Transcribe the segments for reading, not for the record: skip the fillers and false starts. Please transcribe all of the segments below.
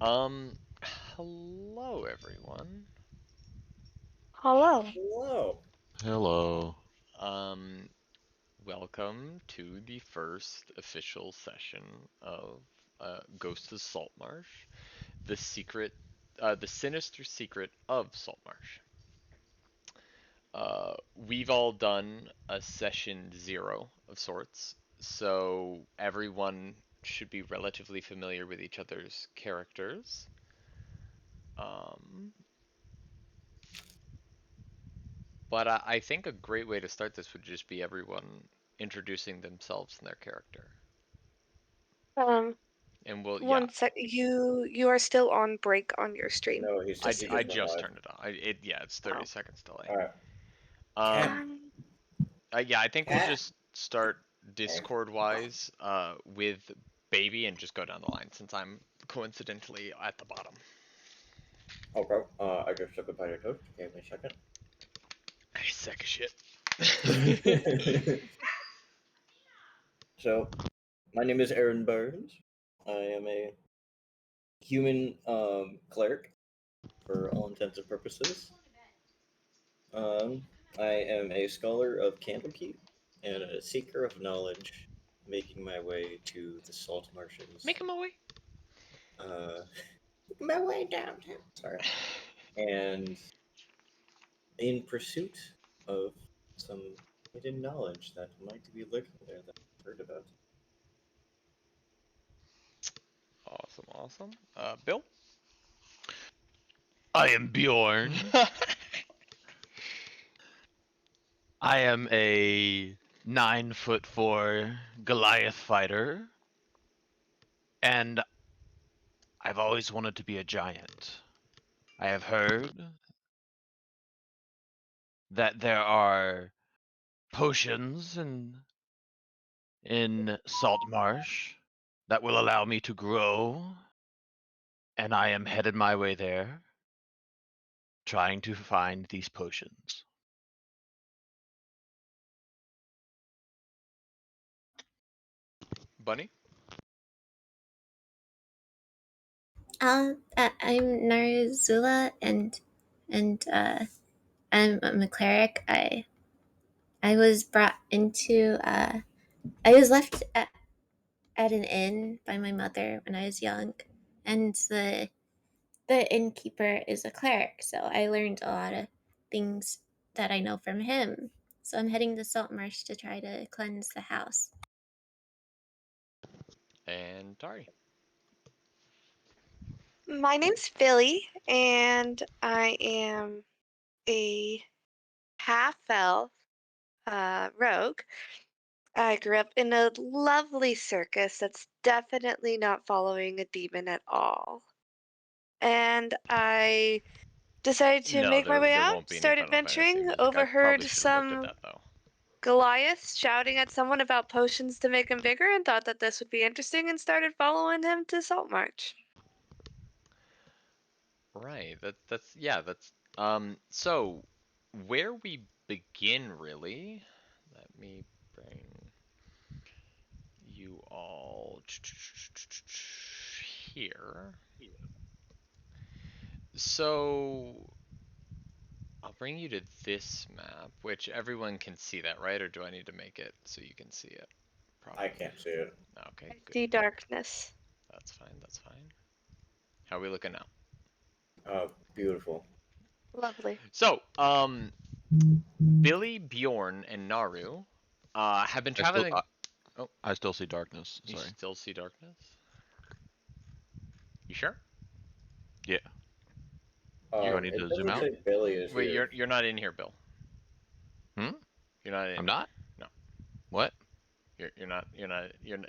Um, Hello everyone. Hello. Hello. Hello. Um, Welcome to the first official session of Ghosts of Saltmarsh, the Sinister Secret of Saltmarsh. We've all done a session 0 of sorts, so everyone should be relatively familiar with each other's characters. Um, But I think a great way to start this would just be everyone introducing themselves and their character. Um, And we'll, yeah, one sec. You are still on break on your stream. No, he I, said he I just went just live. turned it on. Yeah, it's 30 Oh. seconds delay. Alright. Cat. Um, yeah, I think we'll Cat. just start Hey. Discord-wise with Baby and just go down the line since I'm coincidentally at the bottom. Okay. I just took a bite of toast. Give me a second. Hey, sack of shit. So, my name is Aaron Burns. I am a human cleric for all intents and purposes. Um, I am a scholar of Candlekeep and a seeker of knowledge, making my way to the salt marshes. Make him away. Making my way downtown. Sorry. And in pursuit of some hidden knowledge that might be lurking there that I've heard about. Awesome, awesome. Bill? I am Bjorn. I am a 9'4" Goliath fighter, and I've always wanted to be a giant. I have heard that there are potions in Saltmarsh that will allow me to grow, and I am headed my way there, trying to find these potions. Bunny? I'm Narzula, and I'm a cleric. I was brought into. I was left at an inn by my mother when I was young, and the innkeeper is a cleric, so I learned a lot of things that I know from him. So I'm heading to Saltmarsh to try to cleanse the house. And Tari. My name's Philly, and I am a half-elf rogue. I grew up in a lovely circus that's definitely not following a demon at all. And I decided to No, make my way there out, won't be any start Final Fantasy adventuring, music. I overheard probably should have looked at some that though. Goliath shouting at someone about potions to make him bigger and thought that this would be interesting and started following him to Saltmarsh. Right. That's so where we begin really, let me bring you all here. So I'll bring you to this map, which everyone can see that, right? Or do I need to make it so you can see it I properly? can't see it. Okay, I good. see darkness. That's fine, that's fine. How are we looking now? Oh, beautiful. Lovely. So, Billy, Bjorn, and Naru have been I still, traveling. I, Oh, I still see darkness. you Sorry. still see darkness? You sure? Yeah. Do I need It to zoom doesn't out? say Billy is Wait, here. you're not in here, Bill. Hmm? You're not in I'm here. not? No. What? You're not.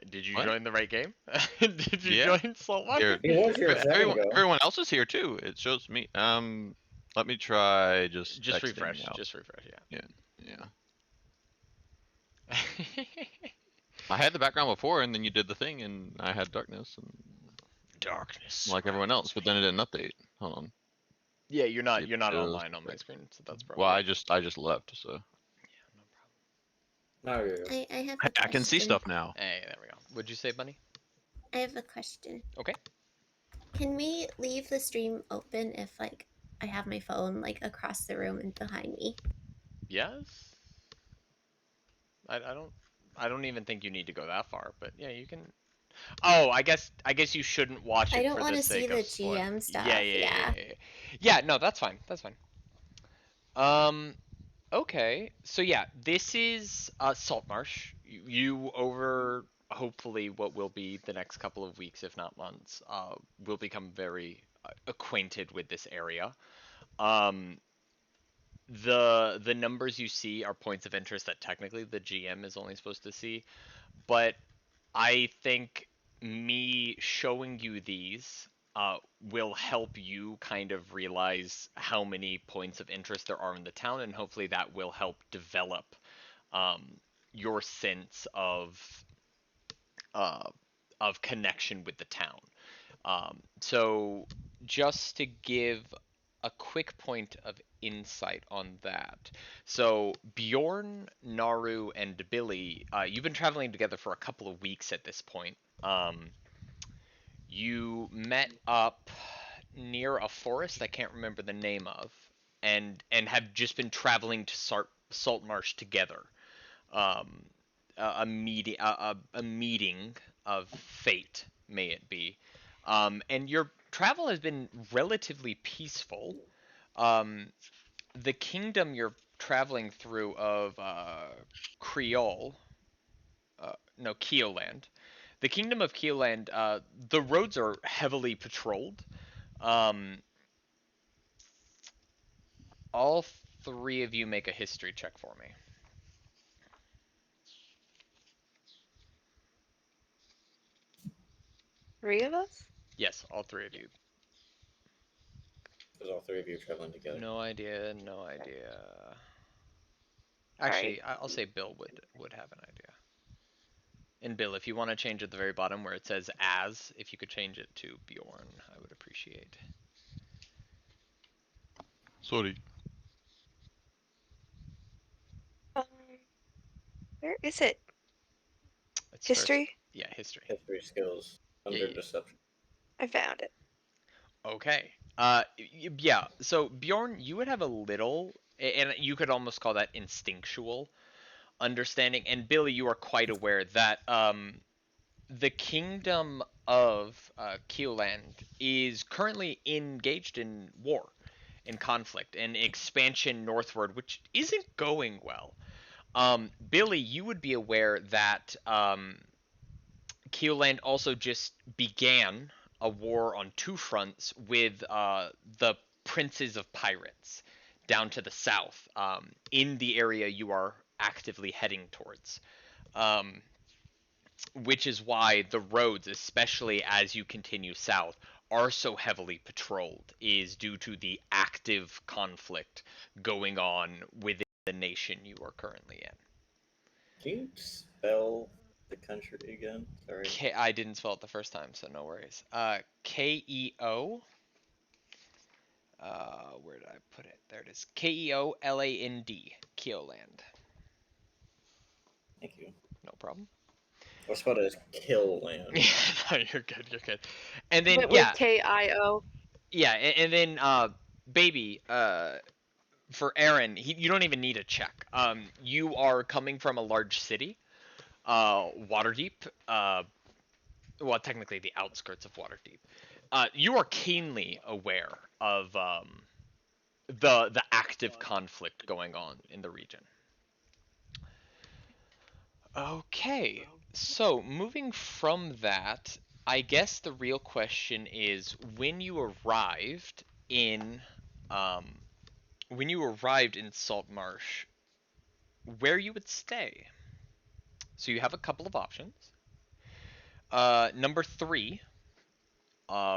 Did you What? join the right game? Did you Yeah. join Saltwater? Here. He was here a second Everyone, ago. everyone else is here too. It shows me. Let me try just Just exiting refresh. out. Just refresh. Yeah. Yeah. Yeah. I had the background before, and then you did the thing, and I had darkness, and Darkness like everyone else. surrounds But me. then it didn't update. Hold on. Yeah, See if you're it not shows. online on my screen, so that's Well, probably I it. just left, so Yeah, no Now you're here. I have I, a I can see question. stuff now. problem. Hey, there we go. What'd you say, Bunny? I have a question. Okay. Can we leave the stream open if like I have my phone like across the room and behind me? Yes. I don't even think you need to go that far, but yeah, you can. Oh, I guess you shouldn't watch I it don't for want the to see sake the of spoil. GM Yeah, stuff. yeah, yeah, Yeah. yeah, yeah. Yeah, no, that's fine. That's fine. Okay. So yeah, this is Saltmarsh. You over hopefully what will be the next couple of weeks, if not months, will become very acquainted with this area. Um, the numbers you see are points of interest that technically the GM is only supposed to see, but I think me showing you these will help you kind of realize how many points of interest there are in the town, and hopefully that will help develop um, your sense uh, of connection with the town. So just to give a quick point of insight on that. So Bjorn, Naru, and Billy, you've been traveling together for a couple of weeks at this point. You met up near a forest I can't remember the name of, and have just been traveling to Saltmarsh together. Um, a meeting of fate, may it be. And your travel has been relatively peaceful. Um, the kingdom you're traveling through of Creole, no, Keoland. The kingdom of Keoland, the roads are heavily patrolled. Um, all three of you make a history check for me. 3 of us? Yes, all three of you. Because all three of you are traveling together. No idea, no idea. Alright. Actually, I'll say Bill would have an idea. And Bill, if you want to change at the very bottom where it says as, if you could change it to Bjorn, I would appreciate. Sorry. Um, where is it? It starts, History? yeah, history. History skills under Yeah. deception. I found it. Okay. Yeah. So Bjorn, you would have a little, and you could almost call that instinctual understanding. And Billy, you are quite aware that the kingdom of Keoland is currently engaged in war, in conflict, and expansion northward, which isn't going well. Billy, you would be aware that Keoland also just began a war on two fronts with the princes of pirates down to the south, in the area you are actively heading towards. Which is why the roads, especially as you continue south, are so heavily patrolled, is due to the active conflict going on within the nation you are currently in. Can you spell the country again? Sorry. I didn't spell it the first time, so no worries. Keo. Where did I put it? There it is. Keoland. Keoland. Thank you. No problem. I spelled it as kill land. Yeah, no, you're good. You're good. And then But yeah, with KIO. yeah, and then baby, for Aaron, you don't even need a check. You are coming from a large city, Waterdeep. Well, technically the outskirts of Waterdeep. You are keenly aware of the active conflict going on in the region. Okay, so moving from that, I guess the real question is um, when you arrived in Saltmarsh, where you would stay. So you have a couple of options. Number 3,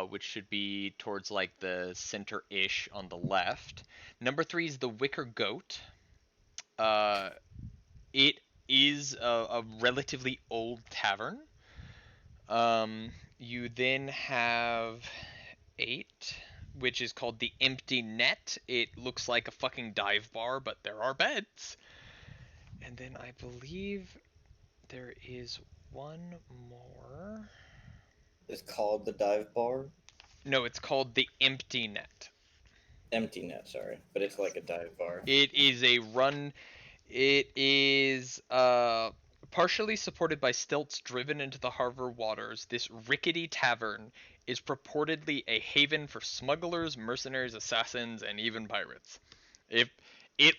which should be towards like the center-ish on the left. Number 3 is the Wicker Goat. It is a relatively old tavern. You then have 8, which is called the Empty Net. It looks like a fucking dive bar, but there are beds. And then I believe there is one more. It's called the dive bar. No, it's called the Empty Net. Empty net, sorry, but it's like a dive bar. It is a run. It is partially supported by stilts driven into the harbor waters. This rickety tavern is purportedly a haven for smugglers, mercenaries, assassins, and even pirates. If it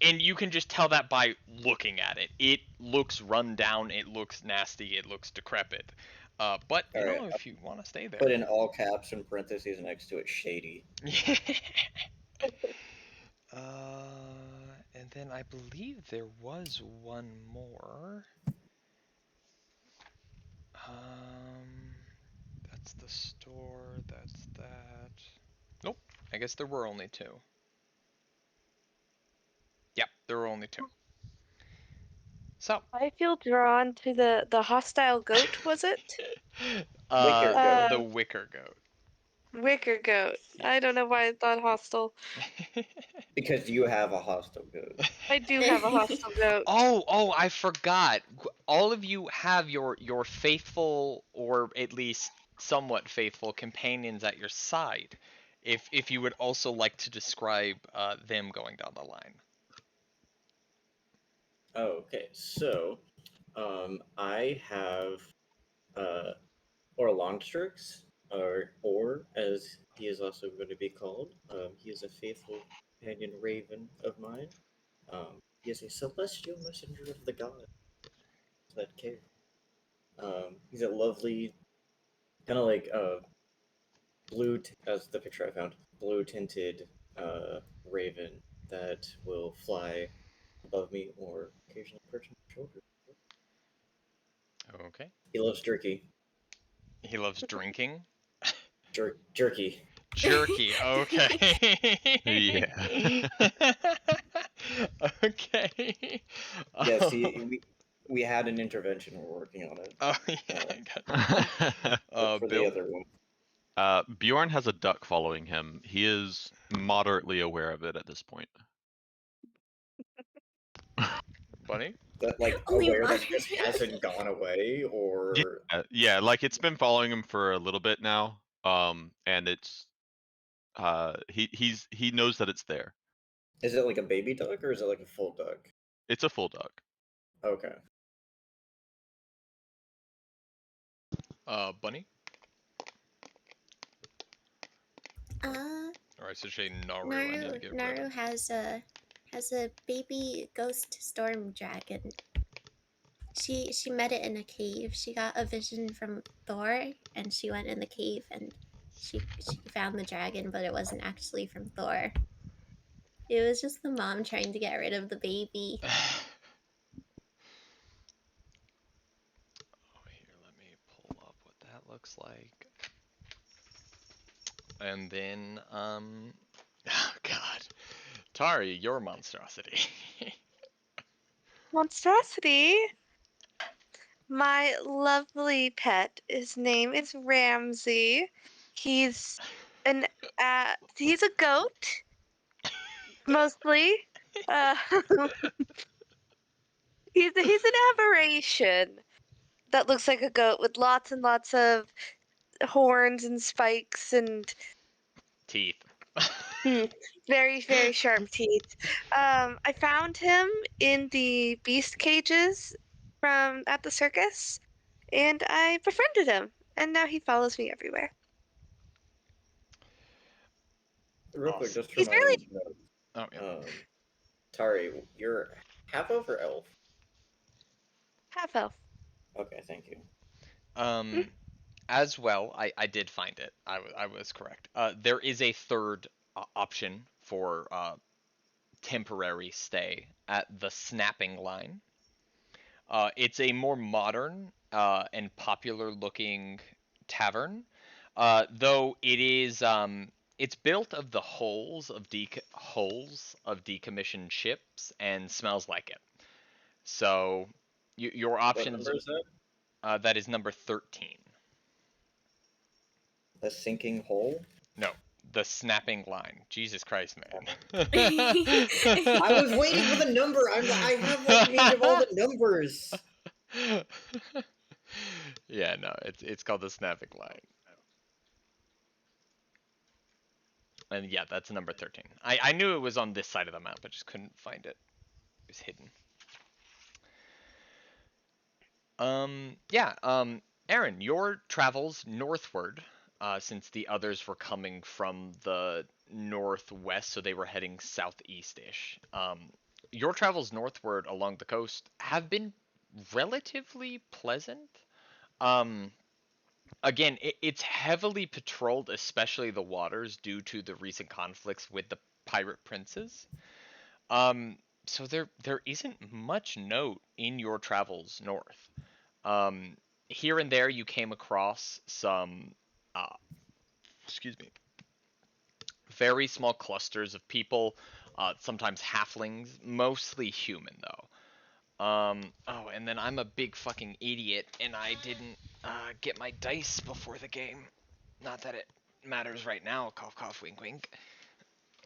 and you can just tell that by looking at it. It looks run down, it looks nasty, it looks decrepit. But you Alright, know, if you want to stay put there. in all caps and parentheses next to it, shady. And then I believe there was one more. That's the store. That's that. Nope. I guess there were only two. Yep, there were only two. So. I feel drawn to the hostile goat. Was it Wicker Goat. The Wicker Goat. Wicker Goat? I don't know why I thought hostile. Because you have a hostile goat. I do have a hostile goat. Oh, I forgot. All of you have your faithful, or at least somewhat faithful, companions at your side. If you would also like to describe them going down the line. Okay, so I have Orlonstrix, or as he is also going to be called. He is a faithful companion raven of mine. He is a celestial messenger of the gods that care. He's a lovely, kind of like as the picture I found, blue tinted raven that will fly above me or occasionally perch on my shoulder. Okay. He loves jerky. He loves drinking. Jerky. Jerky. Okay. Yeah. Okay. Yes, we had an intervention. We're working on it. Oh yeah, I got For Bill? the other one. Bjorn has a duck following him. He is moderately aware of it at this point. Bunny? That like Only aware that one. just hasn't gone away, or Yeah, like it's been following him for a little bit now. And it's he knows that it's there. is it like a baby duck or is it like a full duck? It's a full duck. Okay. Bunny? Or I should say Naru. I need to get Naru rid of. has a baby ghost storm dragon. She met it in a cave. She got a vision from Thor, and she went in the cave and she found the dragon, but it wasn't actually from Thor. It was just the mom trying to get rid of the baby. Oh, here, let me pull up what that looks like. And then, oh god. Tari, your monstrosity. Monstrosity. My lovely pet. His name is Ramsey. He's he's a goat, mostly. Uh, he's an aberration that looks like a goat with lots and lots of horns and spikes and Teeth. very, very sharp teeth. I found him in the beast cages from at the circus, and I befriended him, and now he follows me everywhere. Real quick, Awesome. just for He's my really notes. Oh, yeah. Tari, you're half elf or elf? half elf. Okay, thank you. As well, I did find it. I was correct. There is a third option for temporary stay at the Snapping Line. It's a more modern and popular looking tavern, though it is it's built of the hulls of decommissioned ships and smells like it. So your What options number is that? that is number 13. The sinking hole? No, the Snapping Line. Jesus Christ, man. I was waiting for the number. I have like names of all the numbers. Yeah, no, it's called the Snapping Line. And yeah, that's number 13. I knew it was on this side of the map, I just couldn't find it. It was hidden. Yeah, Aaron, your travels northward, since the others were coming from the northwest, so they were heading southeast-ish. Your travels northward along the coast have been relatively pleasant. Um, Again, it's heavily patrolled, especially the waters, due to the recent conflicts with the pirate princes. Um, so there isn't much note in your travels north. Um, Here and there you came across some, uh, excuse me, very small clusters of people, sometimes halflings, mostly human though. Oh, and then I'm a big fucking idiot, and I didn't get my dice before the game. Not that it matters right now. Cough, cough, wink, wink.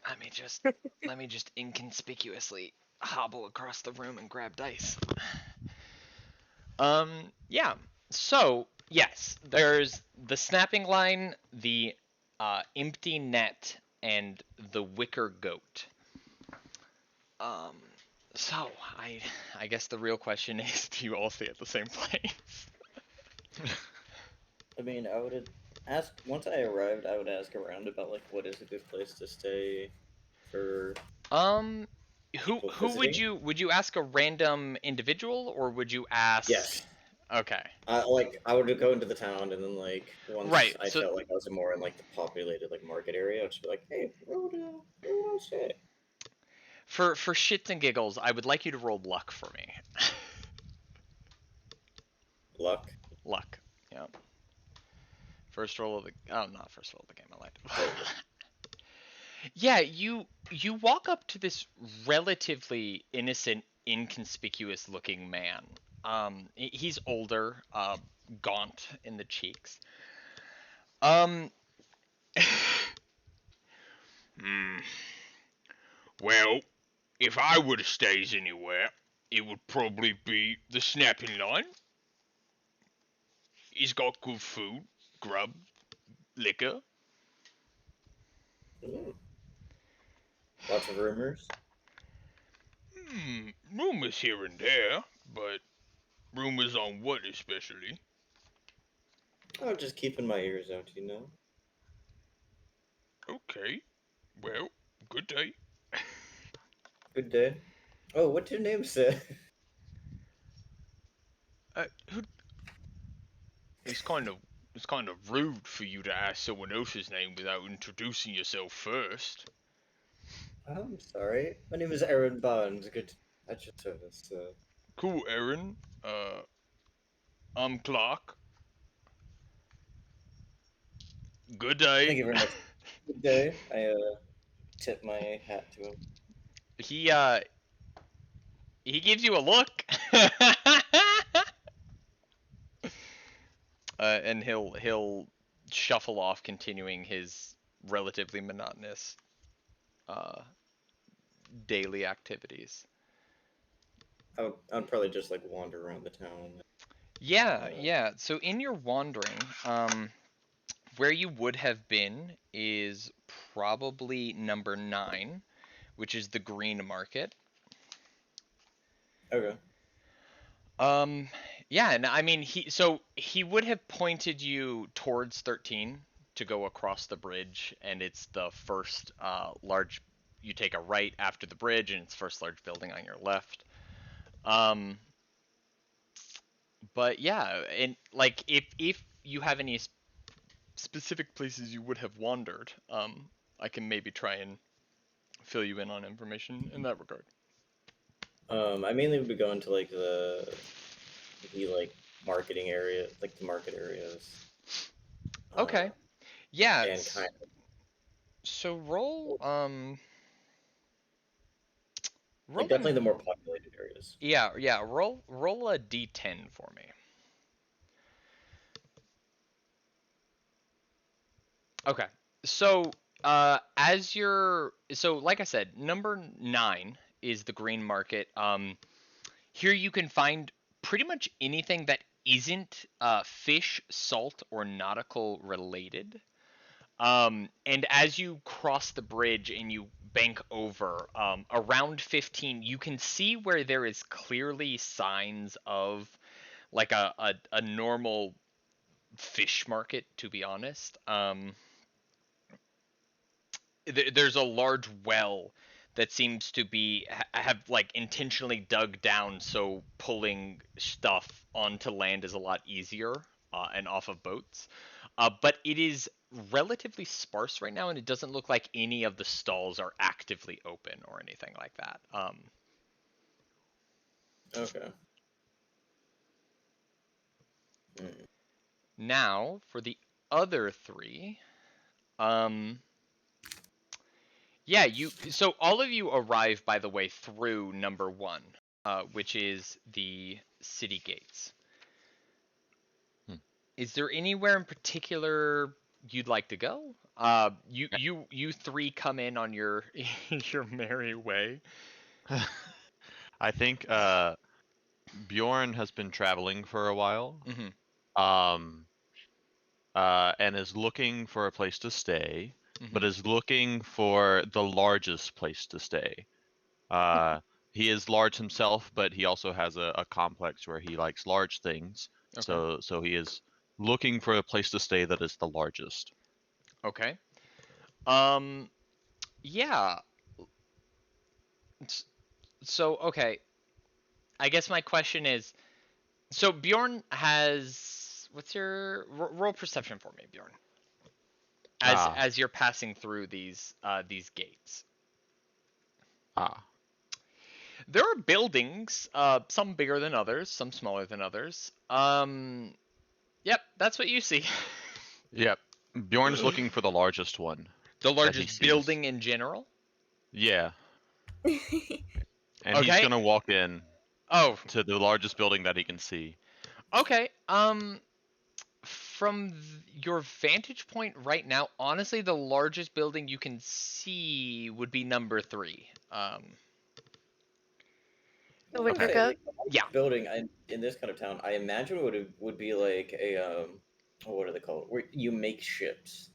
Let me just, let me just inconspicuously hobble across the room and grab dice. Yeah. So yes, there's the snapping line, the empty net, and the wicker goat. Um, so I guess the real question is, do you all stay at the same place? I mean, I would ask once I arrived. I would ask around about like what is a good place to stay for Um, people who visiting. would you ask, a random individual, or would you ask? Yes. Okay. I would go into the town, and then like once Right. I So felt like I was more in like the populated like market area, I'd just be like, hey, where would I stay? for shits and giggles, I would like you to roll luck for me. Luck. Luck. Yeah. First roll of the not first roll of the game. I lied. Totally. Yeah, you walk up to this relatively innocent, inconspicuous looking man. He's older, gaunt in the cheeks. Um, Hmm. Well, if I were to stays anywhere, it would probably be the snapping line. He's got good food, grub, liquor. Mm. Lots of rumors. Rumors here and there, but rumors on what especially? I'm just keeping my ears out, you know. Okay, well, good day. Good day. Oh, what's your name, say? who? It's kind of it's kind of rude for you to ask someone else's name without introducing yourself first. I'm sorry. My name is Aaron Barnes. Good at your service. Cool, Aaron. I'm Clark. Good Thank day. you very much. Good day. I tip my hat to him. He he gives you a look. And he'll shuffle off, continuing his relatively monotonous uh, daily activities. I'd probably just like wander around the town. Yeah, Uh, yeah. So in your wandering, where you would have been is probably number 9, which is the green market. okay. Um, yeah, and I mean he would have pointed you towards 13 to go across the bridge, and it's the first large. You take a right after the bridge, and it's first large building on your left. Um, but yeah, and like if you have any specific places you would have wandered, I can maybe try and fill you in on information in that regard. I mainly would be going to like the like marketing area, like the market areas. Okay. Uh, Yeah. and kind So roll of like roll definitely the an more populated areas. yeah, roll a d10 for me. Okay. So like I said, number 9 is the green market. Here you can find pretty much anything that isn't fish, salt, or nautical related. And as you cross the bridge and you bank over, around 15, you can see where there is clearly signs of like a normal fish market, to be honest. There's a large well that seems to be have like intentionally dug down so pulling stuff onto land is a lot easier and off of boats. But it is relatively sparse right now, and it doesn't look like any of the stalls are actively open or anything like that. Okay. Mm. Now for the other three, yeah, so all of you arrive, by the way, through number 1, which is the city gates. Is there anywhere in particular you'd like to go? You three come in on your your merry way. I think Bjorn has been traveling for a while, Mm-hmm. and is looking for a place to stay, Mm-hmm. but is looking for the largest place to stay. He is large himself, but he also has a complex where he likes large things. Okay. So he is looking for a place to stay that is the largest. Okay. Yeah. So okay. I guess my question is, so Bjorn has what's your roll perception for me, Bjorn? Ah, As you're passing through these gates. ah. There are buildings, some bigger than others, some smaller than others. Yep, that's what you see. Yep. Bjorn's looking for the largest one The that he largest sees. building in general. Yeah. And he's Okay. gonna walk in Oh, to the largest building that he can see. okay. From your vantage point right now, honestly, the largest building you can see would be number 3. The I was Wicker gonna say, Okay. Goat. like, the largest Yeah. building in this kind of town, I imagine would be like a oh, what are they called? Where you make ships.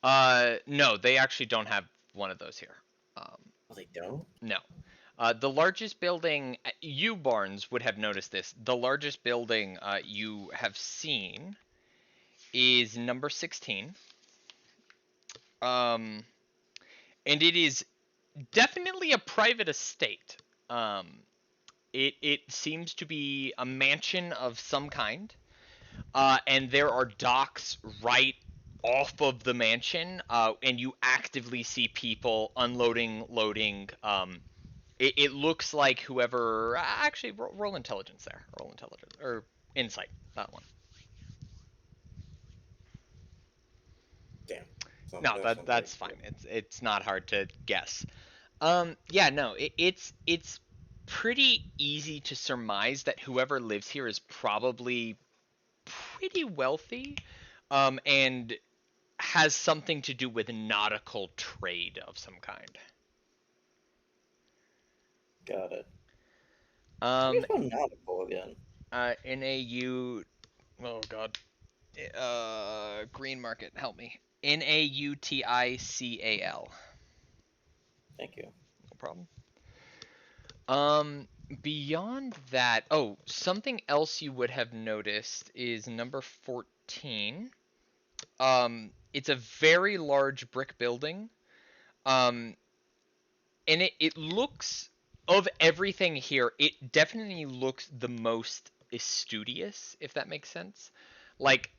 No, they actually don't have one of those here. Oh, they don't. No. The largest building, you Barnes would have noticed this. The largest building you have seen is number 16. And it is definitely a private estate. It seems to be a mansion of some kind, and there are docks right off of the mansion, and you actively see people unloading, loading. It looks like whoever actually roll intelligence there, roll intelligence or insight, that one. Damn. No, That's not very that's fine. good. It's not hard to guess. Yeah, no, it's pretty easy to surmise that whoever lives here is probably pretty wealthy, and has something to do with nautical trade of some kind. Got it. Tell me Um, about nautical again. NAU, oh god, green market, help me. NAUTICAL. Thank you. No problem. Beyond that, oh, something else you would have noticed is number 14. It's a very large brick building. And it looks, of everything here, it definitely looks the most studious, if that makes sense. Like,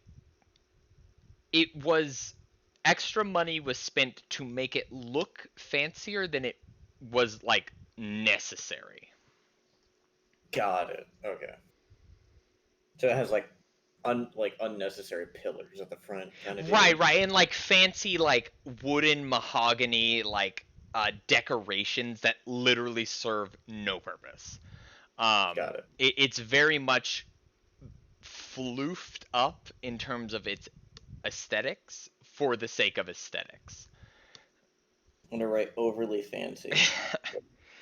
it was extra money was spent to make it look fancier than it was like necessary. Got it. Okay. So it has like unnecessary pillars at the front, kind of deal. Right, and like fancy like wooden mahogany like decorations that literally serve no purpose. Got it. It's very much floofed up in terms of its aesthetics for the sake of aesthetics. I'm gonna write overly fancy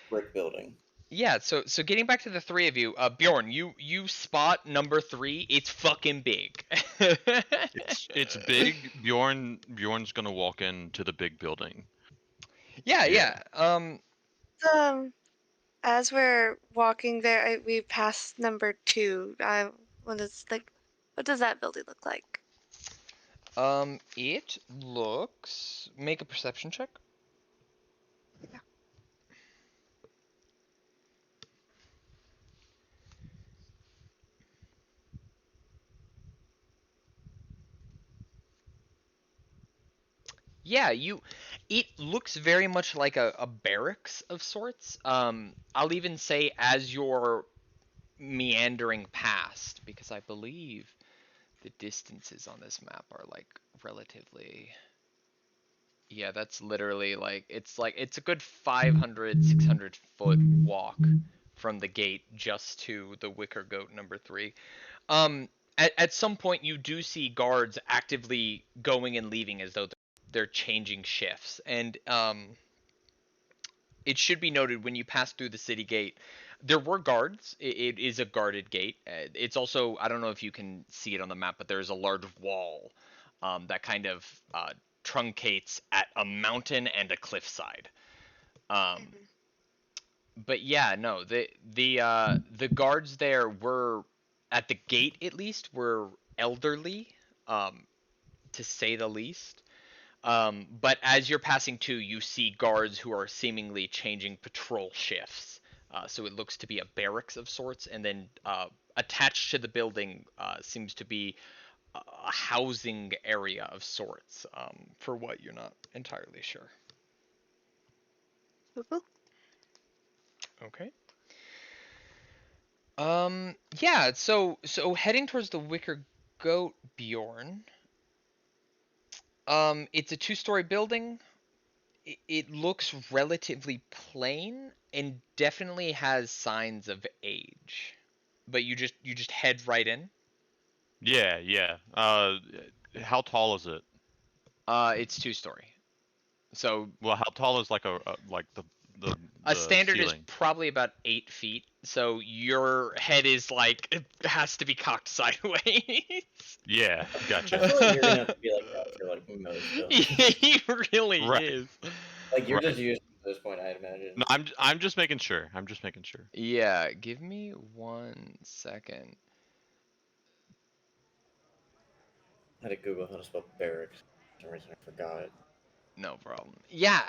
brick building. Yeah, so getting back to the three of you, Bjorn, you spot number 3. It's fucking big. It's big. Bjorn's gonna walk into the big building. Yeah, Yeah. yeah. As we're walking there, we pass number 2. What is like, what does that building look like? It looks. Make a perception check. Yeah, it looks very much like a barracks of sorts. I'll even say as you're meandering past, because I believe the distances on this map are like relatively. Yeah, that's literally it's a good 500, 600 foot walk from the gate just to the Wicker Goat number 3. Um, at some point you do see guards actively going and leaving as though they're changing shifts, and it should be noted when you pass through the city gate, there were guards. It is a guarded gate. It's also, I don't know if you can see it on the map, but there's a large wall that kind of truncates at a mountain and a cliffside. Um, but yeah, no, the guards there were at the gate at least were elderly, um, to say the least. But as you're passing too, you see guards who are seemingly changing patrol shifts. So it looks to be a barracks of sorts, and then attached to the building seems to be a housing area of sorts. For what you're not entirely sure. Okay. Yeah. So heading towards the Wicker Goat, Bjorn. It's a two-story building. It looks relatively plain and definitely has signs of age. But you just head right in. Yeah, yeah. How tall is it? It's two-story. So Well, how tall is like like the a the standard is ceiling? probably about 8 feet. So your head is like it has to be cocked sideways. Yeah, I gotcha. feel like you're gonna have to be like that for like most of it. He really Right, is. Like you're right. just used to this point, I'd imagine. No, I'm just making sure. I'm just making sure. Yeah, give me 1 second. I had to Google how to spell barracks. For some reason I forgot. No problem. Yeah,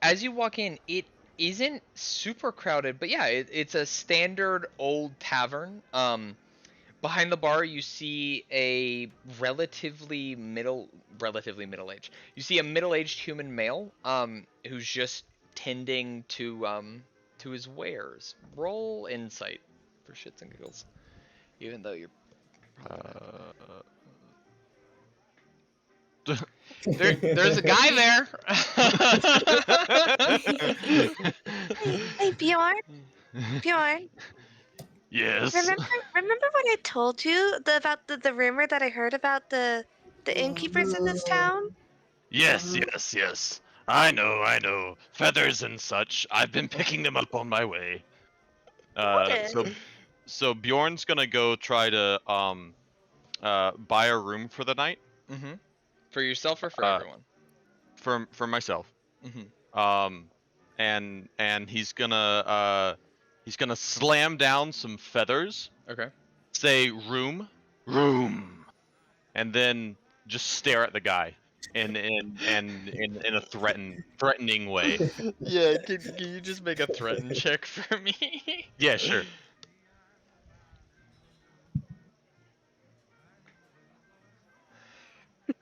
as you walk in, it isn't super crowded, but yeah, it's a standard old tavern. Behind the bar, you see a relatively middle aged. You see a middle aged human male, who's just tending to his wares. Roll insight for shits and giggles, even though you're probably gonna. Uh, There's a guy there. Hey, Bjorn. Bjorn, yes. remember what I told you about the rumor that I heard about the innkeepers in this town? Yes, yes, yes. I know. Feathers and such. I've been picking them up on my way. Good. So Bjorn's gonna go try to buy a room for the night. Mm-hmm. For yourself or for Uh, everyone? for myself. Mm-hmm. And he's gonna slam down some feathers. Okay. Say room, and then just stare at the guy in a threatening way. Yeah, can you just make a threaten check for me? Yeah, sure.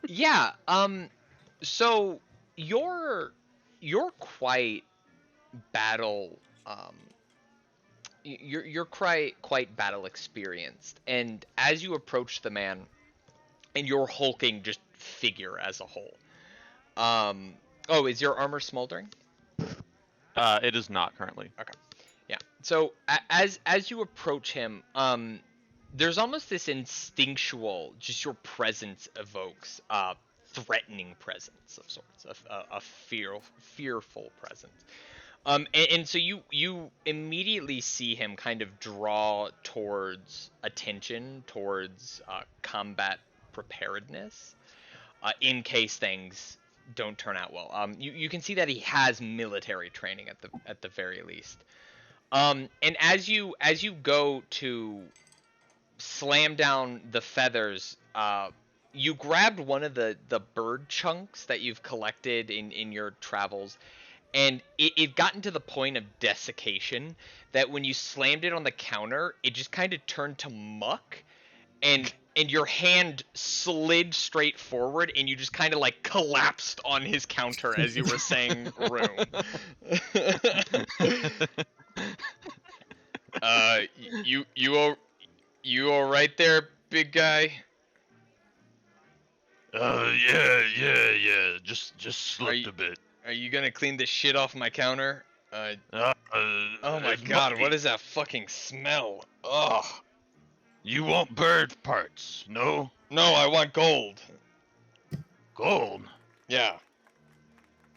Yeah, so you're quite battle you're quite battle experienced, and as you approach the man and your hulking just figure as a whole. Oh, is your armor smoldering? It is not currently. Okay. Yeah. So as you approach him, there's almost this instinctual, just your presence evokes threatening presence of sorts, a fearful presence. And so you immediately see him kind of draw towards attention, towards combat preparedness, in case things don't turn out well. You can see that he has military training at the very least. And as you go to slam down the feathers, you grabbed one of the bird chunks that you've collected in your travels, and it gotten to the point of desiccation that when you slammed it on the counter, it just kind of turned to muck, and your hand slid straight forward, and you just kind of like collapsed on his counter as you were saying room. You all right there, big guy? Yeah. Just slipped you- a bit. Are you gonna clean this shit off my counter? Oh my it god, might what be- is that fucking smell? Ugh. You want bird parts? No? No, I want gold. Gold? Yeah.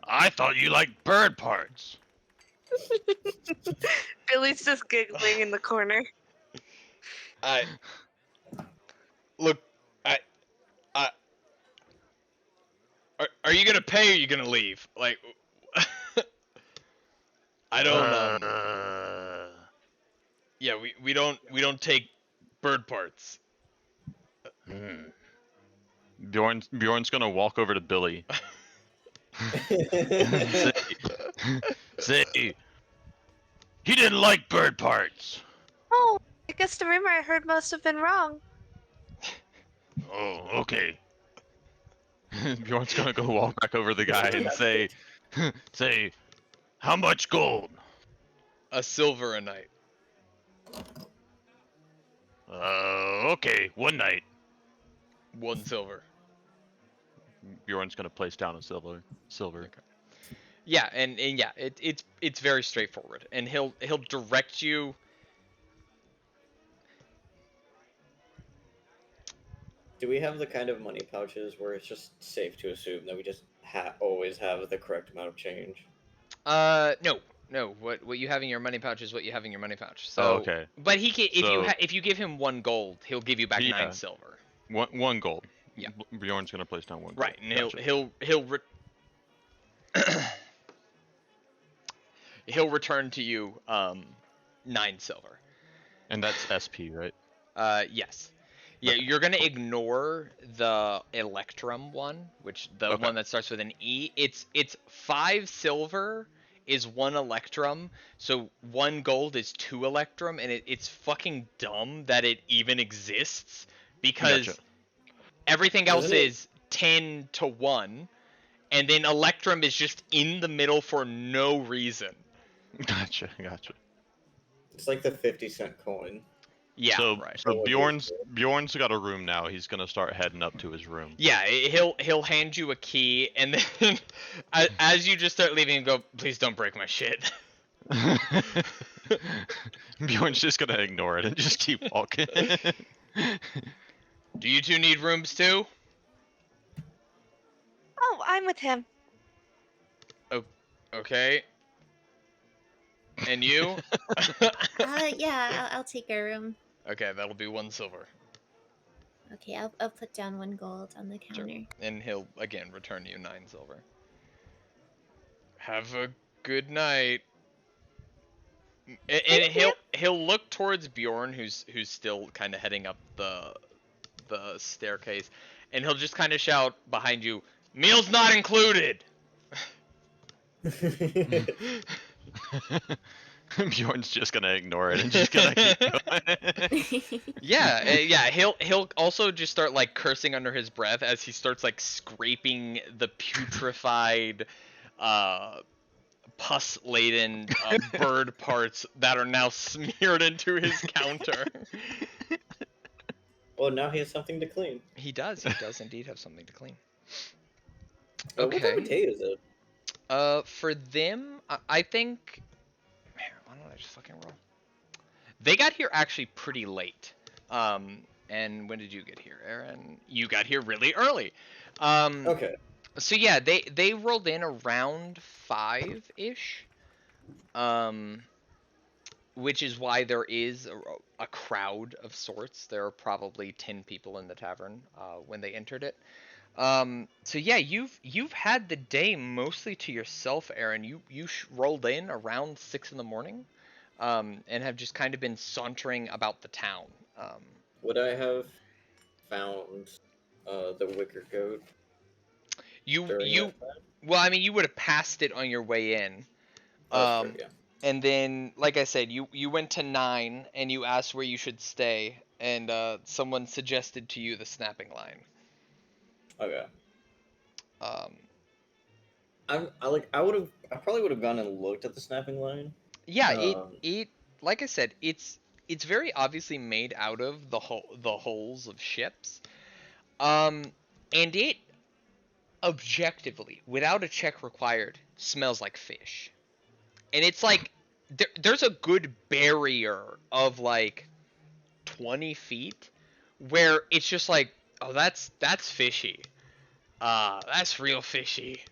I thought you liked bird parts. Billy's just giggling in the corner. Look, are you gonna pay or are you gonna leave? Like, I don't, yeah, we don't take bird parts. Bjorn's gonna walk over to Billy. Say, he didn't like bird parts. Oh, I guess the rumor I heard must have been wrong. Oh, okay. Bjorn's gonna go walk back over the guy and say, Say, how much gold? A silver a night. Okay, one night. 1 silver. Bjorn's gonna place down a silver. Yeah, and yeah, it's very straightforward, and he'll direct you. Do we have the kind of money pouches where it's just safe to assume that we just always have the correct amount of change? No. What you have in your money pouch is what you have in your money pouch. So, Oh, okay. But he can, So- if you give him 1 gold, he'll give you back 9 silver. One gold. Yeah. Bjorn's gonna place down 1 gold. Right, and Gotcha. he'll return to you 9 silver. And that's SP, right? Yes. Yeah, you're gonna ignore the Electrum one, which the Okay. one that starts with an E. It's 5 silver is 1 Electrum, so 1 gold is 2 Electrum, and it's fucking dumb that it even exists because Gotcha. everything else Isn't it- is 10 to 1, and then Electrum is just in the middle for no reason. Gotcha. It's like the 50-cent coin. Yeah, so, right. So Bjorn's got a room now. He's gonna start heading up to his room. Yeah, he'll hand you a key, and then as you just start leaving, and go, please don't break my shit. Bjorn's just gonna ignore it and just keep walking. Do you two need rooms too? Oh, I'm with him. Okay. And you? Yeah, I'll take a room. Okay, that'll be 1 silver. Okay, I'll put down 1 gold on the Sure. counter. And he'll again return you 9 silver. Have a good night. And he'll look towards Bjorn, who's still kind of heading up the staircase, and he'll just kind of shout behind you, "Meal's not included." Bjorn's just gonna ignore it and just gonna keep going. Yeah. He'll also just start like cursing under his breath as he starts like scraping the putrefied, pus-laden bird parts that are now smeared into his counter. Well, now he has something to clean. He does indeed have something to clean. What time Okay. of day is it? For them, I think. Man, why don't I just fucking roll? They got here actually pretty late. And when did you get here, Aaron? You got here really early. Okay. So yeah, they rolled in around 5-ish. Um, which is why there is a crowd of sorts. There are probably 10 people in the tavern when they entered it. So yeah, you've had the day mostly to yourself, Aaron. You rolled in around 6 in the morning, and have just kind of been sauntering about the town. Um, Would I have found the Wicker Goat you during you that time? well, I mean, you would have passed it on your way in. That's true, Um, yeah. and then, like I said, you went to 9 and you asked where you should stay, and someone suggested to you the snapping line. Okay. Um, I probably would have gone and looked at the snapping line. yeah, Um, it like I said, it's very obviously made out of the hulls of ships. Um, and it objectively, without a check required, smells like fish. And it's like there's a good barrier of like 20 feet where it's just like, oh, that's fishy. That's real fishy.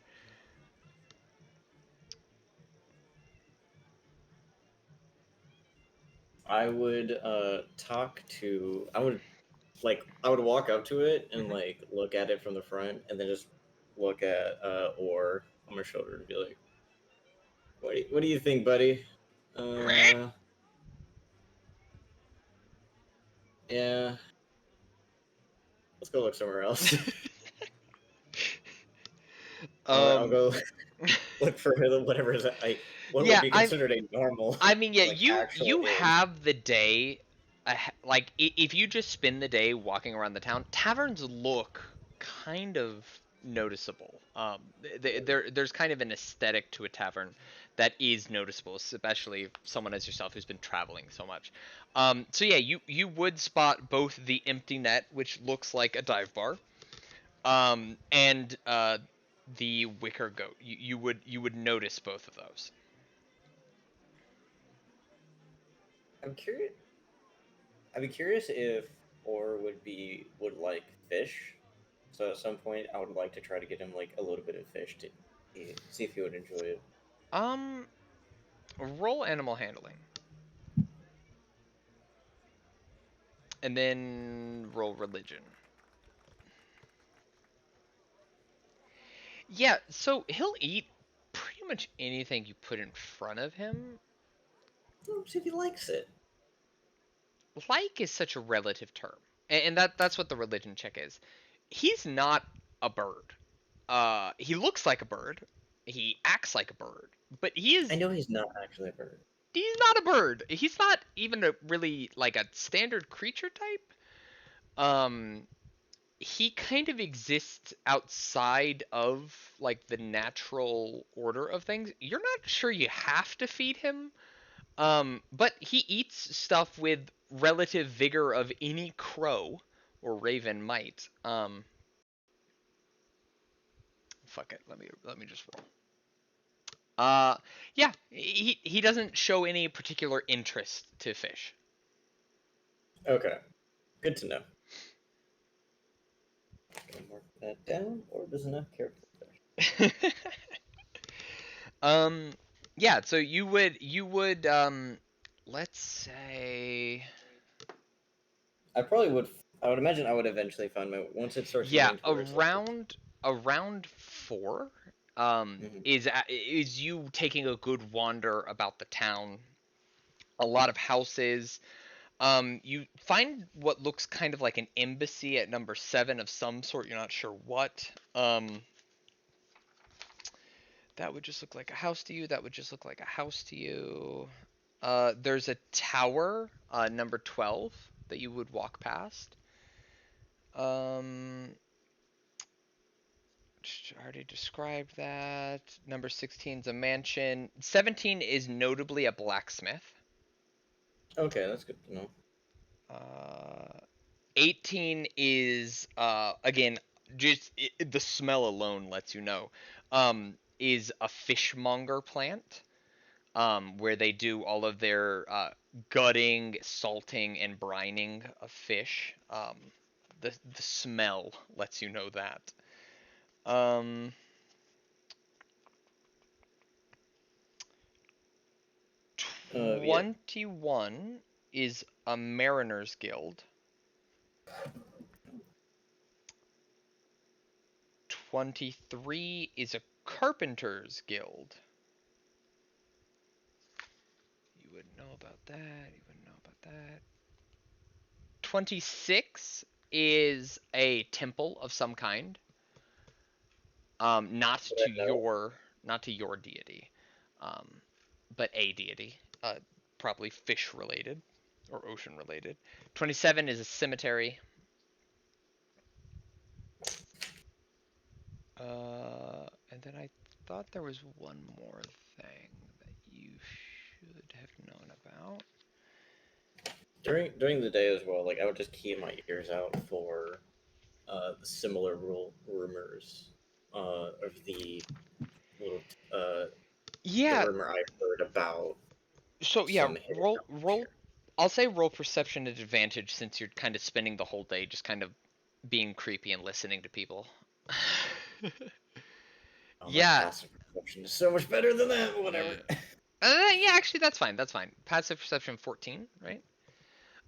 I would I would walk up to it and Mhm. like look at it from the front and then just look at Or on my shoulder and be like, what do you think, buddy? Uh yeah, let's go look somewhere else. I'll um, go look for whatever is like what would yeah, be considered a normal I mean, yeah, like actual you inn. have the day, like if you just spend the day walking around the town, taverns look kind of noticeable. There's kind of an aesthetic to a tavern that is noticeable, especially someone as yourself who's been traveling so much. So yeah, you would spot both the empty net, which looks like a dive bar, and the Wicker Goat. You would notice both of those. I'm curious. I'd be curious if Or would like fish. So at some point, I would like to try to get him like a little bit of fish to see if he would enjoy it. Um, roll animal handling, and then roll religion. Yeah, so he'll eat pretty much anything you put in front of him. See if he likes it. Like is such a relative term, and that's what the religion check is. He's not a bird. He looks like a bird. He acts like a bird, but I know he's not actually a bird. he's not a bird. He's not even a really like a standard creature type. Um, he kind of exists outside of like the natural order of things. You're not sure you have to feed him, but he eats stuff with relative vigor of any crow or raven might. Fuck it. Let me just roll. Yeah, he doesn't show any particular interest to fish. Okay, good to know. Can I mark that down, or does not care for fish? um, yeah. So you would let's say. I would imagine I would eventually find my once it starts Yeah, moving towards like. around 4 Mhm. is you taking a good wander about the town. A lot of houses. You find what looks kind of like an embassy at number 7 of some sort. You're not sure what. That would just look like a house to you. That would just look like a house to you. There's a tower, number 12, that you would walk past. Um, I already described that. Number 16 is a mansion. 17 is notably a blacksmith. Okay, that's good to know. 18 is again just the smell alone lets you know. Is a fishmonger plant. Where they do all of their gutting, salting, and brining of fish. The smell lets you know that. Um, Yeah. 21 is a Mariners Guild. 23 is a Carpenters Guild. You wouldn't know about that. You wouldn't know about that. 26 is a temple of some kind. Not Would to I know? your deity, but a deity, probably fish related or ocean related. 27 is a cemetery. And then I thought there was one more thing that you should have known about. During the day as well, like I would just keep my ears out for the similar rumors of the little the Yeah. rumor I heard about So yeah, some hidden knowledge roll. here. I'll say roll perception at advantage since you're kind of spending the whole day just kind of being creepy and listening to people. Oh, my Yeah. passive perception is so much better than that. Whatever. Yeah, actually that's fine. That's fine. Passive perception 14, right?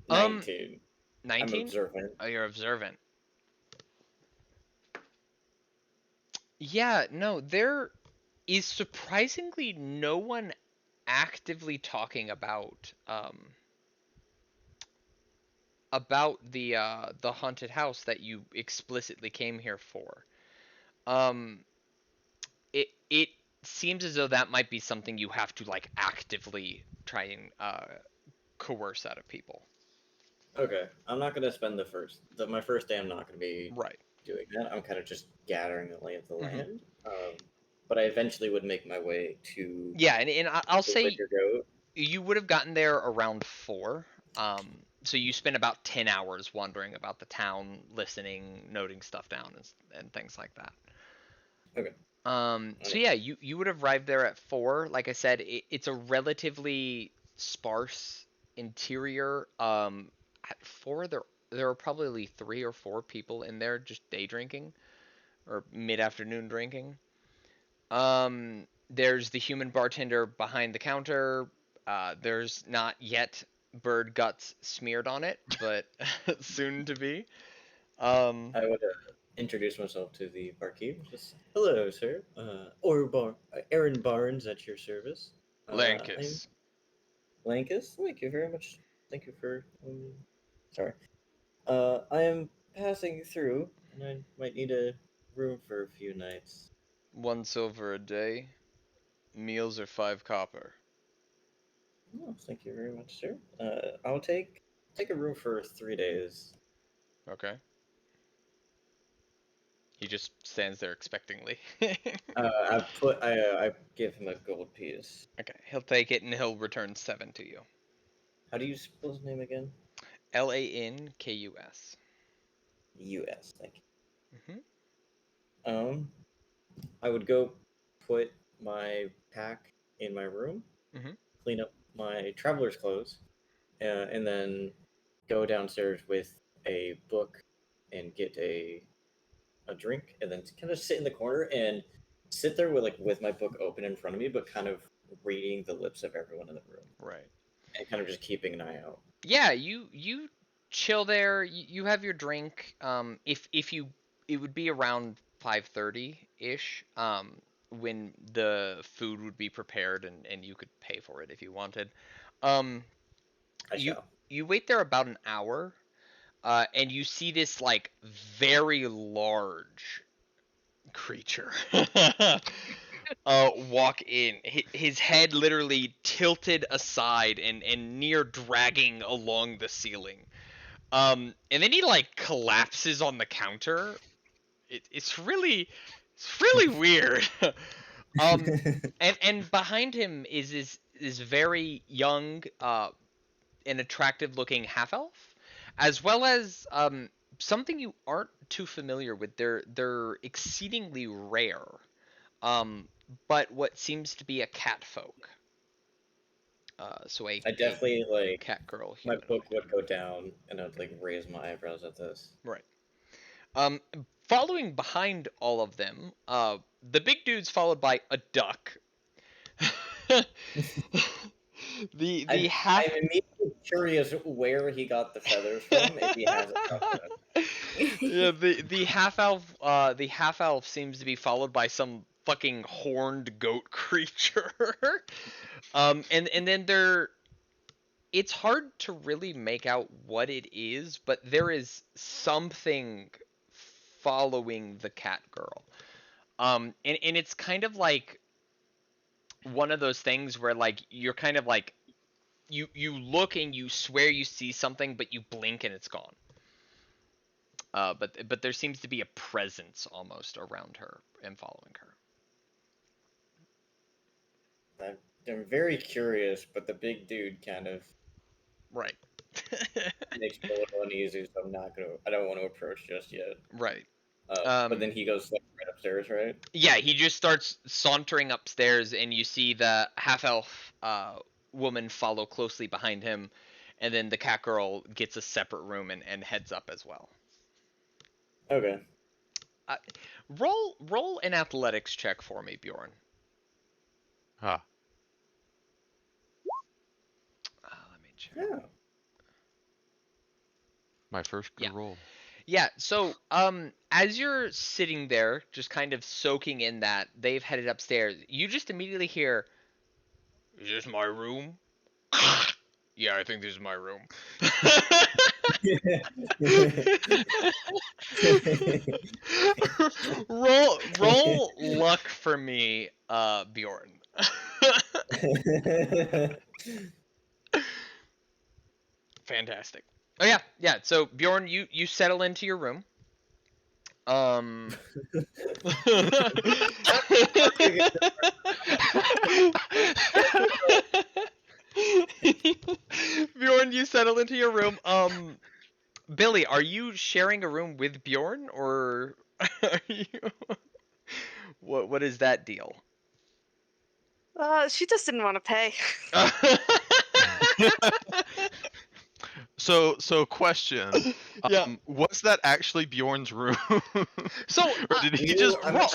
19. I'm 19? observant. Oh, you're observant. Yeah, no, there is surprisingly no one actively talking about the haunted house that you explicitly came here for. Um, it seems as though that might be something you have to like actively try and coerce out of people. Okay, I'm not gonna spend my first day. I'm not gonna be Right. doing that. I'm kind of just gathering the lay of the Mhm. land. But I eventually would make my way to Yeah, and I'll the say Wicker Goat. you would have gotten there around 4. So you spent about 10 hours wandering about the town, listening, noting stuff down, and things like that. Okay. So yeah, you would have arrived there at 4. Like I said, it's a relatively sparse interior. At 4, there are probably 3 or 4 people in there just day drinking or mid-afternoon drinking. There's the human bartender behind the counter. There's not yet bird guts smeared on it, but soon to be. I would introduce myself to the barkeep. Just hello, sir. Aaron Barnes at your service. I'm Lankus. Lankus. Thank you very much. Thank you for. Sorry. I am passing through, and I might need a room for a few nights. 1 silver a day. Meals are 5 copper. Oh, thank you very much, sir. I'll take a room for 3 days. Okay. He just stands there expectingly. I give him a gold piece. Okay, he'll take it and he'll return 7 to you. How do you spell his name again? Lankus. U.S. Thank Mm-hmm. you. I would go put my pack in my room, Mhm. clean up my traveler's clothes, and then go downstairs with a book and get a drink, and then kind of sit in the corner and sit there with my book open in front of me, but kind of reading the lips of everyone in the room, Right. and kind of just keeping an eye out. Yeah, you chill there. You have your drink. If you it would be around 5:30 ish. When the food would be prepared and you could pay for it if you wanted. Um, I you shall. you wait there about an hour. And you see this like very large creature walk in. His head literally tilted aside and near dragging along the ceiling. And then he like collapses on the counter. It's really weird. um, and behind him is this very young and attractive looking half elf, as well as something you aren't too familiar with. They're exceedingly rare. Um, but what seems to be a cat folk. So I a definitely cat girl my humanoid. book would go down, and I'd raise my eyebrows at this. Right. Um, Following behind all of them, the big dude's followed by a duck. the half I'm immediately curious where he got the feathers from, if he hasn't talked about it. yeah, the half elf seems to be followed by some fucking horned goat creature. And then it's hard to really make out what it is, but there is something following the cat girl. And it's kind of like one of those things where like you're kind of like you look and you swear you see something, but you blink and it's gone. But there seems to be a presence almost around her and following her. I'm very curious, but the big dude kind of Right. makes me a little uneasy, so I don't want to approach just yet. Right. But then he goes like right upstairs, right? Yeah, he just starts sauntering upstairs, and you see the half elf woman follow closely behind him, and then the cat girl gets a separate room and heads up as well. Okay. Roll an athletics check for me, Bjorn. Huh. Let me check. Yeah. My first good Yeah. roll. Yeah, so as you're sitting there, just kind of soaking in that they've headed upstairs, you just immediately hear, "Is this my room?" Yeah, I think this is my room. roll luck for me, Bjorn. Fantastic. Oh yeah. So Bjorn, you settle into your room. Bjorn, you settle into your room. Billy, are you sharing a room with Bjorn, or are you? What is that deal? She just didn't want to pay. So question. Yeah. Was that actually Bjorn's room? So or did he just roll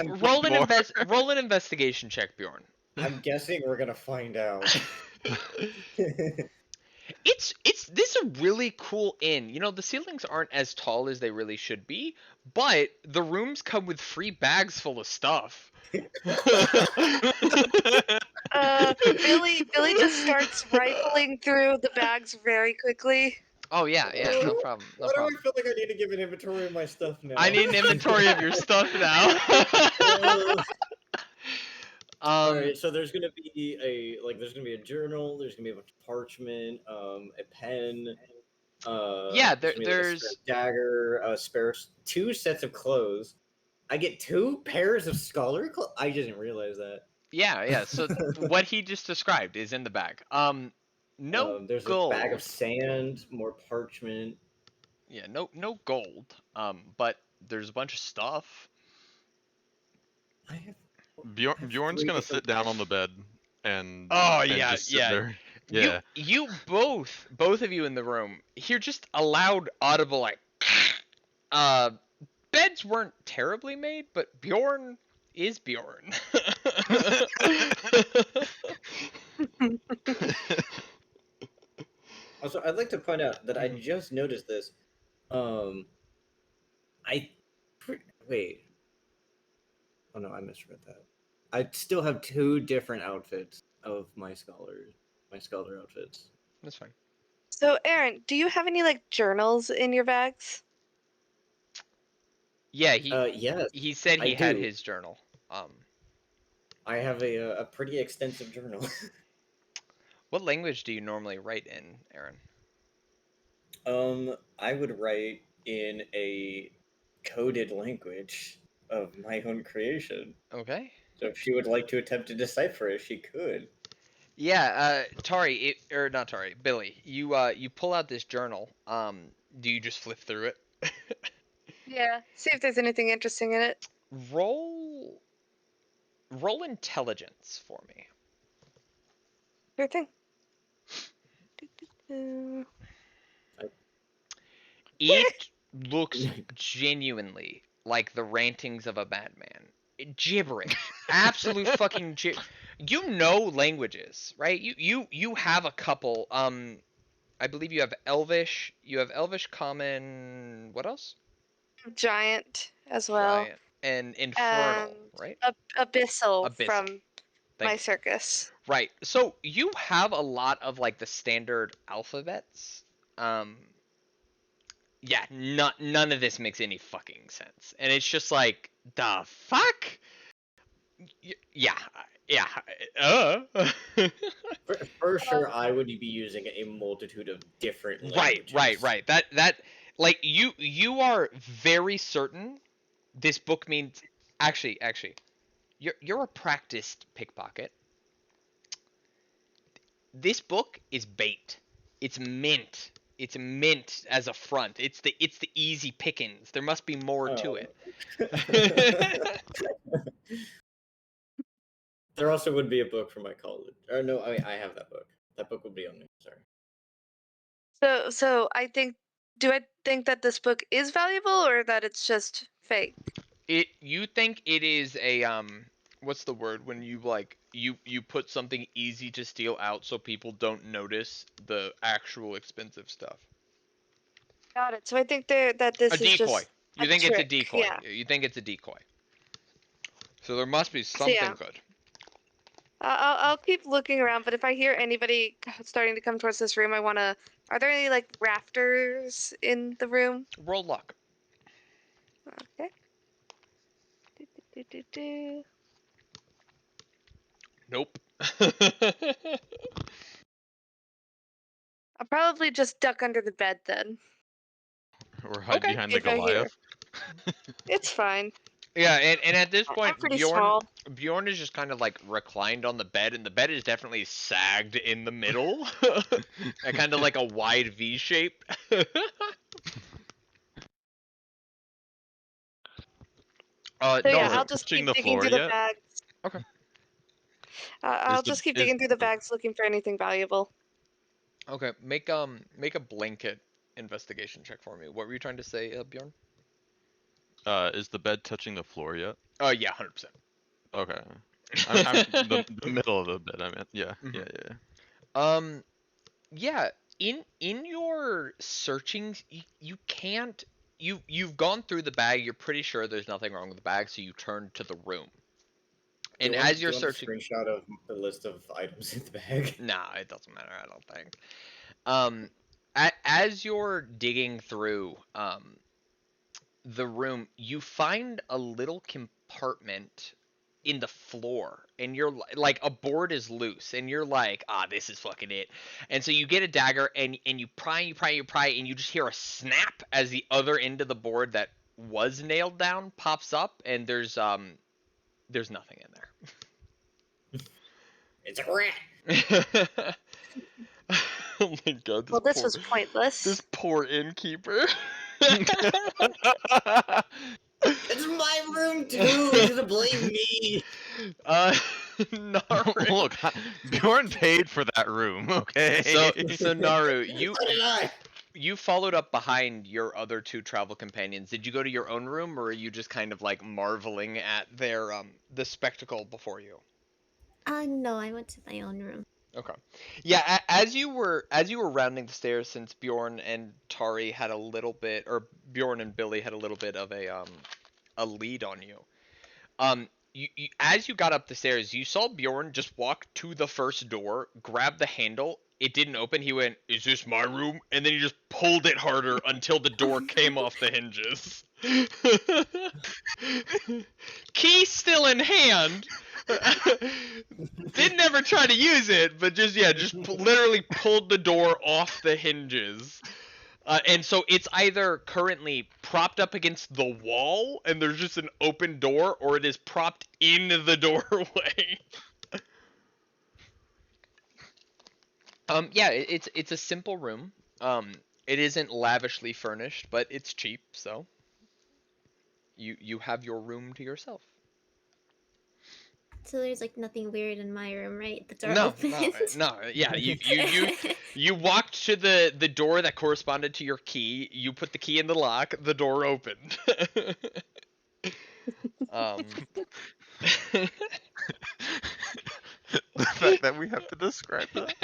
more? roll an investigation check, Bjorn. I'm guessing we're gonna find out. This is a really cool inn. You know, the ceilings aren't as tall as they really should be, but the rooms come with free bags full of stuff. Billy just starts rifling through the bags very quickly. Oh yeah, no problem. No Why do I problem. feel like I need to give an inventory of my stuff now? I need an inventory of your stuff now. Alright, so there's gonna be a journal, there's gonna be a bunch of parchment, a pen, Yeah, there's gonna be, like, a there's spare dagger, a spare 2 sets of clothes. I get 2 pairs of scholar clothes? I didn't realize that. yeah. So what he just described is in the bag. No There's gold. a bag of sand, more parchment. Yeah, no gold. But there's a bunch of stuff. I have Bjorn's 3 gonna different sit down on the bed and Oh, and yeah, just sit yeah. there. Yeah. You both of you in the room hear just a loud audible like beds weren't terribly made, but Bjorn is Bjorn. Also, I'd like to point out that I just noticed this. Wait. Oh no, I misread that. I still have 2 different outfits of my scholar outfits. That's fine. So, Aaron, do you have any like journals in your bags? Yeah, Yes, he said he I had do. his journal. I have a pretty extensive journal. What language do you normally write in, Aaron? I would write in a coded language of my own creation. Okay. So if she would like to attempt to decipher it, she could. Yeah, not Tari, Billy. You pull out this journal. Do you just flip through it? Yeah. See if there's anything interesting in it. Roll intelligence for me. Sure thing. Do-do-do. It looks genuinely like the rantings of a madman. Gibberish. Absolute fucking you know languages, right? You have a couple. I believe you have Elvish. You have Elvish, Common. What else? Giant as well. Giant and Infernal, And right? Abyssal Abyssal. from Thank my you. circus. Right. So you have a lot of like the standard alphabets. Um, yeah, none of this makes any fucking sense, and it's just like the fuck. Yeah, yeah. For sure, I would be using a multitude of different Right, languages. right. That like you are very certain this book means actually you're a practiced pickpocket. This book is bait. It's mint. It's mint as a front. It's the easy pickings. There must be more to it. There also would be a book from my college. Or no, I have that book. That book would be on me. Sorry. So I think. Do I think that this book is valuable or that it's just fake? You think it is a what's the word when you like you put something easy to steal out so people don't notice the actual expensive stuff. Got it. So I think that A this is decoy. just You a think it's a trick. decoy. Yeah. You think it's a decoy. So there must be So something yeah, good. I'll keep looking around. But if I hear anybody starting to come towards this room, I wanna. Are there any like rafters in the room? Roll luck. Okay. Do. Nope. I'll probably just duck under the bed then. Or hide Okay. behind the If I hear. Goliath. It's fine. Yeah, and at this point, I'm pretty Bjorn small. Bjorn is just kind of like reclined on the bed, and the bed is definitely sagged in the middle, and kind of like a wide V shape. So no, yeah, Is I'll it just touching keep the digging floor through the yet? bags. Okay. I'll Is the just keep is digging through the bags looking for anything valuable. Okay, make a blanket investigation check for me. What were you trying to say, Bjorn? is the bed touching the floor yet? Oh yeah, 100%. Okay. I'm the middle of the bed. I meant yeah, Mhm. yeah. Yeah, in your searching, you can't. You've gone through the bag. You're pretty sure there's nothing wrong with the bag, so you turn to the room. Do And you as want, you're do you want searching, the screenshot of the list of items in the bag? nah, it doesn't matter. I don't think. As you're digging through the room, you find a little compartment in the floor, and you're like a board is loose, and you're like, this is fucking it. And so you get a dagger, and you pry, and you just hear a snap as the other end of the board that was nailed down pops up, and there's nothing in It's a rat. there. Oh my god, Well, this was pointless. this poor innkeeper. It's my room too. You gonna blame me? Naru. Look, Bjorn paid for that room. Okay. So Naru, So did I. you followed up behind your other two travel companions. Did you go to your own room, or are you just kind of like marveling at their the spectacle before you? No, I went to my own room. Okay. Yeah, as you were rounding the stairs, since Bjorn and Tari had a little bit, or Bjorn and Billy had a little bit of a lead on you. You as you got up the stairs, you saw Bjorn just walk to the first door, grab the handle. It didn't open. He went, "Is this my room?" And then he just pulled it harder until the door came off the hinges. Key still in hand. Didn't ever try to use it, but just literally pulled the door off the hinges. And so it's either currently propped up against the wall and there's just an open door, or it is propped in the doorway. Yeah, it's a simple room. It isn't lavishly furnished, but it's cheap, so you have your room to yourself. So there's like nothing weird in my room, right? The door No, opened. no. Yeah, you walked to the door that corresponded to your key. You put the key in the lock. The door opened. um. The fact that we have to describe that.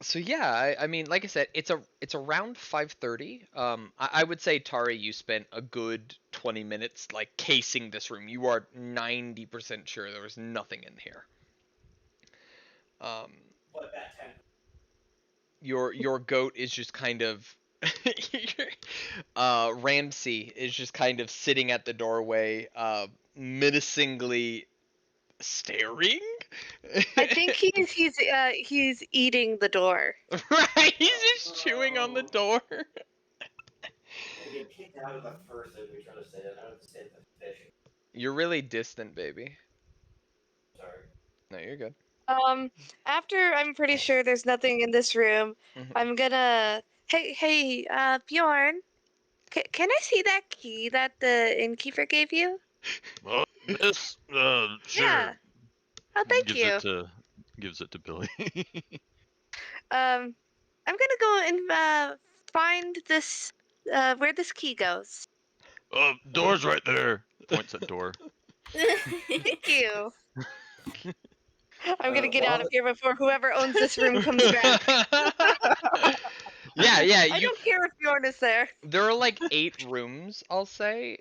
So yeah, I mean, like I said, it's around 5:30. I would say Tari, you spent a good 20 minutes like casing this room. You are 90% sure there was nothing in here. What about 10? Your goat is just kind of Ramsey is just kind of sitting at the doorway, menacingly staring. I think he's eating the door. Right, he's just chewing on the door. I get kicked out of the first as we try to say it. I have to say it the fish. You're really distant, baby. Sorry. No, you're good. After I'm pretty sure there's nothing in this room, Mhm. I'm gonna. Hey, Bjorn, can I see that key that the innkeeper gave you? This, sure. Yeah. Oh, thank gives you. Gives it to Billy. I'm gonna go and find this where this key goes. Door's right there. Points at door. Thank you. I'm gonna get while out of here before whoever owns this room comes back. Yeah, I don't care if Bjorn is there. There are like 8 rooms, I'll say.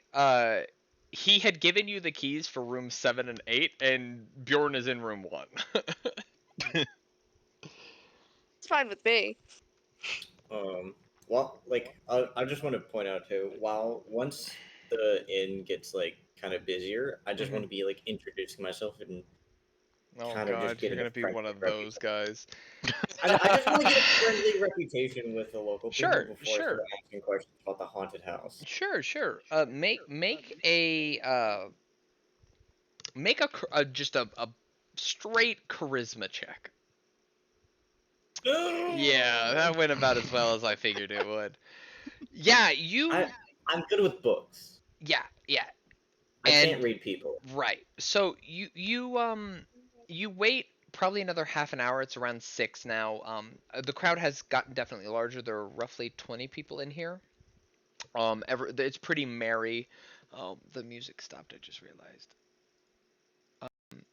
He had given you the keys for room 7 and 8, and Bjorn is in room 1. It's fine with me. Well, like I just want to point out too. While once the inn gets like kind of busier, I just want to be like introducing myself and Oh kind of just god, you're getting gonna a be friendly one of reputation. those guys. I just want to get a friendly reputation with the local people Sure, before I sure. start asking questions about the haunted house. Sure. Make just a straight charisma check. Yeah, that went about as well as I figured it would. Yeah, I'm good with books. Yeah. I And can't read people. right. So you wait probably another half an hour. It's around 6 now. The crowd has gotten definitely larger. There are roughly 20 people in here. It's pretty merry. Oh, the music stopped. I just realized.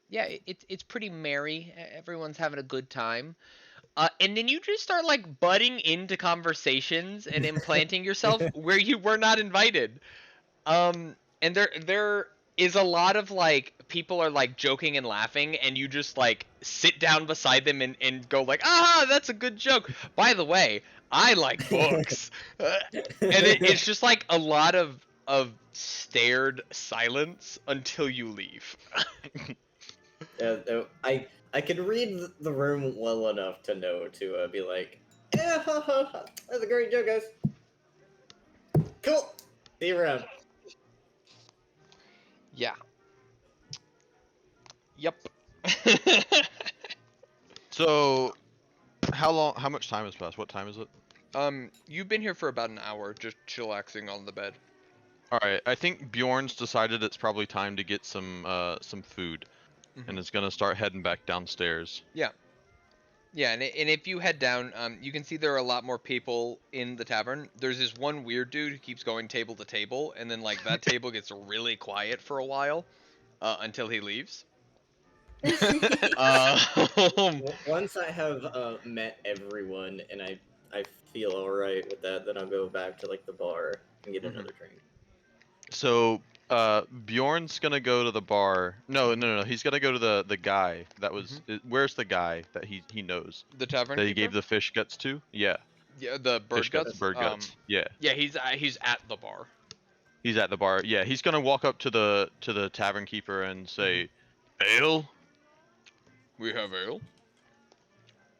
Yeah, it's pretty merry. Everyone's having a good time. And then you just start like butting into conversations and implanting yourself where you were not invited. And there is a lot of like people are like joking and laughing, and you just like sit down beside them and go like, ah, that's a good joke. By the way, I like books. And it's just like a lot of stared silence until you leave. I can read the room well enough to know to be like, yeah, that's a great joke, guys. Cool. See you around. Yeah. Yep. So, how much time has passed? What time is it? You've been here for about an hour, just chillaxing on the bed. All right, I think Bjorn's decided it's probably time to get some food, and is gonna start heading back downstairs. Yeah, and if you head down, you can see there are a lot more people in the tavern. There's this one weird dude who keeps going table to table, and then like that table gets really quiet for a while, until he leaves. Once I have met everyone and I feel all right with that, then I'll go back to like the bar and get another drink. So, Bjorn's gonna go to the bar. No. He's gonna go to the guy that was. Where's the guy that he knows? The tavern that he keeper? gave the fish guts to? Yeah. Yeah, the bird Fish guts. Bird guts. Yeah. Yeah, he's at the bar. He's at the bar. Yeah, he's gonna walk up to the tavern keeper and say, "Ale? We have ale.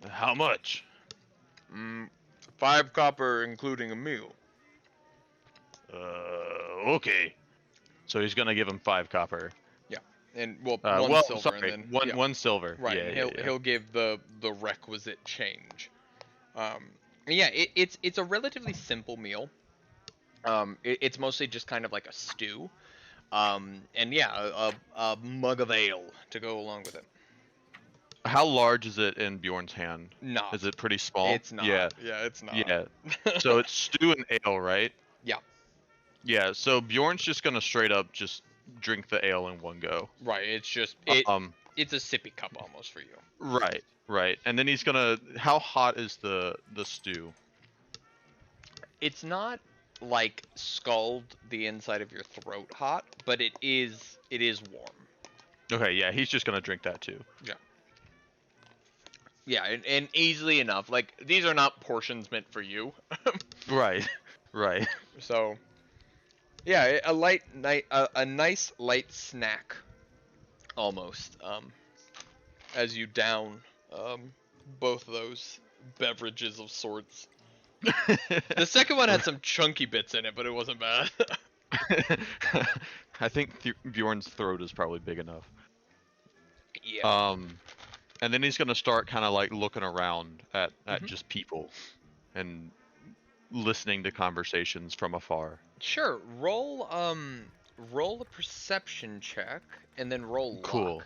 How much?" 5 copper, including a meal. Okay. So he's gonna give him 5 copper. Yeah, and one silver, sorry, and then one silver. right. Yeah, And he'll give the requisite change. Yeah, it's a relatively simple meal. It's mostly just kind of like a stew. And yeah, a mug of ale to go along with it. How large is it in Bjorn's hand? No. Is it pretty small? It's not. Yeah. Yeah, it's not. Yeah. So it's stew and ale, right? Yeah. Yeah. So Bjorn's just gonna straight up just drink the ale in one go. Right. It's just Um, it's a sippy cup almost for you. right. And then he's gonna. How hot is the stew? It's not like scald the inside of your throat hot, but it is warm. Okay, yeah, he's just gonna drink that too. Yeah, and easily enough. Like, these are not portions meant for you. Right. So, yeah, a nice light snack, almost. As you down, both of those beverages of sorts. The second one had some chunky bits in it, but it wasn't bad. I think Bjorn's throat is probably big enough. Yeah. And then he's gonna start kind of like looking around at Mhm. just people, and listening to conversations from afar. Sure. Roll a perception check, and then roll luck. Cool.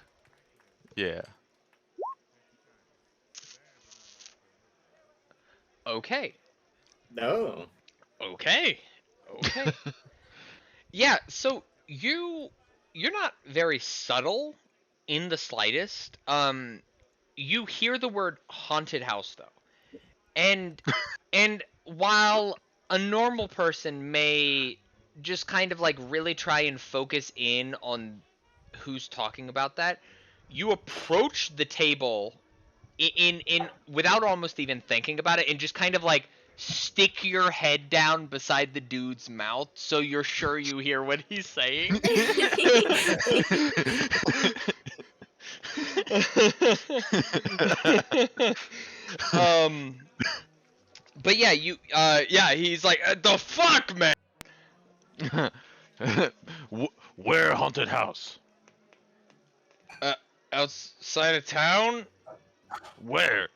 Yeah. Okay. No. Okay. Yeah, so you're not very subtle in the slightest. You hear the word haunted house though. And while a normal person may just kind of like really try and focus in on who's talking about that, you approach the table in without almost even thinking about it, and just kind of like stick your head down beside the dude's mouth so you're sure you hear what he's saying. But yeah, he's like, the fuck, man. Where haunted house? Outside of town. Where?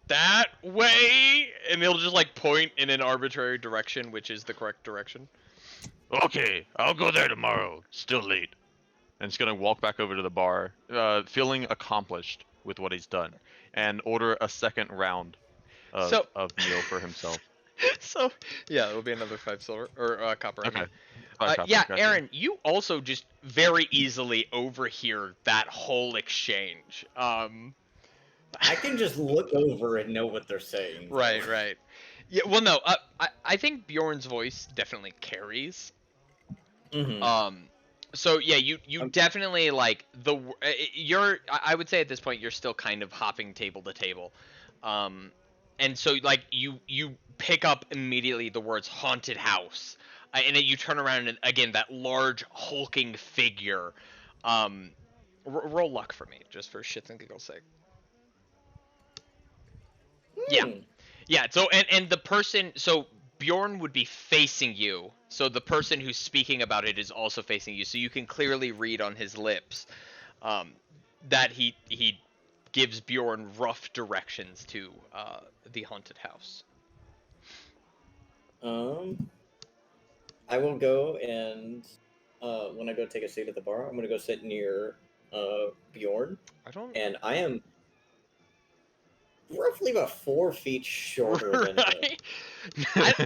That way, and he'll just like point in an arbitrary direction, which is the correct direction. Okay, I'll go there tomorrow. Still late. And he's gonna walk back over to the bar, feeling accomplished with what he's done, and order a second round of meal for himself. So yeah, it'll be another 5 silver or copper. Okay. Yeah, Gotcha. Aaron, you also just very easily overhear that whole exchange. I can just look over and know what they're saying. Right. Yeah, well, no, I think Bjorn's voice definitely carries. Mm-hmm. So yeah, you definitely like I would say at this point you're still kind of hopping table to table, and so like you pick up immediately the words haunted house, and then you turn around and again that large hulking figure. Roll luck for me, just for shits and giggles sake. Yeah. So and the person, so Bjorn would be facing you. So the person who's speaking about it is also facing you. So you can clearly read on his lips that he gives Bjorn rough directions to the haunted house. I will go and when I go take a seat at the bar, I'm gonna go sit near Bjorn. And I am roughly about 4 feet shorter than him.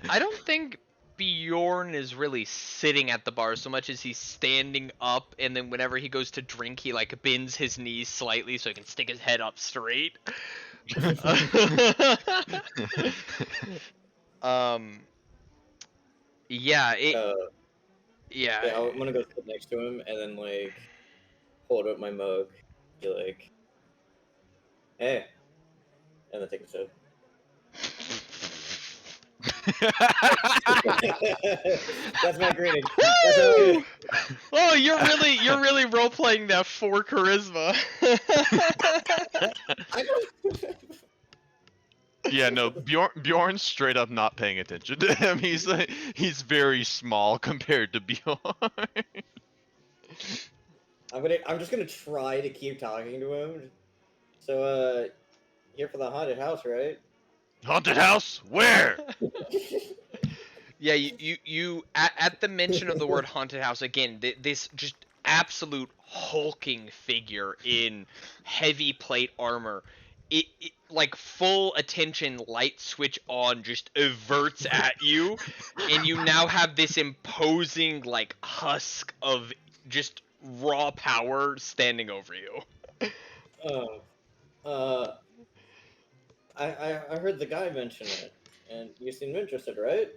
I don't think Bjorn is really sitting at the bar so much as he's standing up, and then whenever he goes to drink, he like bends his knees slightly so he can stick his head up straight. Yeah. I'm gonna go sit next to him and then like hold up my mug, be like, "Hey," and then take a sip. That's my greeting. Oh, you're really role playing that for charisma. Yeah, no, Bjorn's straight up not paying attention to him. He's very small compared to Bjorn. I'm just gonna try to keep talking to him. So, here for the haunted house, right? Haunted house? Where? Yeah, you at the mention of the word haunted house again, this just absolute hulking figure in heavy plate armor it like full attention light switch on just everts at you, and you now have this imposing like husk of just raw power standing over you. Oh, uh, I heard the guy mention it, and you seem interested, right?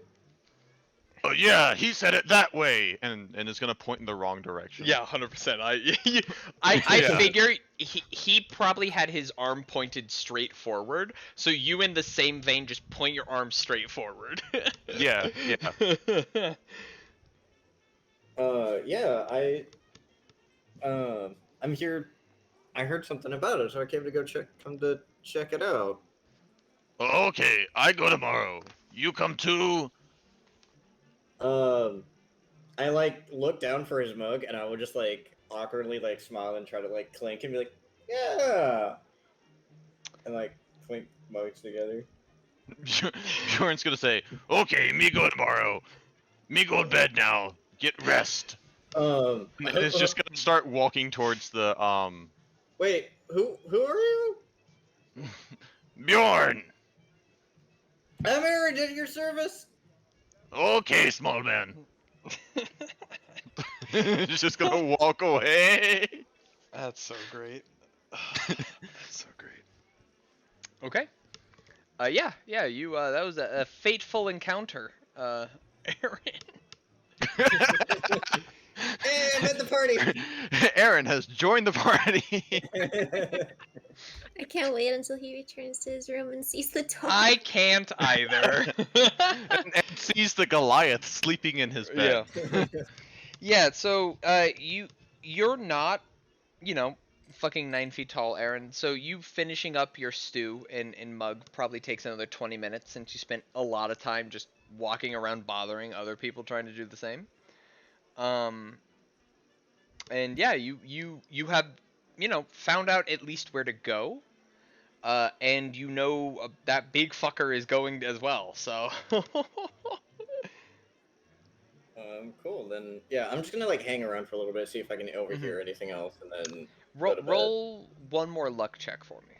Oh yeah, he said it that way, and is gonna point in the wrong direction. Yeah, 100%. I Yeah. figure he probably had his arm pointed straight forward, so you in the same vein just point your arm straight forward. Yeah. Yeah, I'm here. I heard something about it, so I came to come to check it out. Okay, I go tomorrow. You come too. I like look down for his mug, and I would just like awkwardly like smile and try to like clink and be like, yeah, and like clink mugs together. Bjorn's gonna say, "Okay, me go tomorrow. Me go to bed now. Get rest." And then it's just gonna start walking towards the Wait, who are you? Bjorn. I'm Aaron at your service. Okay, small man. He's just gonna walk away. That's so great. That's so great. Okay. Yeah, you that was a fateful encounter, Aaron. Hey, I'm at the party. Aaron has joined the party. I can't wait until he returns to his room and sees the dog. I can't either. and sees the Goliath sleeping in his bed. Yeah. Yeah, so you're not, fucking 9 feet tall, Aaron. So you finishing up your stew in mug probably takes another 20 minutes since you spent a lot of time just walking around bothering other people trying to do the same. And yeah, you have, found out at least where to go. And that big fucker is going as well, so. Cool. Then yeah, I'm just gonna like hang around for a little bit, see if I can overhear anything else, and then Roll one more luck check for me.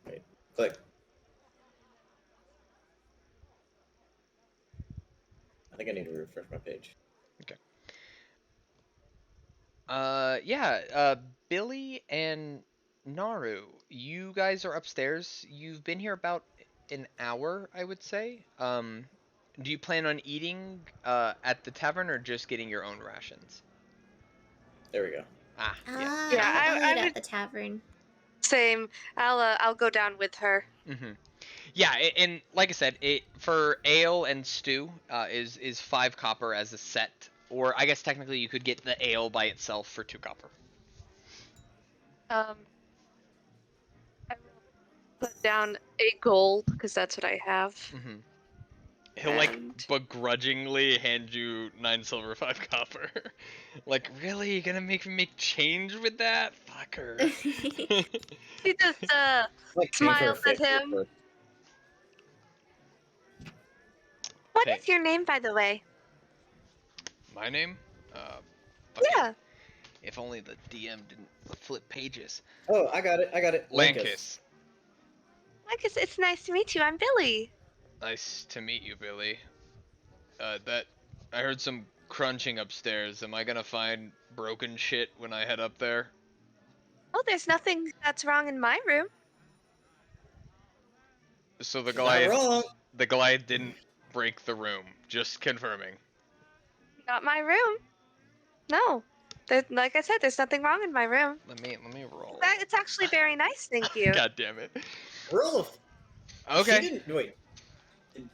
Wait, click. I think I need to refresh my page. Okay. Billy and Naru, you guys are upstairs. You've been here about an hour, I would say. Do you plan on eating at the tavern or just getting your own rations? There we go. Yeah. Yeah, I'll eat would- at the tavern. Same. I'll go down with her. Mm-hmm. Yeah, and like I said, it for ale and stew is 5 copper as a set, or I guess technically you could get the ale by itself for 2 copper. I will put down a gold because that's what I have. Mm-hmm. He'll begrudgingly hand you 9 silver, 5 copper. Like, really? You gonna make me make change with that, fucker? She just smiles at him. What is your name, by the way? My name? Yeah. If only the DM didn't flip pages. Oh, I got it. Lankis. Lankis, it's nice to meet you. I'm Billy. Nice to meet you, Billy. I heard some crunching upstairs. Am I gonna find broken shit when I head up there? Oh, there's nothing that's wrong in my room. So the Not wrong. Goliath didn't break the room. Just confirming. Not my room. No. Like I said, there's nothing wrong in my room. Let me roll. It's actually very nice, thank you. God damn it. Roll. Okay. She didn't wait.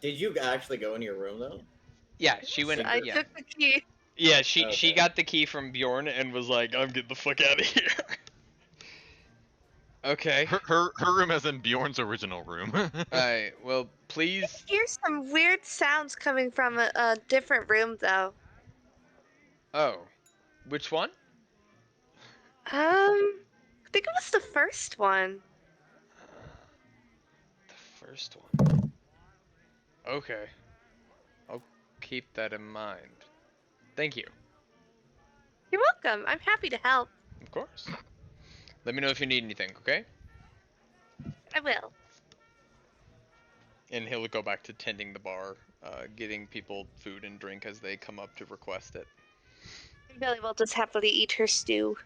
Did you actually go into your room though? Yeah, she went. I Yeah. took the key. Yeah, she Okay. got the key from Bjorn and was like, "I'm getting the fuck out of here." Okay. Her room as in Bjorn's original room. Alright. Well, I please. hear some weird sounds coming from a different room, though. Oh, which one? I think it was the first one. The first one. Okay. I'll keep that in mind. Thank you. You're welcome. welcome. I'm happy to help. Of course. Let me know if you need anything, okay? I will. And he'll go back to tending the bar, getting people food and drink as they come up to request it. Billy will just happily eat her stew.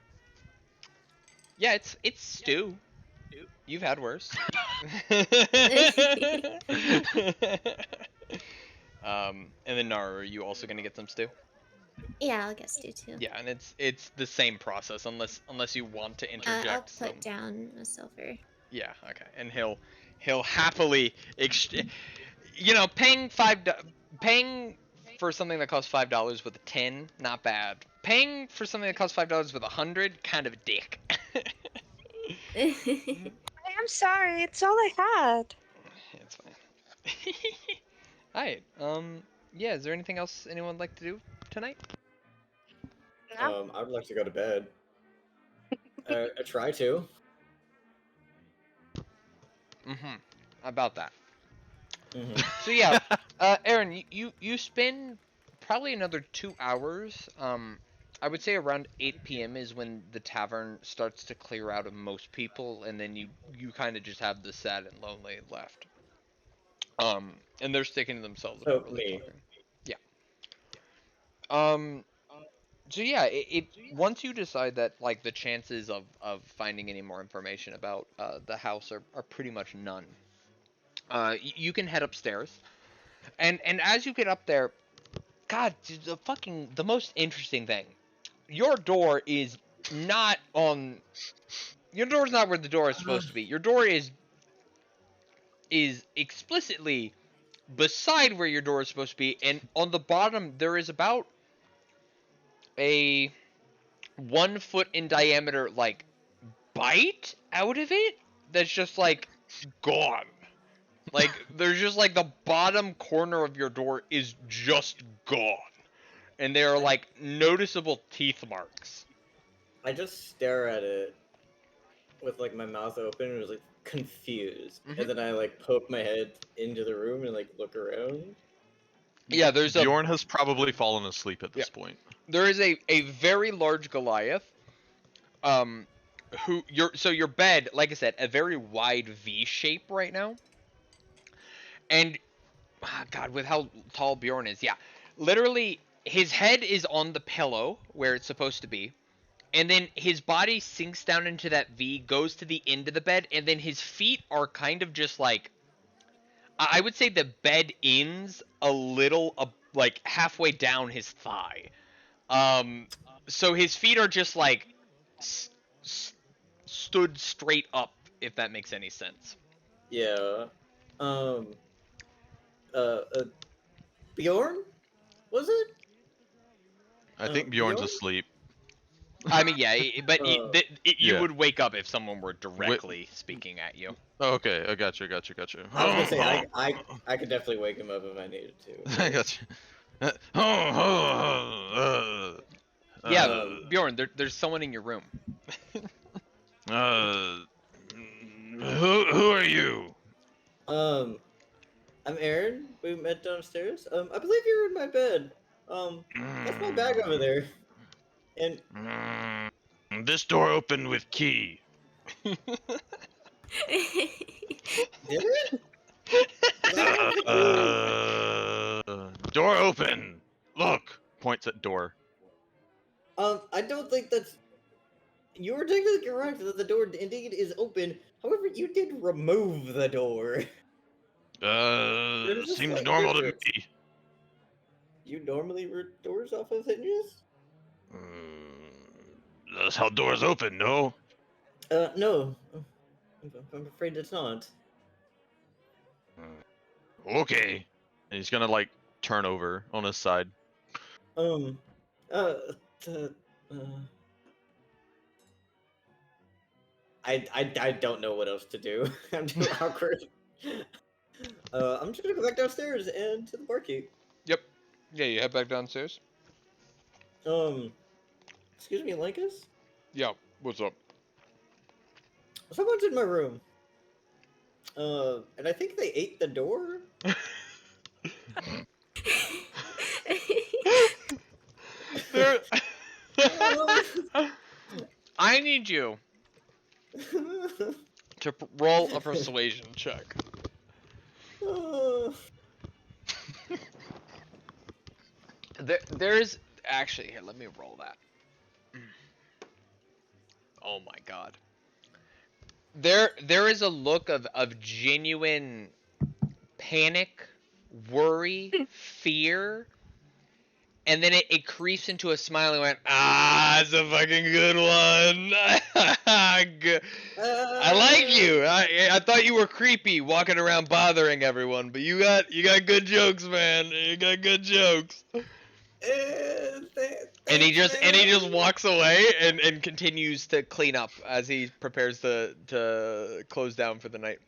Yeah, it's stew. You've had worse. And then Nara, are you also gonna get some stew? Yeah, I'll get stew too. Yeah, and it's the same process unless you want to interject I'll some. put down a silver. Yeah, okay, and he'll happily paying for something that costs $5 with a 10, not bad. Paying for something that costs $5 with 100, kind of a dick. I'm sorry. It's all I had. It's fine. Alright, yeah, is there anything else anyone would like to do tonight? No. I would like to go to bed. I try to. About that. Mhm. So yeah, Aaron, you spend probably another 2 hours. I would say around 8 p.m. is when the tavern starts to clear out of most people, and then you kind of just have the sad and lonely left. And they're sticking to themselves So, about really me. talking. Yeah. So yeah, it once you decide that like the chances of finding any more information about the house are pretty much none. You can head upstairs, and as you get up there, God, the most interesting thing, your door is not on. Your door's not where the door is supposed to be. Your door is explicitly beside where your door is supposed to be, and on the bottom there is about a 1 foot in diameter like bite out of it that's just like gone. Like there's just like the bottom corner of your door is just gone. And they are like noticeable teeth marks. I just stare at it with like my mouth open and was like confused, and then I like poke my head into the room and like look around. Yeah, there's Bjorn has probably fallen asleep at this point. There is a very large Goliath. Your bed, like I said, a very wide V shape right now. And God, with how tall Bjorn is, yeah, literally his head is on the pillow where it's supposed to be, and then his body sinks down into that V, goes to the end of the bed, and then his feet are kind of just like, I would say the bed ends a little like halfway down his thigh. So his feet are just like stood straight up, if that makes any sense. Yeah. Bjorn? Was it? I think Bjorn's asleep. I mean, yeah, but you yeah. would wake up if someone were directly speaking at you. Oh, okay, I got you. I was gonna say I could definitely wake him up if I needed to. I got you. Yeah, Bjorn, there's someone in your room. Who are you? I'm Aaron. We met downstairs. I believe you're in my bed. That's my bag over there. And this door opened with key. did it? Door open. Look. Points at door. I don't think that's. You were technically correct that the door indeed is open. However, you did remove the door. Seems normal to me. You normally root doors off of hinges? That's how doors open, no? No. I'm afraid it's not. Okay. And he's gonna like turn over on his side. I don't know what else to do. I'm too awkward. I'm just gonna go back downstairs and to the barkeep. Yep. Yeah, you head back downstairs. Excuse me, Linkus? Yeah, what's up? Someone's in my room. And I think they ate the door. There, I need you to roll a persuasion check. There's actually here. Let me roll that. Oh my god. There is a look of genuine panic, worry, fear, and then it creeps into a smile and went, it's a fucking good one. I like you. I thought you were creepy walking around bothering everyone, but you got good jokes, man. You got good jokes. And he just walks away and continues to clean up as he prepares to close down for the night.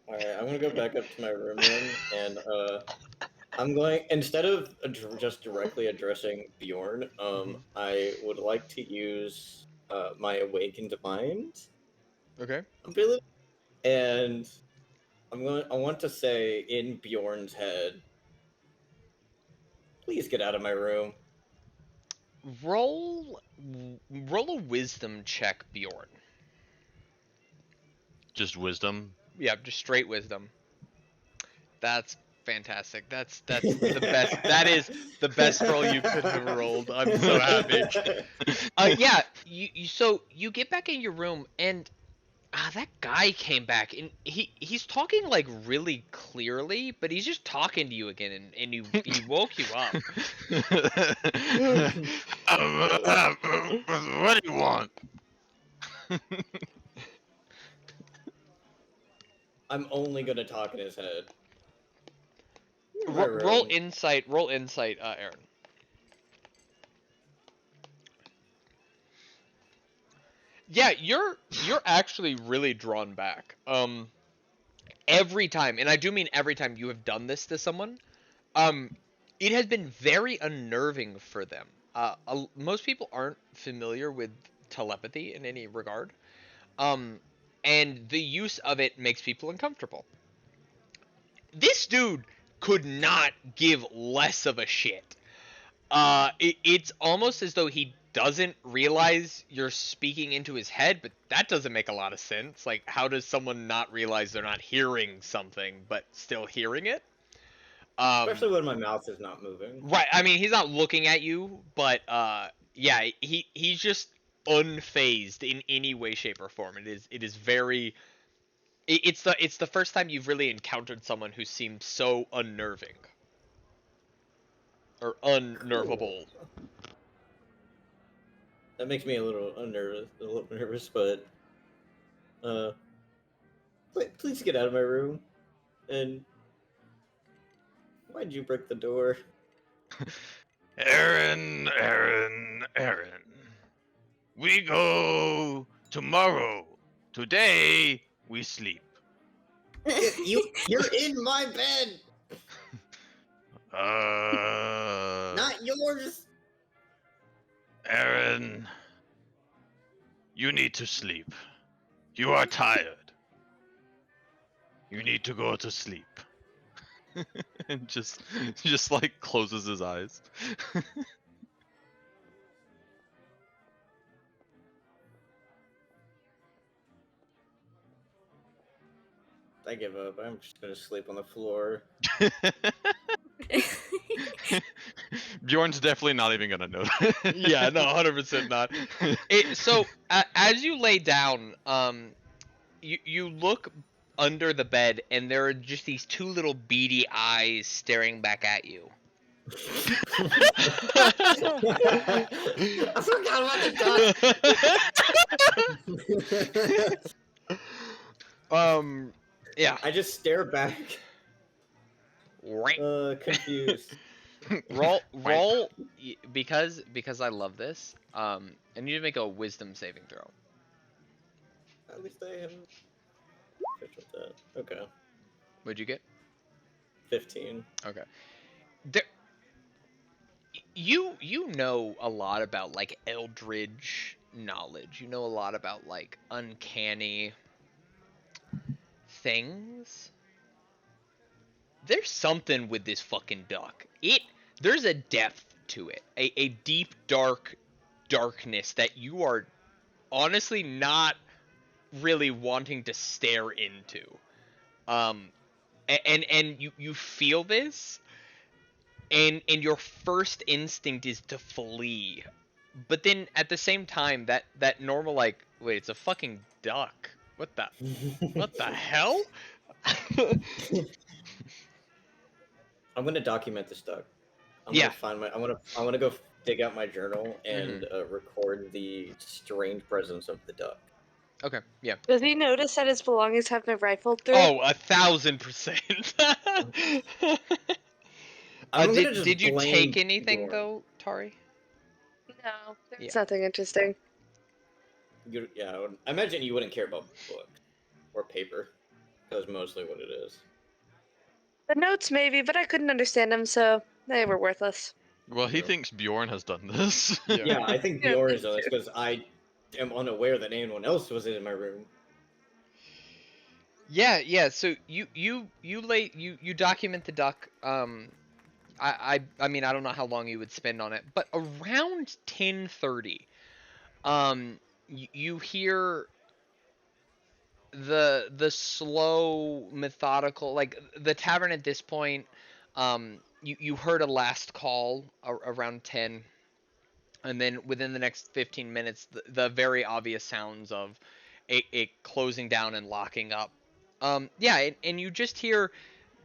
Alright, I'm gonna go back up to my room then, and I'm going, instead of just directly addressing Bjorn, I would like to use my awakened mind Okay. ability, and I want to say in Bjorn's head, please get out of my room. Roll a wisdom check, Bjorn. Just wisdom. Yeah, just straight wisdom. That's fantastic. That's the best. That is the best roll you could have rolled. I'm so happy. Yeah, you get back in your room and that guy came back and he's talking like really clearly, but he's just talking to you again and he woke you up. What do you want? I'm only gonna talk in his head. Roll insight, Aaron. Yeah, you're actually really drawn back. Every time, and I do mean every time you have done this to someone, it has been very unnerving for them. Most people aren't familiar with telepathy in any regard. And the use of it makes people uncomfortable. This dude could not give less of a shit. It's almost as though he doesn't realize you're speaking into his head, but that doesn't make a lot of sense. Like, how does someone not realize they're not hearing something, but still hearing it? Especially when my mouth is not moving. Right, I mean, he's not looking at you, but, yeah, he's just unfazed in any way, shape, or form. It is very... It's the first time you've really encountered someone who seems so unnerving. Or unnervable. Cool. That makes me a little nervous, but please get out of my room. And why'd you break the door? Aaron. We go tomorrow. Today we sleep. You're in my bed, Not not yours. Aaron. You need to sleep. You are tired. You need to go to sleep. And just like closes his eyes. I give up. I'm just gonna sleep on the floor. Bjorn's definitely not even gonna know that. Yeah, no, 100% not. So as you lay down, you look under the bed, and there are just these two little beady eyes staring back at you. I forgot about the Yeah. I just stare back, Right. confused. Roll because I love this. And you need to make a wisdom saving throw. At least I haven't finished with that. Okay. What'd you get? 15. Okay. You know a lot about like eldritch knowledge. You know a lot about like uncanny things. There's something with this fucking duck. There's a depth to it. A deep, darkness that you are honestly not really wanting to stare into. And you feel this, and your first instinct is to flee. But then at the same time, that normal, like, wait, it's a fucking duck. What the hell? I'm gonna document this, Doug. Yeah. I want to go dig out my journal and record the strange presence of the duck. Okay, yeah. Does he notice that his belongings have been rifled through? Oh, 1,000%. I'm gonna just did you blame take anything Bjorn. though, Tari? No, there's Yeah. nothing interesting. I imagine you wouldn't care about books or paper. That's mostly what it is. The notes maybe, but I couldn't understand them, so they were worthless. Well, he Yeah. thinks Bjorn has done this. Yeah, I think Yeah, Bjorn me is on this too. because I am unaware that anyone else was in my room. Yeah. So you document the duck. I mean, I don't know how long you would spend on it, but around 10:30, you hear the slow, methodical, like the tavern at this point. You heard a last call around 10, and then within the next 15 minutes, the very obvious sounds of it closing down and locking up. Yeah, and you just hear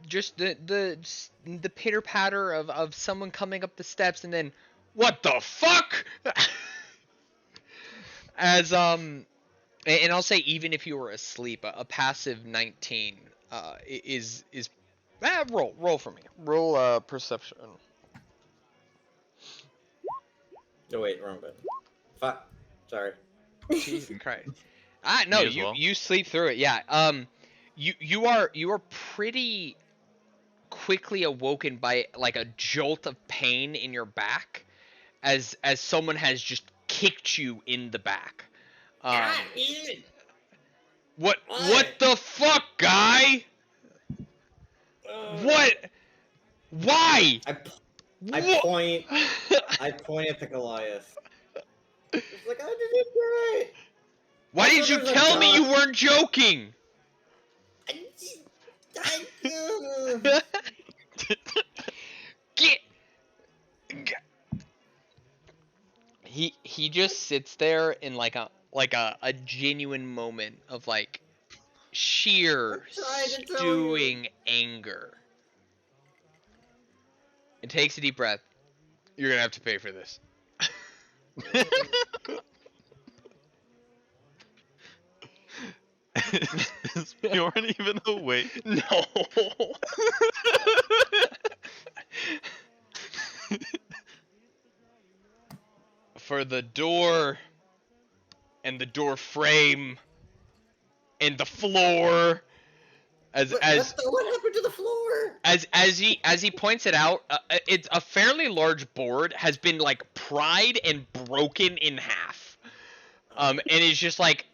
just the pitter patter of someone coming up the steps, and then what the fuck? As and I'll say, even if you were asleep, a passive 19 is roll for me. Roll perception. Oh wait, wrong button. Fuck. Sorry. Jesus Christ. No, Me as well. you sleep through it. Yeah. You are pretty quickly awoken by like a jolt of pain in your back, as someone has just kicked you in the back. What the fuck, guy? What? Why? I point at the Goliath. It's like, I did great. Why did you tell me you weren't joking? Get. He just sits there in like a genuine moment of like sheer stewing anger. And takes a deep breath. You're gonna have to pay for this. Is Bjorn even awake? No. For the door and the door frame and the floor, what happened to the floor? As he points it out, it's a fairly large board has been like pried and broken in half, and is just like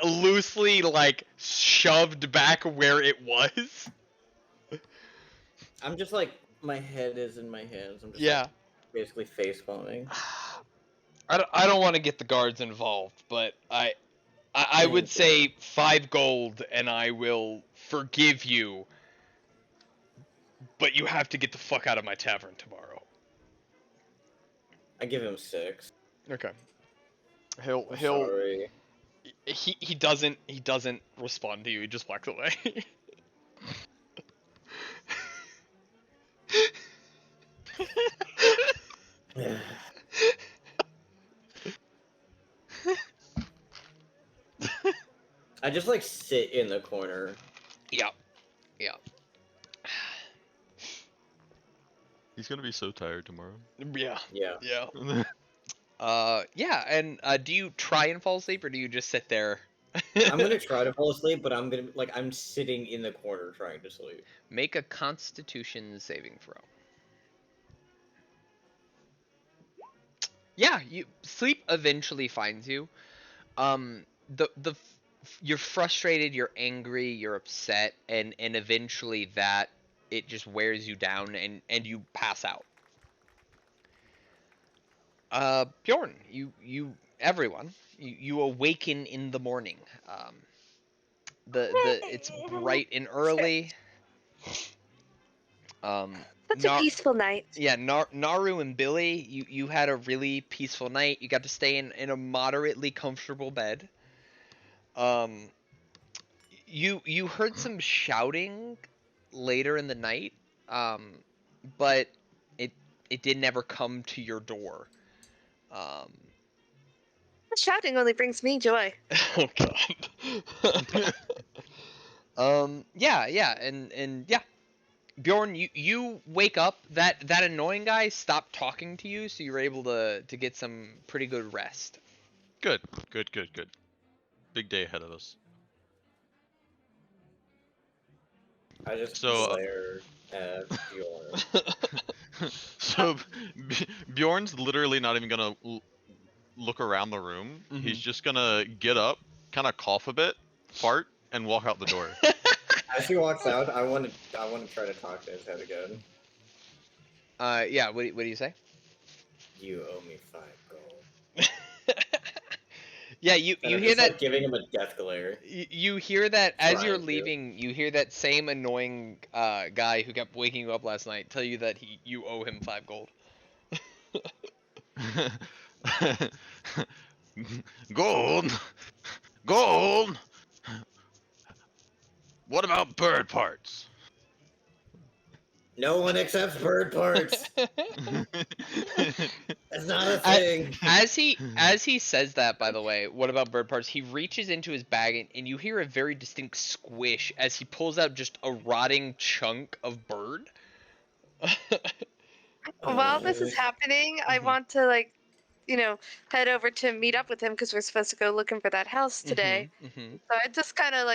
loosely like shoved back where it was. I'm just like, my head is in my hands. I'm just Yeah. like, basically face palming. I don't want to get the guards involved, but I would say 5 gold and I will forgive you. But you have to get the fuck out of my tavern tomorrow. I give him 6. Okay. Sorry. He doesn't respond to you. He just walks away. I just like sit in the corner. Yeah. He's gonna be so tired tomorrow. Yeah. Yeah. Yeah, and do you try and fall asleep, or do you just sit there? I'm gonna try to fall asleep, but I'm sitting in the corner trying to sleep. Make a Constitution saving throw. Yeah, sleep eventually finds you. You're frustrated, you're angry, you're upset, and eventually that it just wears you down, and you pass out. Bjorn, everyone, you awaken in the morning. It's bright and early. Such a peaceful night. Yeah, Naru and Billy, you had a really peaceful night. You got to stay in a moderately comfortable bed. You heard some shouting later in the night, but it did never come to your door. The shouting only brings me joy. Oh God. Yeah, and yeah. Bjorn, you wake up. That annoying guy stopped talking to you, so you were able to get some pretty good rest. Good. Big day ahead of us. I just So, glare at Bjorn. so Bjorn's literally not even gonna look around the room. Mhm. He's just gonna get up, kind of cough a bit, fart, and walk out the door. As he walks out, I want to try to talk to his head again. Yeah. What do you say? You owe me 5 gold. Yeah, you And I'm hear just, that. like, giving him a death glare. You hear that as you're Trying to. leaving. You hear that same annoying guy who kept waking you up last night tell you that you owe him 5 gold. Gold. What about bird parts? No one accepts bird parts. That's not a thing. As he says that, by the way, what about bird parts? He reaches into his bag and you hear a very distinct squish as he pulls out just a rotting chunk of bird. While this is happening, I want to head over to meet up with him because we're supposed to go looking for that house today. Mm-hmm. So I just kind of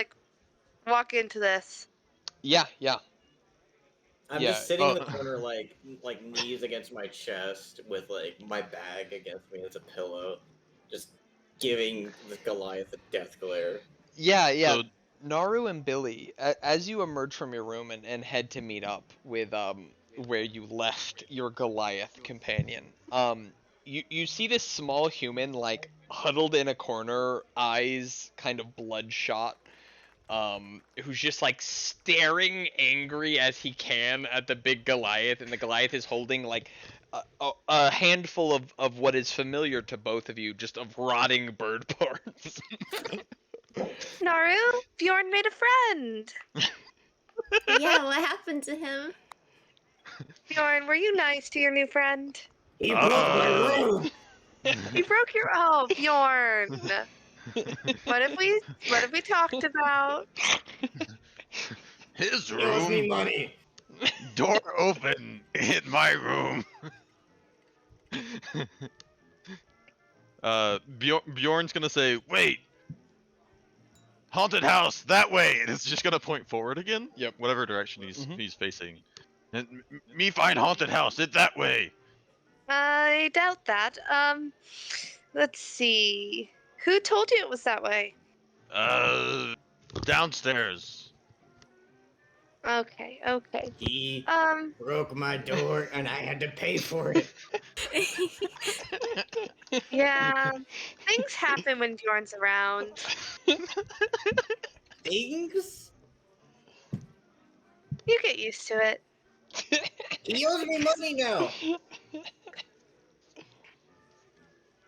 walk into this. Yeah. I'm Yeah. just sitting in the corner, like knees against my chest, with my bag against me as a pillow, just giving the Goliath a death glare. Yeah. So, Naru and Billy, as you emerge from your room and head to meet up with where you left your Goliath companion, you see this small human huddled in a corner, eyes kind of bloodshot, who's just staring angry as he can at the big Goliath, and the Goliath is holding a handful of what is familiar to both of you, just of rotting bird parts. Naru, Bjorn made a friend. Yeah, what happened to him? Bjorn, were you nice to your new friend? He broke my room. You broke your Bjorn. What have we talked about? his He owes me room, money. door open in my room. Bjorn's gonna say, "Wait, haunted house that way," and it's just gonna point forward again. Yep. Whatever direction he's facing. And me find haunted house it that way. I doubt that. Let's see. Who told you it was that way? Downstairs. Okay. He broke my door, and I had to pay for it. Yeah, things happen when Bjorn's around. Things? You get used to it. He owes me money now.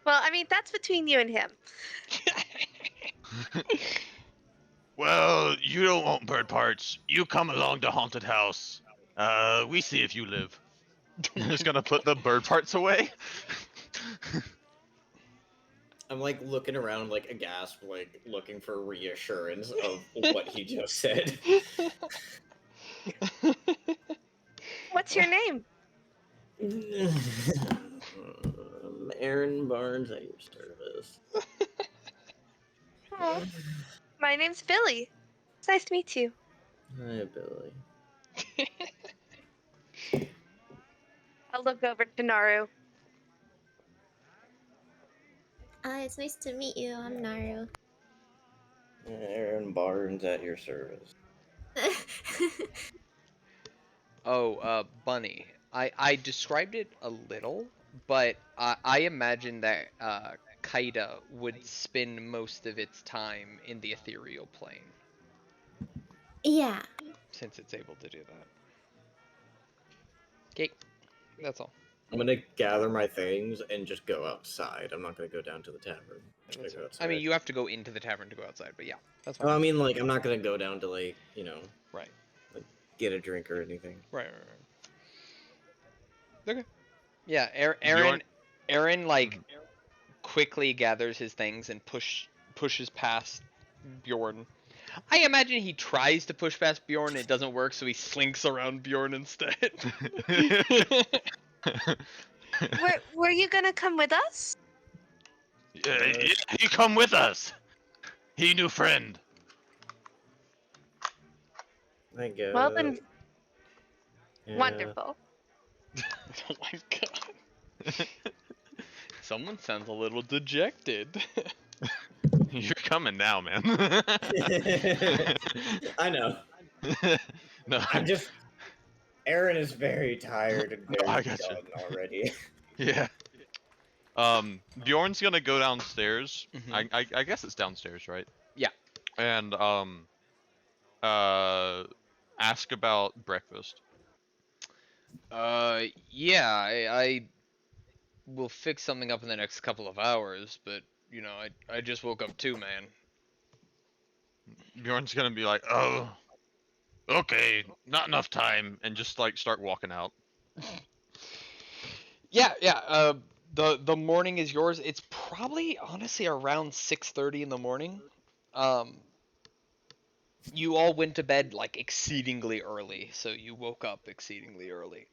Well, I mean, that's between you and him. Well, you don't want bird parts. You come along to haunted house. We see if you live. Just gonna put the bird parts away. I'm looking around aghast, looking for reassurance of what he just said. What's your name? Aaron Barnes at your service. Oh, my name's Billy. It's nice to meet you. Hi, Billy. I'll look over to Naru. It's nice to meet you. I'm Naru. Aaron Barnes at your service. Oh, Bunny. I described it a little. but I imagine that Kaida would spend most of its time in the ethereal plane Yeah. since it's able to do that. Okay, that's all. I'm gonna gather my things and just go outside. I'm not gonna go down to the tavern. I'm just That's gonna go fine. I outside. mean, you have to go into the tavern to go outside, but yeah, that's Oh, fine. I mean, like, I'm not gonna go down to, like, Right. get a drink or anything. Right. Okay. Yeah, Bjorn. Aaron, like quickly gathers his things and pushes past Bjorn. I imagine he tries to push past Bjorn and it doesn't work, so he slinks around Bjorn instead. Were you gonna come with us? Yeah, you come with us. He new friend. I guess. Well then, Yeah. wonderful. Oh my god. Someone sounds a little dejected. You're coming now, man. I know. No, I'm just. Aaron is very tired and very I gotcha. done already. yeah. Bjorn's gonna go downstairs. Mhm. I guess it's downstairs, right? Yeah. And ask about breakfast. Yeah, I will fix something up in the next couple of hours, but you know, I just woke up too, man. Bjorn's gonna be like, oh, okay, not enough time, and just like start walking out. Yeah. The morning is yours. It's probably honestly around 6:30 in the morning. Um, you all went to bed like exceedingly early, so you woke up exceedingly early.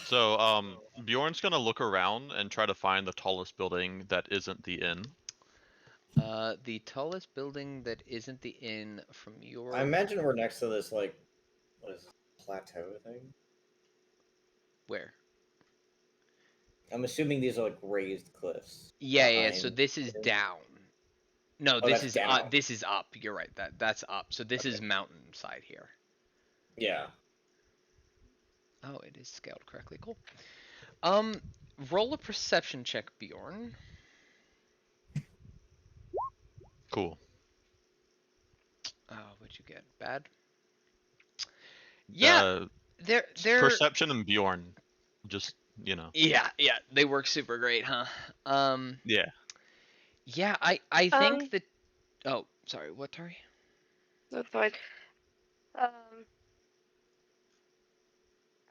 So Bjorn's gonna look around and try to find the tallest building that isn't the inn. The tallest building that isn't the inn from your. I imagine we're next to this, like, what is this, plateau thing? Where? I'm assuming these are, like, raised cliffs. Yeah. So behind- this is down. No, Oh, that's down. this is up. You're right. That's up. So this Okay. is mountainside here. Yeah. Oh, it is scaled correctly. Cool. Roll a perception check, Bjorn. Cool. Oh, what'd you get? Bad. Yeah, they're Perception and Bjorn, just Yeah, they work super great, huh? Yeah. Yeah, I think that. Oh, sorry. What, Tari? That's fine.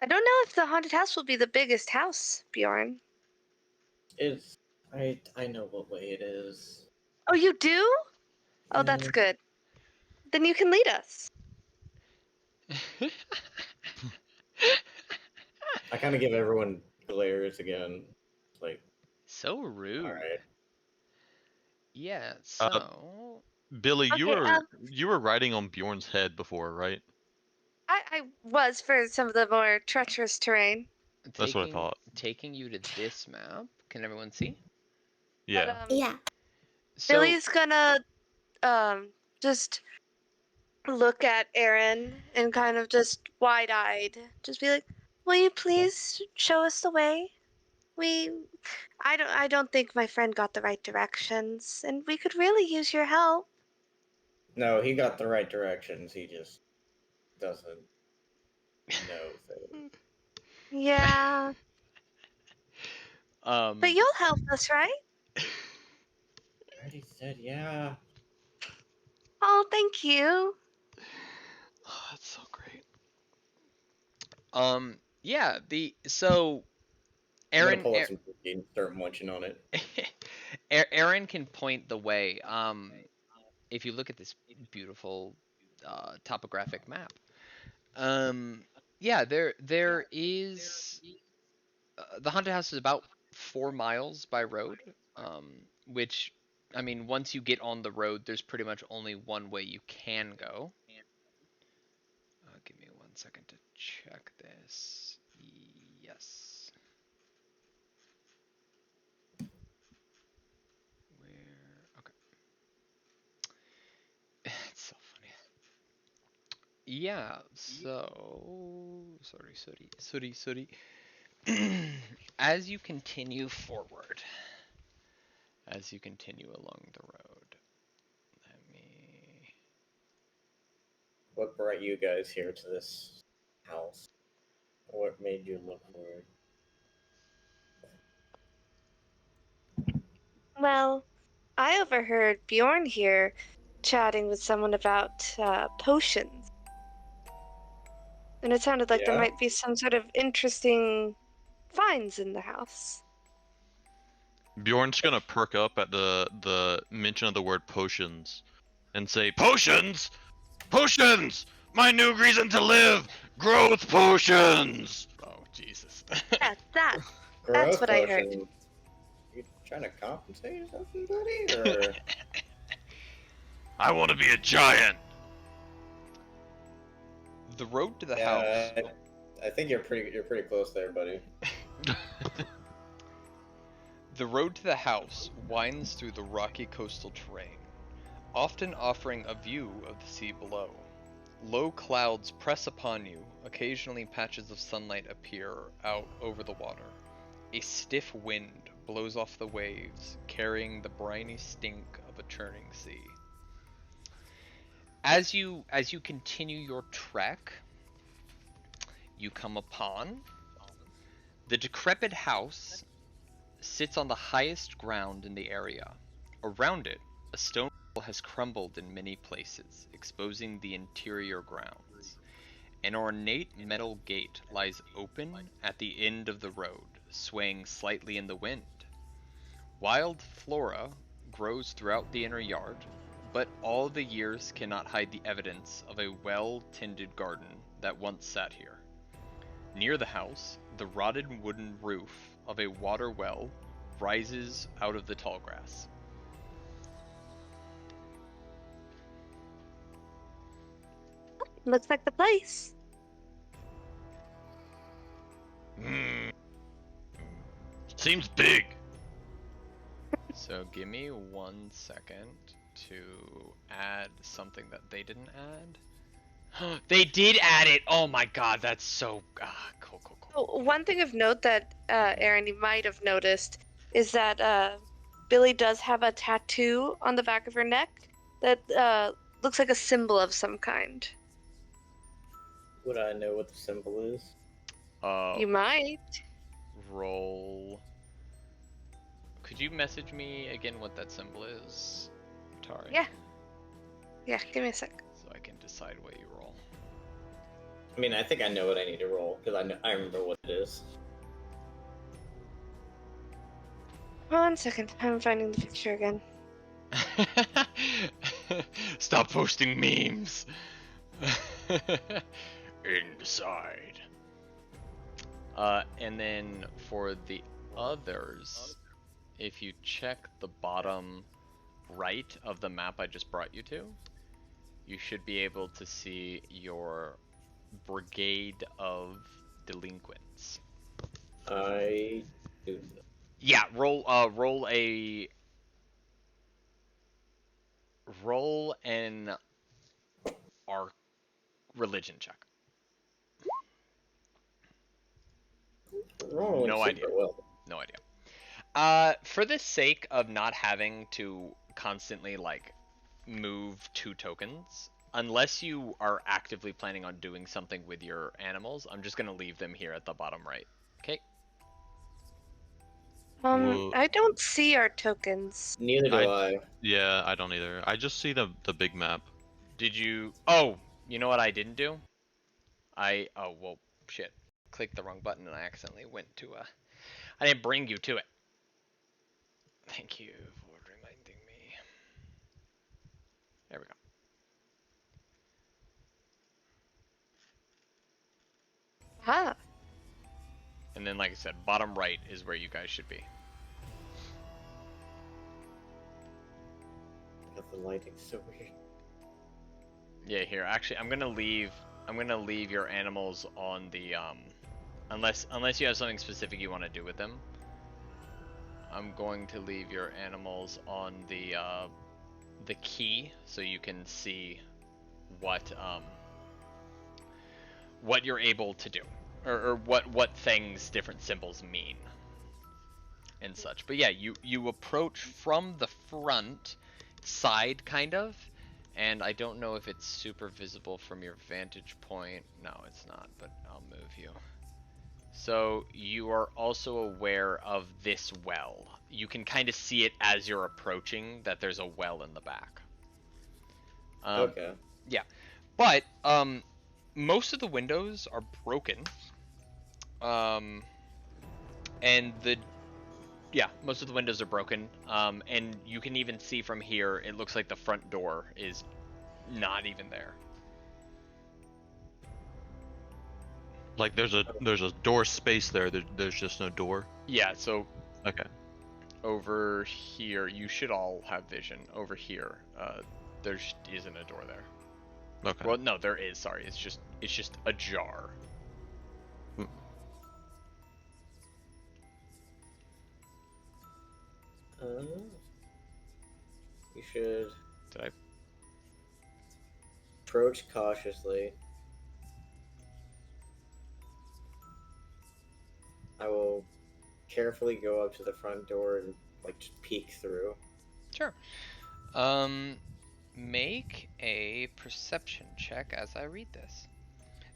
I don't know if the haunted house will be the biggest house, Bjorn. It's. I know what way it is. Oh, you do? Oh, that's Yeah. good. Then you can lead us. I kind of give everyone glares again. It's like, So rude. alright. Yeah. So. Billy, you Okay, were riding on Bjorn's head before, right? I was for some of the more treacherous terrain. That's what I thought. Taking you to this map. Can everyone see? Yeah. But, Yeah. So. Billy's gonna just look at Aaron and kind of just wide-eyed, just be like, "Will you please show us the way? I don't think my friend got the right directions, and we could really use your help." No, he got the right directions. He just doesn't know things. Yeah, but you'll help us, right? I already said yeah. Oh, thank you. Oh, that's so great. Yeah. So. I'm Aaron. gonna pull out some cookie and start munching on it. Aaron can point the way. If you look at this beautiful topographic map, yeah, there is the haunted house is about 4 miles by road. Which, I mean, once you get on the road, there's pretty much only one way you can go. Give me 1 second to check this. Yes. Where? Okay. It's so funny. Yeah, so Sorry. As you continue forward, as you continue along the road, let me. What brought you guys here to this house? What made you look for it? Well, I overheard Bjorn here chatting with someone about potions. And it sounded like there Yeah? might be some sort of interesting finds in the house. Bjorn's gonna perk up at the mention of the word potions, and say, "Potions, potions! My new reason to live, growth potions." Oh Jesus. Yeah, that's Growth what I heard. potion. You trying to compensate or something, buddy? Or I want to be a giant. The road to the yeah, house. I think you're pretty close there, buddy. The road to the house winds through the rocky coastal terrain, often offering a view of the sea below. Low clouds press upon you, occasionally patches of sunlight appear out over the water. A stiff wind blows off the waves, carrying the briny stink of a churning sea. As you continue your trek, you come upon the decrepit house sits on the highest ground in the area. Around it, a stone wall has crumbled in many places, exposing the interior grounds. An ornate metal gate lies open at the end of the road, swaying slightly in the wind. Wild flora grows throughout the inner yard, but all the years cannot hide the evidence of a well-tended garden that once sat here. Near the house, the rotted wooden roof of a water well rises out of the tall grass. Looks like the place. Seems big. So give me 1 second to add something that they didn't add. They did add it! Oh my god, that's so... cool. Oh, one thing of note that, Aaron, you might have noticed is that Billy does have a tattoo on the back of her neck that looks like a symbol of some kind. Would I know what the symbol is? You might. Roll... Could you message me again what that symbol is, Tari? Yeah. Yeah, give me a sec. So I can decide what you roll. I mean, I think I know what I need to roll because I remember what it is. 1 second, I'm finding the picture again. Stop posting memes. Inside. And then for the others, if you check the bottom right of the map I just brought you to, you should be able to see your brigade of delinquents. I do. Yeah, roll an arc religion check. Rolling No super idea. well. No idea. For the sake of not having to constantly like move 2 tokens, unless you are actively planning on doing something with your animals, I'm just gonna leave them here at the bottom right. Okay. Well, I don't see our tokens. Neither do I. Yeah, I don't either. I just see the big map. Did you? Oh, you know what I didn't do? Oh well, shit. Clicked the wrong button and I accidentally went to I didn't bring you to it. Thank you for reminding me. There we go. Ah. And then, like I said, bottom right is where you guys should be. But the lighting's so weird. Yeah, here. Actually, I'm gonna leave your animals on the unless you have something specific you want to do with them. I'm going to leave your animals on the key so you can see what what you're able to do, or what things different symbols mean and such. But yeah, you approach from the front side kind of, and I don't know if it's super visible from your vantage point. No, it's not, but I'll move you. So you are also aware of this well. You can kind of see it as you're approaching that there's a well in the back. Okay. Yeah, but most of the windows are broken. And most of the windows are broken. And you can even see from here, it looks like the front door is not even there. Like there's a door space there. There's just no door. Yeah, so Okay. over here, you should all have vision. Over here, there isn't a door there. Okay. Well, no, there is. Sorry, it's just ajar. You should Did I? approach cautiously. I will carefully go up to the front door and like just peek through. Sure. Make a perception check as I read this.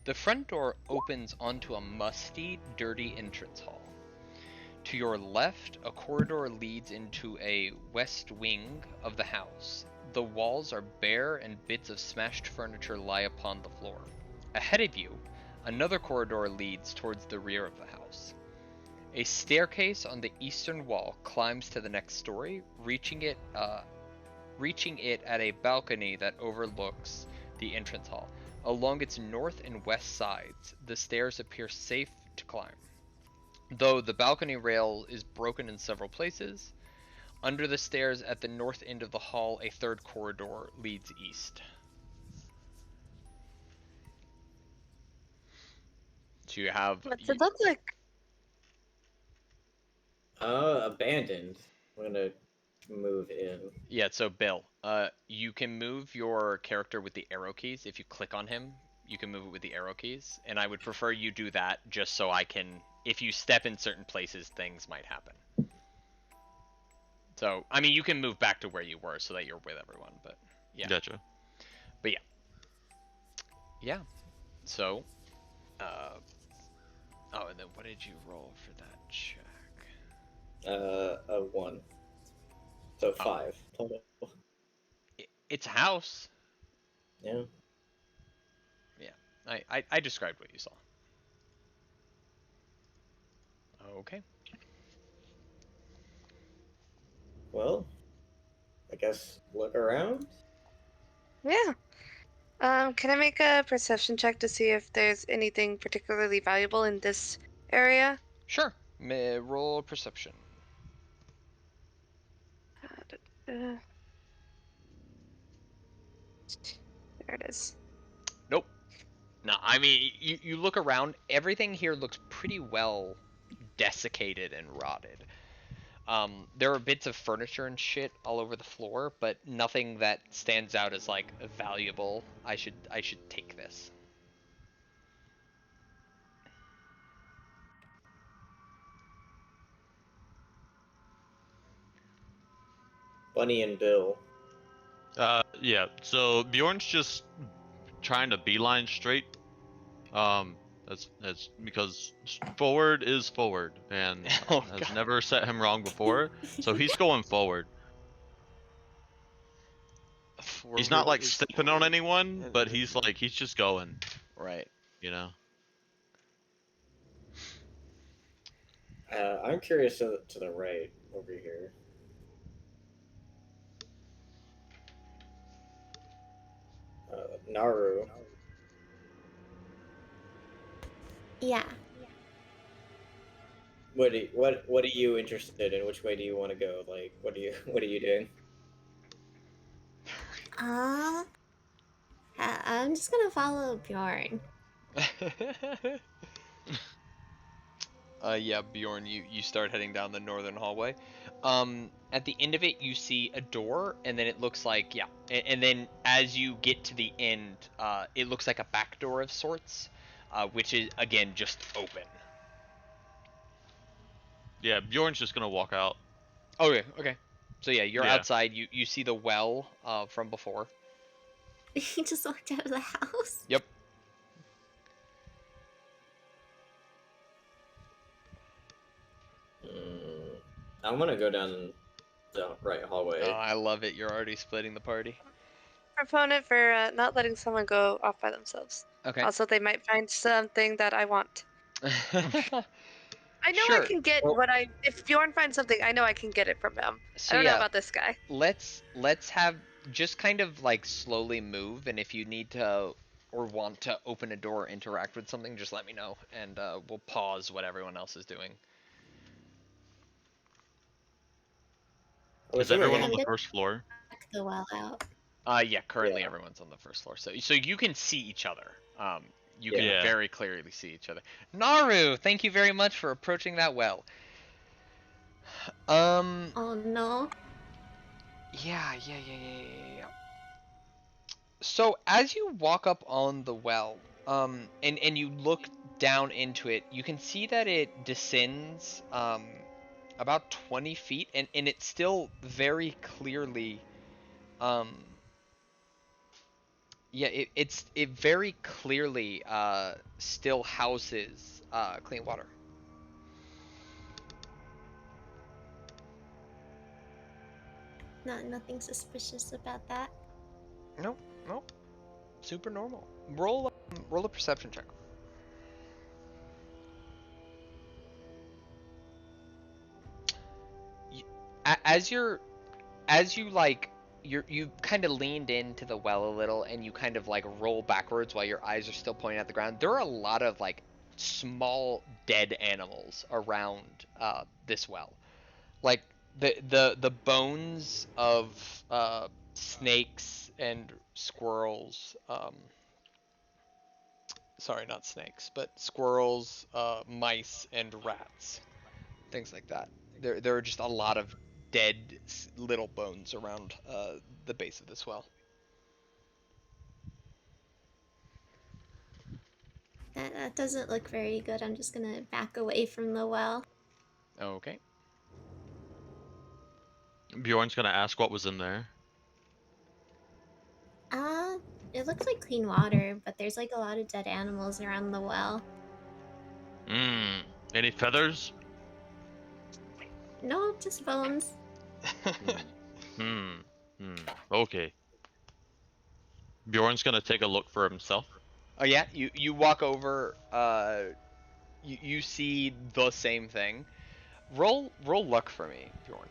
The front door opens onto a musty, dirty entrance hall. To your left, a corridor leads into a west wing of the house. The walls are bare and bits of smashed furniture lie upon the floor. Ahead of you, another corridor leads towards the rear of the house. A staircase on the eastern wall climbs to the next story, reaching it at a balcony that overlooks the entrance hall. Along its north and west sides, the stairs appear safe to climb, though the balcony rail is broken in several places. Under the stairs at the north end of the hall, a third corridor leads east. So you have... What's it look like? Abandoned. I'm gonna move in. Yeah, so Bill, you can move your character with the arrow keys. If you click on him, you can move it with the arrow keys, and I would prefer you do that just so I can... If you step in certain places, things might happen. So, I mean, you can move back to where you were so that you're with everyone, but yeah. Gotcha. But yeah. Yeah. So, oh, and then what did you roll for that check? A 1. So 5 total. It's a house. Yeah. Yeah. I described what you saw. Okay. Well, I guess look around. Yeah. Can I make a perception check to see if there's anything particularly valuable in this area? Sure. Roll perception. There it is. Nope. No, I mean, you look around, everything here looks pretty well desiccated and rotted. There are bits of furniture and shit all over the floor, but nothing that stands out as like valuable. I should take this. Bunny and Bill. Yeah. So Bjorn's just trying to beeline straight. That's because forward is forward, and Oh, has God. never set him wrong before. So he's going forward. He's not like stepping on anyone, but he's just going. Right. You know. I'm curious to the right over here. Naru. Yeah. What are you interested in? Which way do you want to go? Like, what are you doing? I'm just gonna follow Bjorn. Yeah, Bjorn, you start heading down the northern hallway. At the end of it, you see a door, and then it looks like, and then as you get to the end, it looks like a back door of sorts. which is again just open. Yeah, Bjorn's just gonna walk out. Okay, okay. So yeah, you're Yeah. outside. You see the well from before. He just walked out of the house. Yep. I'm gonna go down the right hallway. Oh, I love it. You're already splitting the party. Proponent for not letting someone go off by themselves. Okay. Also, they might find something that I want. I know I Sure. can get what I. If Bjorn finds something, I know I can get it from him. So I don't know yeah, about this guy. let's have just kind of like slowly move, and if you need to or want to open a door or interact with something, just let me know, and we'll pause what everyone else is doing. Is everyone on the first floor? Check the well out. Yeah, currently Yeah. everyone's on the first floor, so you can see each other. You can Yeah. very clearly see each other. Naru, thank you very much for approaching that well. Oh no. Yeah. So as you walk up on the well, and you look down into it, you can see that it descends, about 20 feet, and it still very clearly, yeah, it very clearly, still houses, clean water. Nothing suspicious about that. Nope. Super normal. Roll a perception check. As you like you kind of leaned into the well a little, and you kind of like roll backwards while your eyes are still pointing at the ground. There are a lot of like small dead animals around this well, like the bones of snakes and squirrels. Sorry, not snakes, but squirrels, mice, and rats, things like that. There are just a lot of dead little bones around the base of this well. That doesn't look very good. I'm just gonna back away from the well. Okay. Bjorn's gonna ask what was in there. It looks like clean water, but there's like a lot of dead animals around the well. Any feathers? No, just bones. Okay. Bjorn's gonna take a look for himself. Oh yeah, you walk over. You see the same thing. Roll luck for me, Bjorn.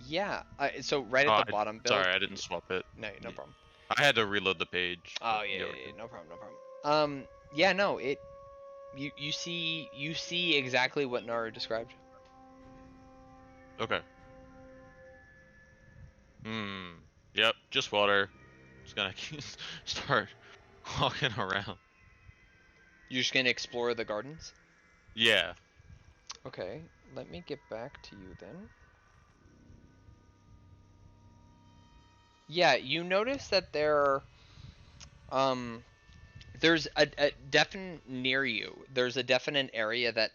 Yeah. So right at the bottom, Bill. Sorry, I didn't swap it. No problem. I had to reload the page. Oh yeah, no problem. Yeah, no, you see exactly what Naru described. Okay. Yep, just water. Just gonna start walking around. You're just gonna explore the gardens? Yeah. Okay, let me get back to you then. Yeah, you notice that there's a definite near you. There's a definite area that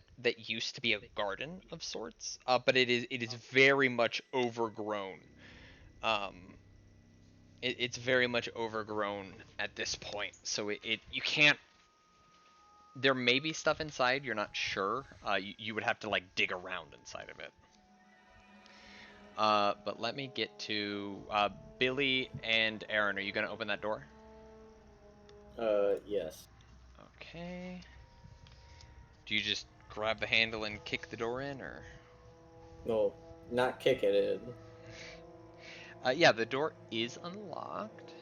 used to be a garden of sorts, but it is very much overgrown. It's very much overgrown at this point, so it you can't. There may be stuff inside. You're not sure. You would have to like dig around inside of it. But let me get to Billy and Aaron. Are you gonna open that door? Yes. Okay. Do you just grab the handle and kick the door in, or? No, not kick it in. Yeah, the door is unlocked.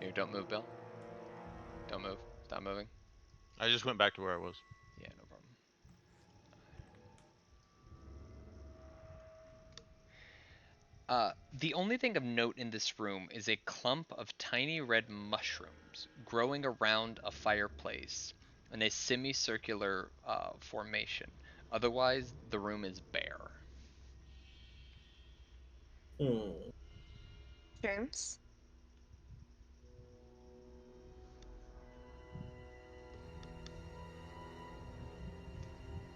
Here, don't move, Bill. Don't move. Stop moving. I just went back to where I was. Yeah, no problem. The only thing of note in this room is a clump of tiny red mushrooms growing around a fireplace in a semicircular formation. Otherwise, the room is bare. Shrooms?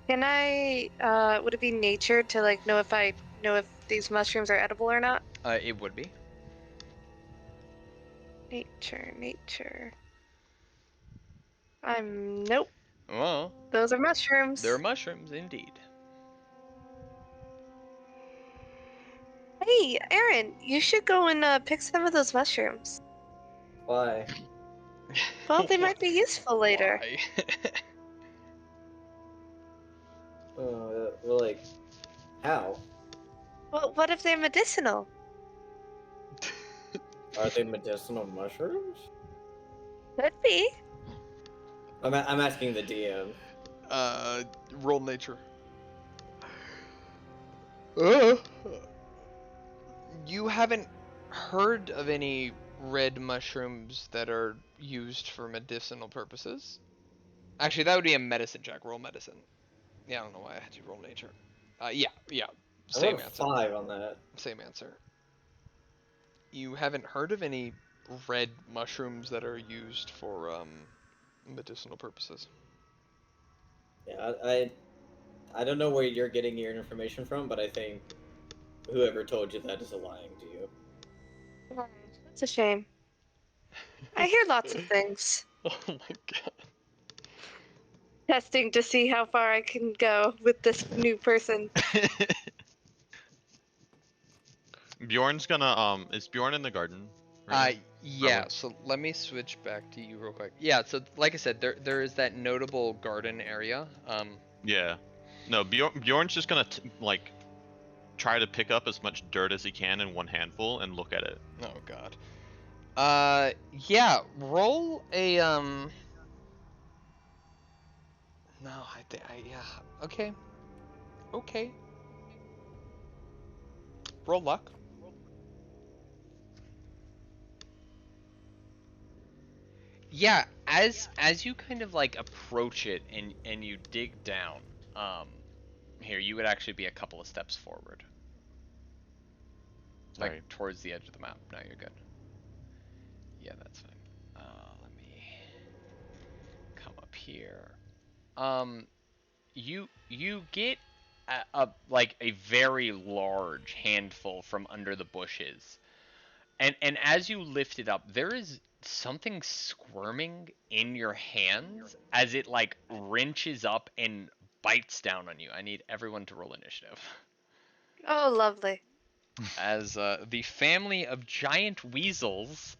Can I, would it be nature to, like, know if these mushrooms are edible or not? It would be. Nature. Nope. Well, Those are mushrooms. they're mushrooms, indeed. Hey, Aaron, you should go and pick some of those mushrooms. Why? Well, they might be useful later. Why? Well, like, how? Well, what if they're medicinal? Are they medicinal mushrooms? Could be. I'm asking the DM. Roll nature. You haven't heard of any red mushrooms that are used for medicinal purposes? Actually, that would be a medicine check. Roll medicine. Yeah, I don't know why I had you roll nature. Yeah. I Same got a answer. 5 on that. Same answer. You haven't heard of any red mushrooms that are used for medicinal purposes? Yeah, I don't know where you're getting your information from, but I think whoever told you that is lying to you. That's a shame. I hear lots of things. Oh my god. Testing to see how far I can go with this new person. Bjorn's gonna is Bjorn in the garden? Right Yeah, Probably. so let me switch back to you real quick. Yeah, so like I said, there is that notable garden area. Yeah. No, Bjorn's just gonna like try to pick up as much dirt as he can in one handful and look at it. Oh god. Yeah, roll a No, yeah. Okay. Roll luck. Yeah, as you kind of like approach it and you dig down, here you would actually be a couple of steps forward. Like Sorry. towards the edge of the map. No, you're good. Yeah, that's fine. Let me come up here. You get like a very large handful from under the bushes, and as you lift it up, there is something squirming in your hands as it like wrenches up and bites down on you. I need everyone to roll initiative. Oh, lovely. As the family of giant weasels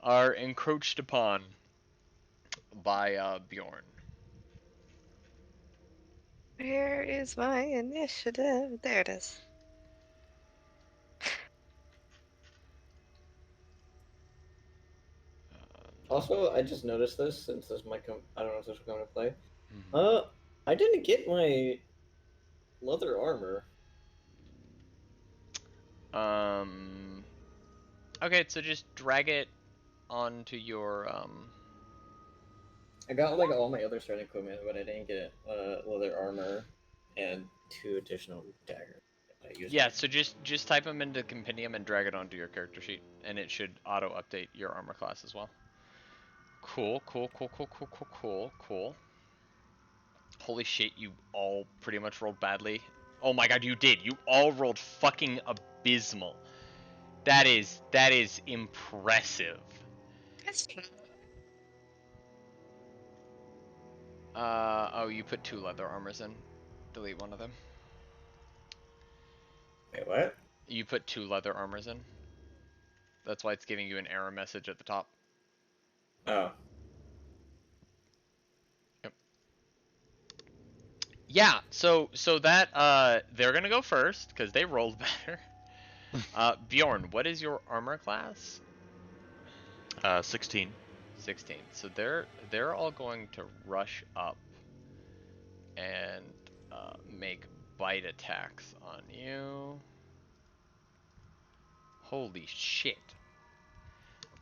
are encroached upon by Bjorn. Where is my initiative? There it is. Also, I just noticed this since this might come. I don't know if this will come into play. Mhm. I didn't get my leather armor. Okay, so just drag it onto your I got like all my other starting equipment, but I didn't get leather armor and 2 additional daggers. Yeah, so just type them into compendium and drag it onto your character sheet, and it should auto update your armor class as well. Cool. Holy shit, you all pretty much rolled badly. Oh my god, you did. You all rolled fucking abysmal. That is impressive. Oh, you put 2 leather armors in. Delete one of them. Wait, what? You put 2 leather armors in. That's why it's giving you an error message at the top. Oh. Yep. Yeah, so that they're gonna go first because they rolled better. Bjorn, what is your armor class? 16. 16. So they're all going to rush up and make bite attacks on you. Holy shit.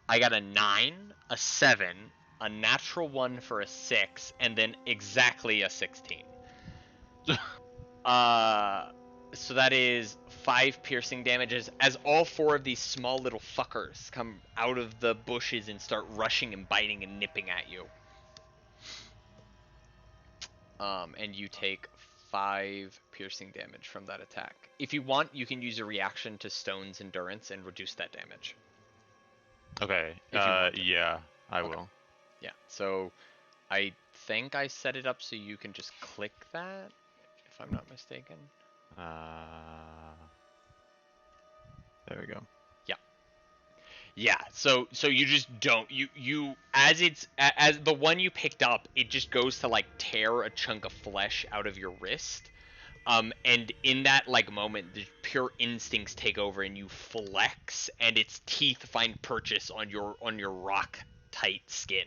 I got a 9, a 7, a natural 1 for a 6, and then exactly a 16. So that is 5 piercing damages as all 4 of these small little fuckers come out of the bushes and start rushing and biting and nipping at you. And you take 5 piercing damage from that attack. If you want, you can use a reaction to Stone's Endurance and reduce that damage. Okay. If you want to. Yeah, I Okay. will. Yeah, so I think I set it up so you can just click that, if I'm not mistaken. There we go. Yeah, so you just don't you as as the one you picked up, it just goes to like tear a chunk of flesh out of your wrist. And in that like moment, the pure instincts take over and you flex, and its teeth find purchase on your rock tight skin.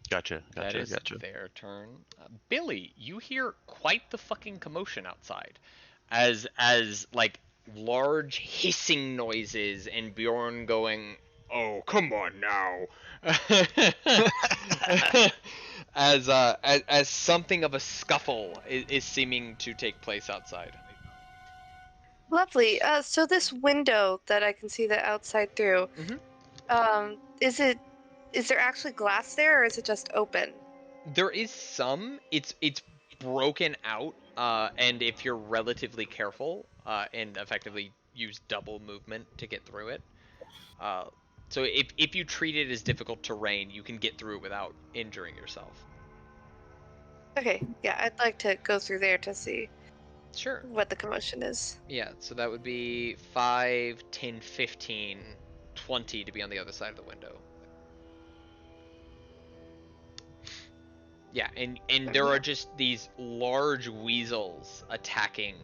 Gotcha. That is their turn. Billy, you hear quite the fucking commotion outside, as like large hissing noises and Bjorn going, "Oh, come on now," as something of a scuffle is seeming to take place outside. Lovely. So this window that I can see the outside through, is there actually glass there, or is it just open? There is some. It's broken out, and if you're relatively careful, and effectively use double movement to get through it, so if you treat it as difficult terrain, you can get through it without injuring yourself. Okay, yeah, I'd like to go through there to see Sure. what the commotion is. Yeah, so that would be 5, 10, 15, 20 to be on the other side of the window. Yeah, and there are just these large weasels attacking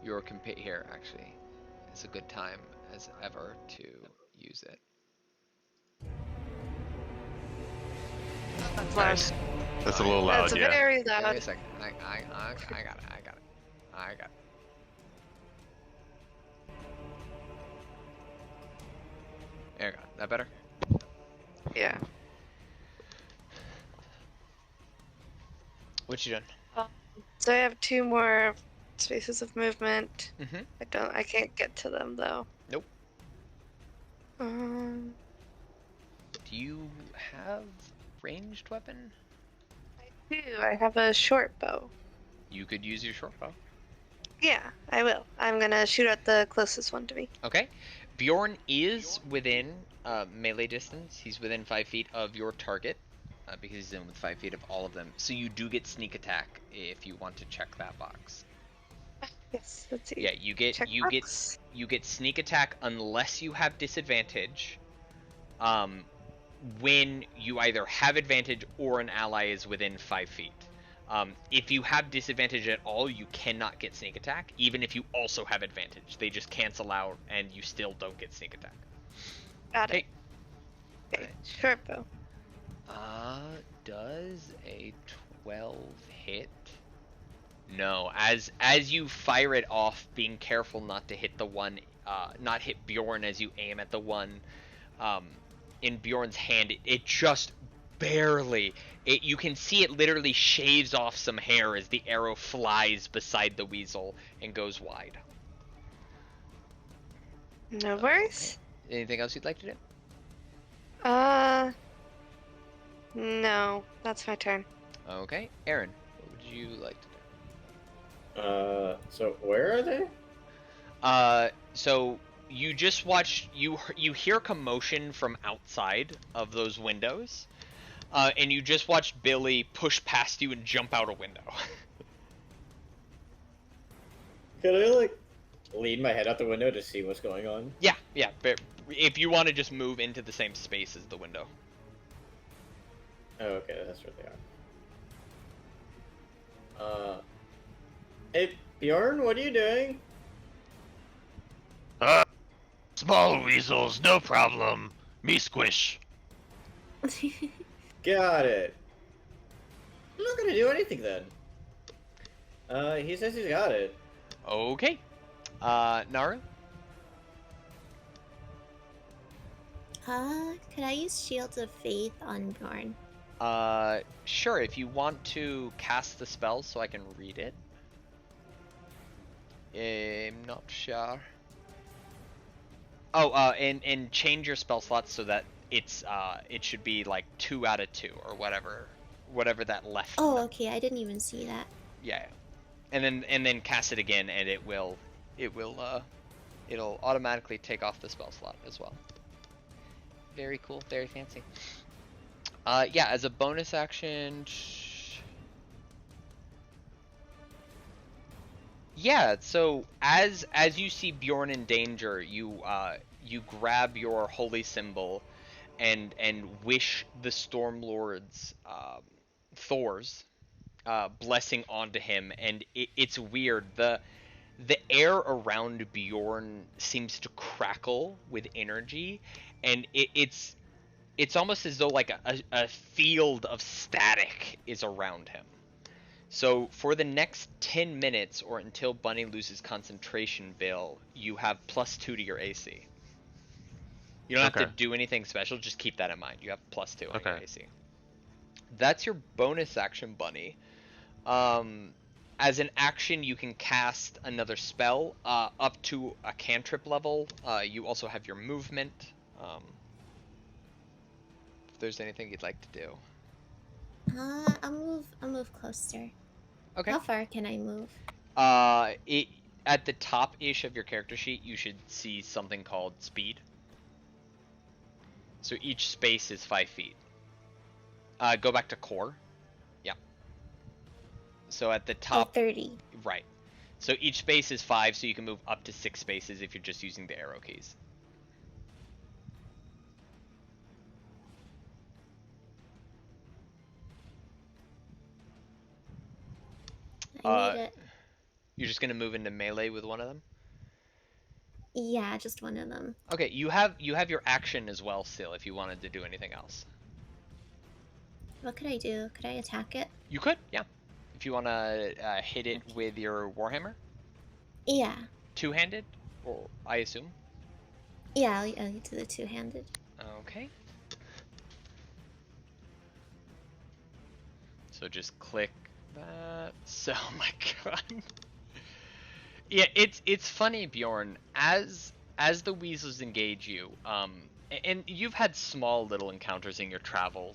your here, actually. It's a good time as ever to use it. That's Nice. That's a little loud, That's yeah. very Give me loud. a second. I got it. There you go. That better? Yeah. What you doing? So I have 2 more spaces of movement. Mm-hmm. I can't get to them though. Nope. Um, Do you have ranged weapon? I do. I have a short bow. You could use your short bow. Yeah, I will. I'm gonna shoot at the closest one to me. Okay. Bjorn is within melee distance. He's within 5 feet of your target, because he's in with 5 feet of all of them. So you do get sneak attack if you want to check that box. Yes, let's see. Yeah, you get Checkbox. you get sneak attack unless you have disadvantage. When you either have advantage or an ally is within 5 feet. If you have disadvantage at all, you cannot get sneak attack, even if you also have advantage. They just cancel out, and you still don't get sneak attack. Got it. Okay, short bow. Does a 12 hit? No. As you fire it off, being careful not to hit the one, not hit Bjorn as you aim at the one, in Bjorn's hand. It just barely. You can see it literally shaves off some hair as the arrow flies beside the weasel and goes wide. No worries. Okay. Anything else you'd like to do? No, that's my turn. Okay, Aaron, what would you like to do? So where are they? So you just watch. You hear commotion from outside of those windows. And you just watched Billy push past you and jump out a window. Could I, like, lean my head out the window to see what's going on? Yeah. But if you want to just move into the same space as the window. Oh, okay, that's where they are. Hey, Bjorn, what are you doing? Small weasels, no problem. Me squish. Got it. I'm not gonna do anything then. He says he's got it. Okay. Naru? Could I use Shields of Faith on Bjorn? Sure, if you want to cast the spell so I can read it. I'm not sure. Oh, and change your spell slots so that it's it should be like 2 out of 2 or whatever whatever that left. Oh, okay. I didn't even see that. Yeah, and then cast it again, and it'll automatically take off the spell slot as well. Very cool, very fancy. Yeah, as a bonus action. Yeah, so as you see Bjorn in danger, you grab your holy symbol, and wish the Stormlord's Thor's blessing onto him, and it's weird. The air around Bjorn seems to crackle with energy, and it's almost as though like a field of static is around him. So for the next 10 minutes, or until Bunny loses concentration, Bill, you have +2 to your AC. You don't have to do anything special, just keep that in mind. You have +2 on your AC. That's your bonus action, Bunny. As an action, you can cast another spell up to a cantrip level. You also have your movement. If there's anything you'd like to do. I'll move closer. Okay. How far can I move? At the top-ish of your character sheet, you should see something called speed. So each space is 5 feet. Go back to core. Yeah. So at the top. 30. Right. So each space is 5, so you can move up to 6 spaces if you're just using the arrow keys. I need it. You're just gonna move into melee with one of them? Yeah, just one of them. Okay, you have your action as well still if you wanted to do anything else. What could I do? Could I attack it? You could, yeah. If you wanna hit it with your warhammer? Yeah. Two-handed, or I assume? Yeah, I'll do the two-handed. Okay. So just click that. So, oh my god. Yeah, it's funny, Bjorn. As the weasels engage you, and you've had small little encounters in your travel,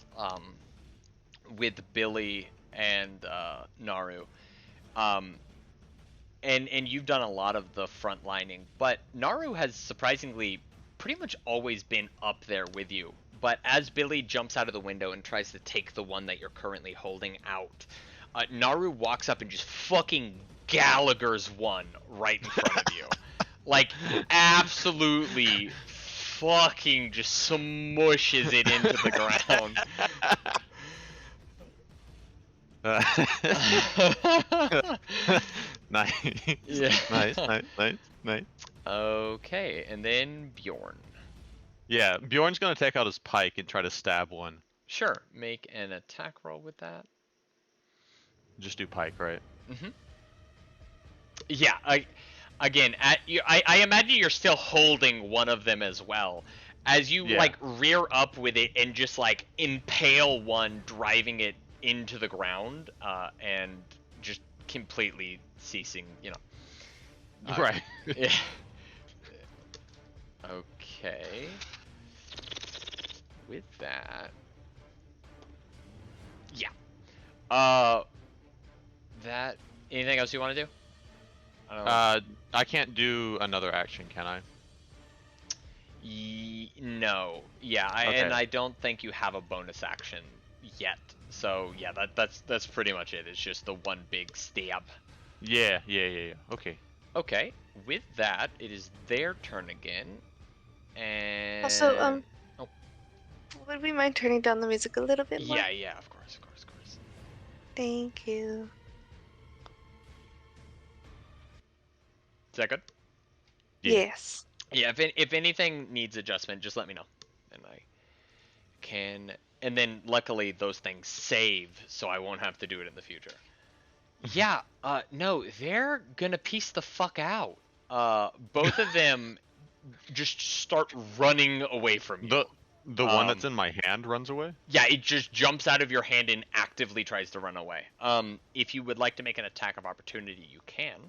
with Billy and Naru, and you've done a lot of the front lining, but Naru has surprisingly pretty much always been up there with you. But as Billy jumps out of the window and tries to take the one that you're currently holding out, Naru walks up and just fucking Gallagher's one right in front of you. Like, absolutely fucking just smushes it into the ground. Nice. Yeah. Nice. Okay, and then Bjorn. Yeah, Bjorn's gonna take out his pike and try to stab one. Sure, make an attack roll with that. Just do pike, right? Mm-hmm. Yeah, I imagine you're still holding one of them as well. As you like rear up with it and just like impale one, driving it into the ground, and just completely ceasing, Right. Yeah. Okay. With that. Yeah. That. Anything else you want to do? I can't do another action, can I? No. Yeah, and I don't think you have a bonus action yet. So yeah, that's pretty much it. It's just the one big stab. Yeah. Okay. Okay. With that, it is their turn again. And Also, would we mind turning down the music a little bit more? Yeah, of course. Thank you. Is that good? Yes. Yeah, if anything needs adjustment, just let me know. And I can... And then, luckily, those things save, so I won't have to do it in the future. Yeah, no, they're gonna piece the fuck out. Both of them just start running away from you. The one that's in my hand runs away? Yeah, it just jumps out of your hand and actively tries to run away. If you would like to make an attack of opportunity, you can.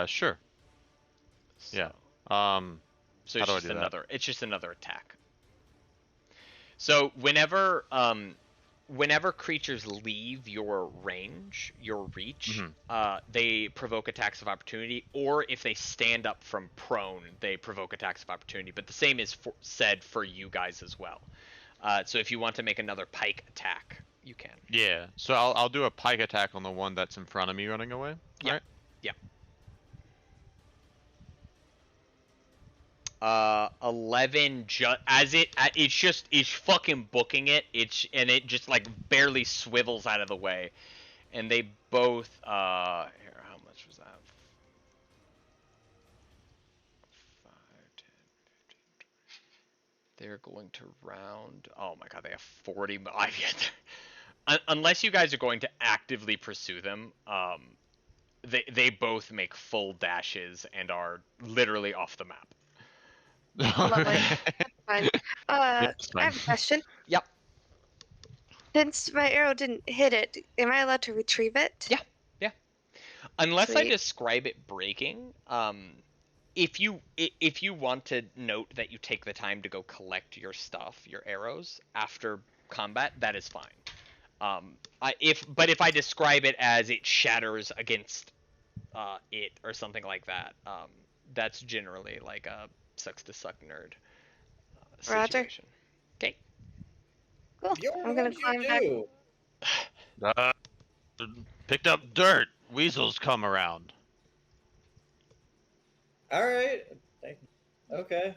Sure. So, yeah. So how it's do I just do that? it's just another attack. So whenever whenever creatures leave your range, your reach, they provoke attacks of opportunity, or if they stand up from prone, they provoke attacks of opportunity. But the same is said for you guys as well. So if you want to make another pike attack, you can. Yeah. So I'll do a pike attack on the one that's in front of me running away. Yeah. Right? Yeah. 11 it's fucking booking it. It just like barely swivels out of the way. And they both here, how much was that? 5, 10, 15, 20. They're going to round. Oh my god, they have 40. Unless you guys are going to actively pursue them, they both make full dashes and are literally off the map. Lovely. Fine. Yeah, I have a question. Yep. Since my arrow didn't hit it, am I allowed to retrieve it? Yeah. Unless I Sweet. describe it breaking, if you want to note that you take the time to go collect your stuff, your arrows after combat, that is fine. If I describe it as it shatters against it or something like that, that's generally like a sucks to suck nerd situation. Okay. Cool. Bjorn, I'm gonna what'd climb you back. do? Picked up dirt. Weasels come around. All right. Okay.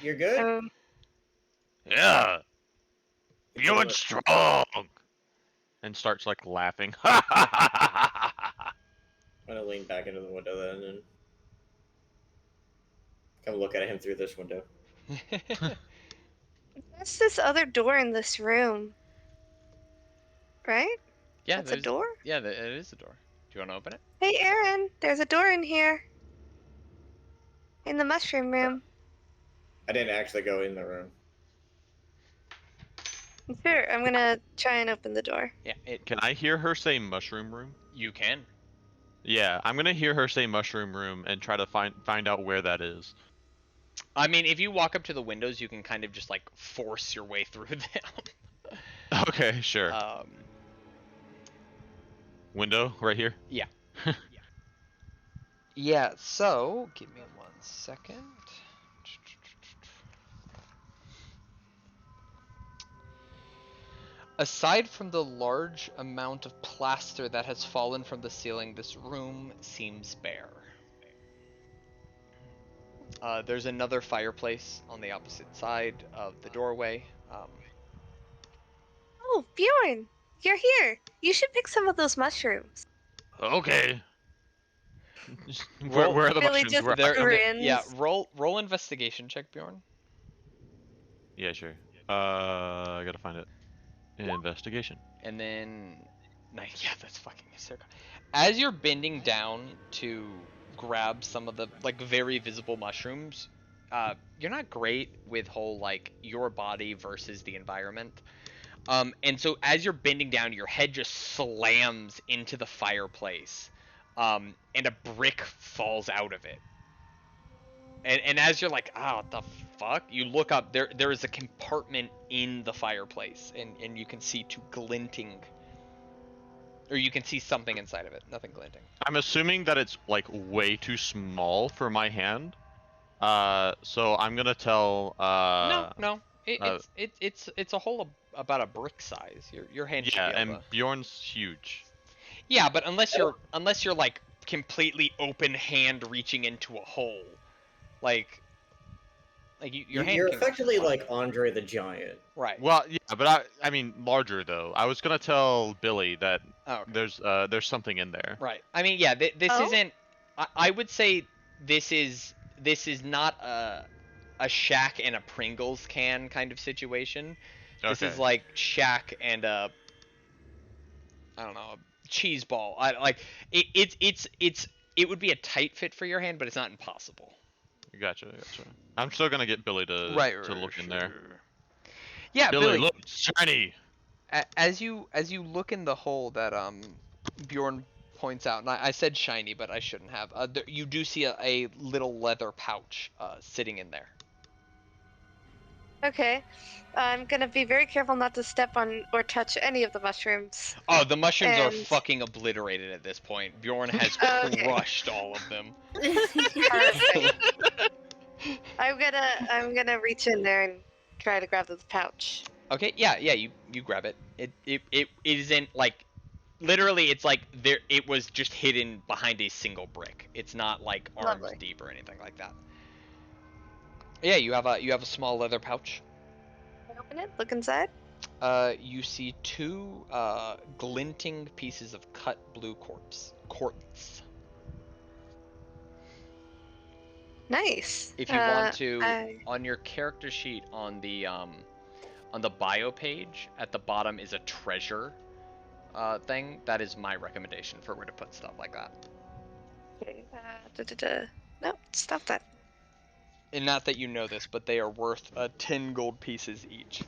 You're good. Yeah. It's You're gonna- strong. And starts like laughing. I'm gonna lean back into the window then and come look at him through this window. What's this other door in this room? Right? Yeah, That's a door? Yeah, it is a door. Do you want to open it? Hey, Aaron, there's a door in here. In the mushroom room. I didn't actually go in the room. Sure, I'm gonna try and open the door. Yeah, Can I hear her say mushroom room? you can. Yeah, I'm gonna hear her say mushroom room and try to find out where that is. I mean, if you walk up to the windows, you can kind of just like force your way through them. Okay, sure. Window right here. Yeah. Yeah. So give me 1 second. Aside from the large amount of plaster that has fallen from the ceiling, this room seems bare. There's another fireplace on the opposite side of the doorway. Oh, Bjorn, you're here. You should pick some of those mushrooms. Okay. Roll- where are the Billy mushrooms? just- Where- grins. Yeah, roll investigation check, Bjorn. Yeah, sure. I gotta find it. Investigation. And then, yeah, that's fucking hysterical. As you're bending down to grab some of the like very visible mushrooms, you're not great with whole like your body versus the environment. And so as you're bending down, your head just slams into the fireplace, and a brick falls out of it. And as you're like, oh, what the fuck? You look up, there is a compartment in the fireplace, and you can see two glinting, or you can see something inside of it, nothing glinting. I'm assuming that it's like way too small for my hand. So I'm gonna tell. No. It's a hole about a brick size. Your hand should Yeah, be able and to... Bjorn's huge. Yeah, but unless you're like completely open hand reaching into a hole, like your hand. You're can effectively fly. like Andre the Giant. Right. Well, yeah, but I mean larger though. I was gonna tell Billy that Oh, okay. there's something in there. Right. I mean, yeah. This Oh? isn't. I would say this is not a Shack and a Pringles can kind of situation. This Okay. is like Shack and a, I don't know, a cheese ball. It would be a tight fit for your hand, but it's not impossible. Gotcha. I'm still gonna get Billy to look in there. Yeah, Billy, look, shiny. As you look in the hole that Bjorn points out, and I said shiny, but I shouldn't have. You do see a little leather pouch sitting in there. Okay. I'm gonna be very careful not to step on or touch any of the mushrooms. Oh, the mushrooms are And fucking obliterated at this point. Bjorn has Okay. crushed all of them. Perfect. I'm gonna reach in there and try to grab the pouch. Okay, yeah, you grab it. It isn't like literally it's like there it was just hidden behind a single brick. It's not like arms Lovely. deep or anything like that. Yeah, you have a small leather pouch. Open it. Look inside. You see two glinting pieces of cut blue quartz. Nice. If you want to, I on your character sheet on the bio page at the bottom is a treasure thing. That is my recommendation for where to put stuff like that. okay. No, stop that. And not that you know this, but they are worth 10 gold pieces each.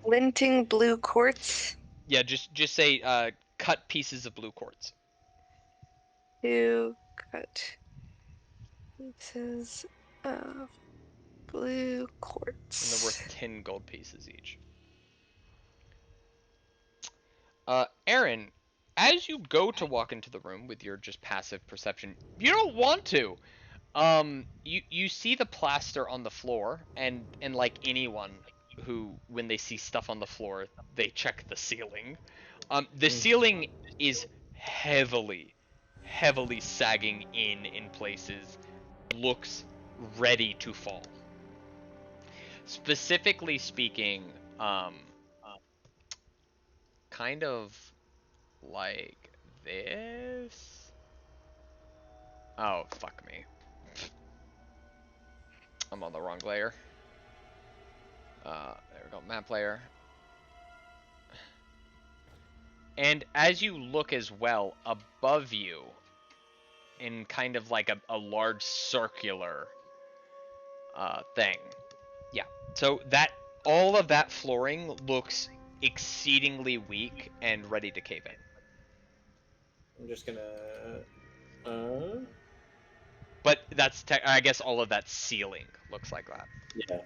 Glinting blue quartz. Yeah, just say cut pieces of blue quartz. 2 cut pieces of blue quartz. And they're worth 10 gold pieces each. Aaron, as you go to walk into the room with your just passive perception, you don't want to. You see the plaster on the floor, and like anyone who, when they see stuff on the floor, they check the ceiling. The ceiling is heavily sagging in places, looks ready to fall. Specifically speaking, kind of like this. Oh, fuck me. I'm on the wrong layer. There we go, map layer. And as you look as well, above you, in kind of like a large circular thing. Yeah. So that all of that flooring looks exceedingly weak and ready to cave in. I'm just gonna. But that's I guess all of that ceiling looks like that. Yeah.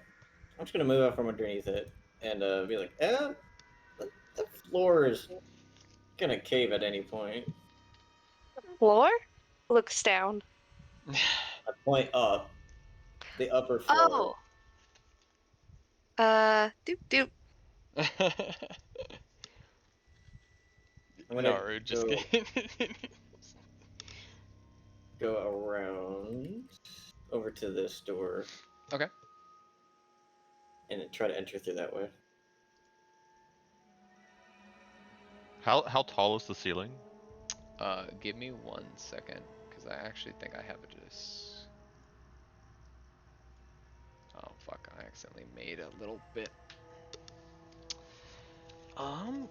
I'm just gonna move out from underneath it and be like, the floor is gonna cave at any point. Floor? Looks down. I point up, the upper floor. Oh. Doop doop. I'm gonna No, just kidding. go around over to this door. Okay. And then try to enter through that way. How tall is the ceiling? Give me 1 second, because I actually think I have it just. Oh fuck! I accidentally made a little bit.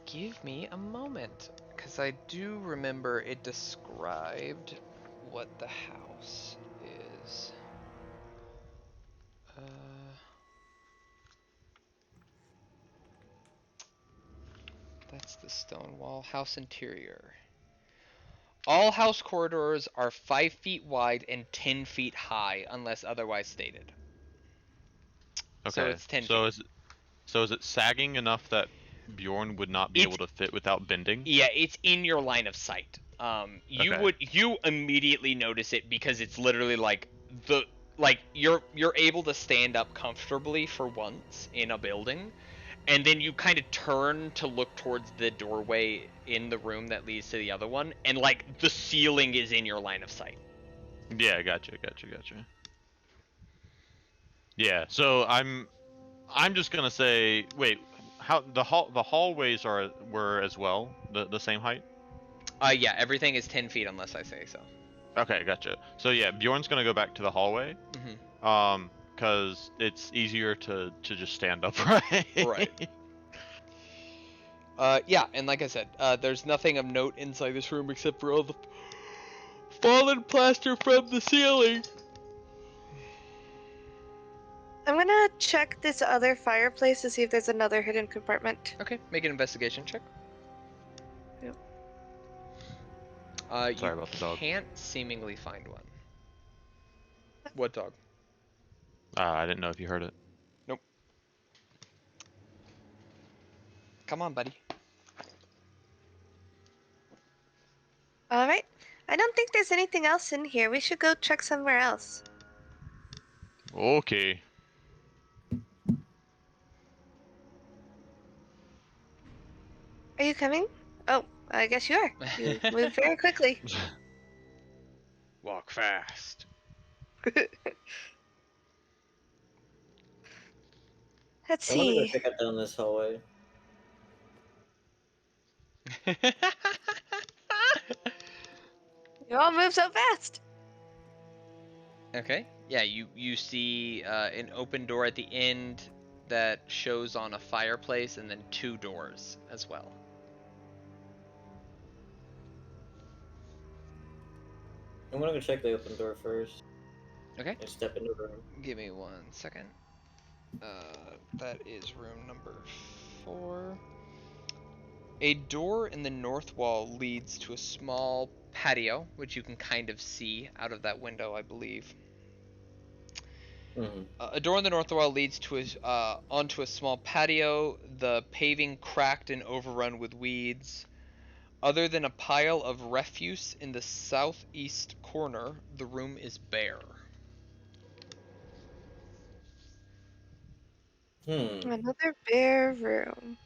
Give me a moment, because I do remember it described what the house is. That's the stone wall. House interior. All house corridors are 5 feet wide and 10 feet high, unless otherwise stated. Okay. So it's 10 so feet. Is it sagging enough that Bjorn would not be able to fit without bending? Yeah, it's in your line of sight. You immediately notice it because it's literally like you're able to stand up comfortably for once in a building, and then you kind of turn to look towards the doorway in the room that leads to the other one, and like the ceiling is in your line of sight. Yeah, gotcha. Yeah, so I'm just gonna say, wait, how the hallways were as well the same height? Yeah, everything is 10 feet unless I say so. Okay, gotcha. So yeah, Bjorn's gonna go back to the hallway. Because it's easier to just stand upright. Right. Yeah, and like I said, there's nothing of note inside this room except for all the fallen plaster from the ceiling. I'm gonna check this other fireplace to see if there's another hidden compartment. Okay, make an investigation check. Yep. Sorry about the dog. Can't seemingly find one. What dog? I didn't know if you heard it. Nope. Come on, buddy. All right. I don't think there's anything else in here. We should go check somewhere else. Okay. Are you coming? Oh, I guess you are. You move very quickly. Walk fast. Let's I want to go see. check out down this hallway. You all move so fast. Okay. Yeah, you see an open door at the end that shows on a fireplace, and then 2 doors as well. I'm gonna go check the open door first. Okay. And step into the room. Give me 1 second. That is room number 4. A door in the north wall leads to a small patio, which you can kind of see out of that window, I believe. Mm-hmm. A door in the north wall leads to onto a small patio, the paving cracked and overrun with weeds. Other than a pile of refuse in the southeast corner, the room is bare. Another bare room.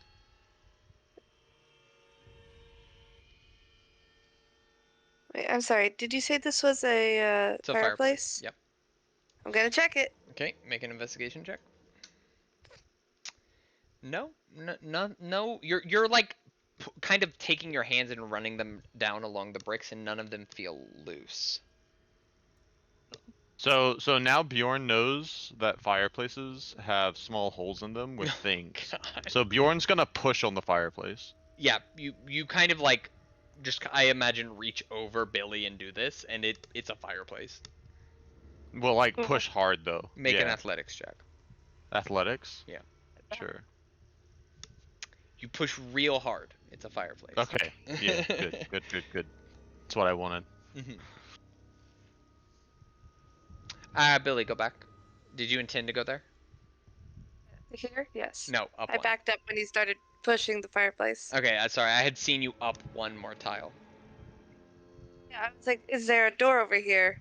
Wait, I'm sorry. Did you say this was a It's a fireplace? Yep. I'm gonna check it. Okay, make an investigation check. No, no. You're like kind of taking your hands and running them down along the bricks, and none of them feel loose. So now Bjorn knows that fireplaces have small holes in them with things. God. So Bjorn's gonna push on the fireplace. Yeah, you kind of like just, I imagine, reach over Billy and do this, and it's a fireplace. Well, like push hard though. Make an Yeah. athletics check. Athletics? Yeah. Sure. You push real hard. It's a fireplace. Okay. Yeah. Good. That's what I wanted. Billy, go back. Did you intend to go there? Here? Yes. No, up I one. backed up when he started pushing the fireplace. Okay, sorry. I had seen you up 1 more tile. Yeah, I was like, is there a door over here?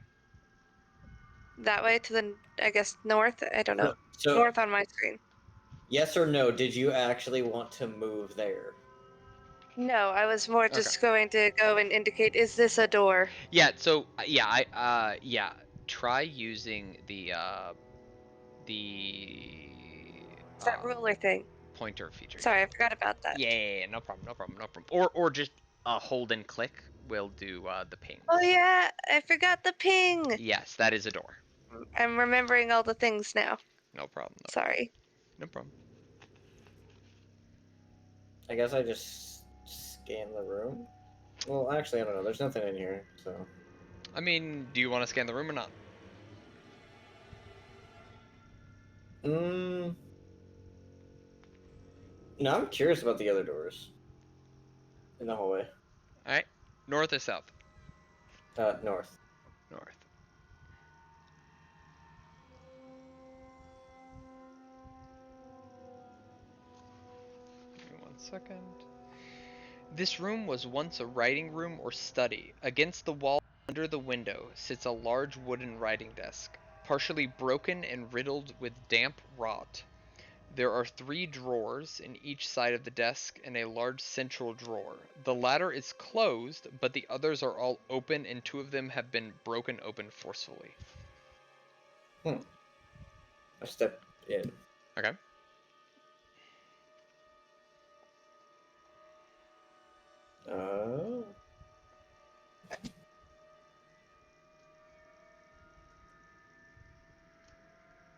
That way to the, I guess, north? I don't know. So, North on my screen. yes or no, did you actually want to move there? No, I was more just going to go and indicate, is this a door? Yeah, so yeah, try using the It's that ruler thing. pointer feature. Sorry, I forgot about that. Yeah, no problem. Or just hold and click will do the ping. Oh yeah, I forgot the ping. Yes, that is a door. I'm remembering all the things now. No problem. Sorry. No problem. I guess I just scan the room. Well, actually, I don't know. There's nothing in here, so. I mean, do you want to scan the room or not? No, I'm curious about the other doors in the hallway. All right. North or south? North. North. Give me 1 second. This room was once a writing room or study. Against the wall under the window sits a large wooden writing desk, partially broken and riddled with damp rot. There are 3 drawers in each side of the desk and a large central drawer. The latter is closed, but the others are all open, and 2 of them have been broken open forcefully. I step in. Okay.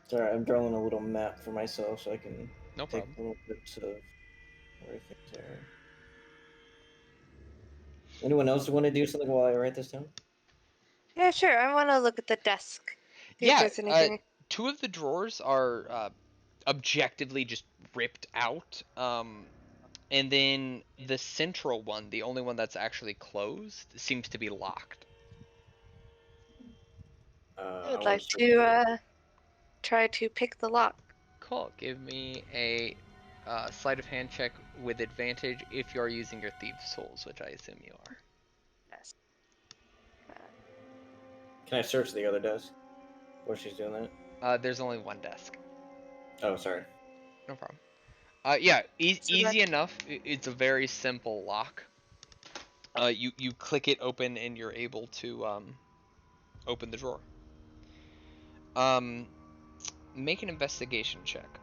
Sorry, I'm drawing a little map for myself so I can No take problem. little bits of where things are. Anyone else want to do something while I write this down? Yeah, sure. I want to look at the desk. See if there's anything. 2 of the drawers are objectively just ripped out. And then the central one, the only one that's actually closed, seems to be locked. I'd like to try to pick the lock. Cool. Give me a Sleight of hand check with advantage if you are using your thieves' tools, which I assume you are. Yes. Can I search the other desk while she's doing that? There's only one desk. Oh, sorry. No problem. Yeah, So easy enough. It's a very simple lock. You click it open and you're able to open the drawer. Make an investigation check.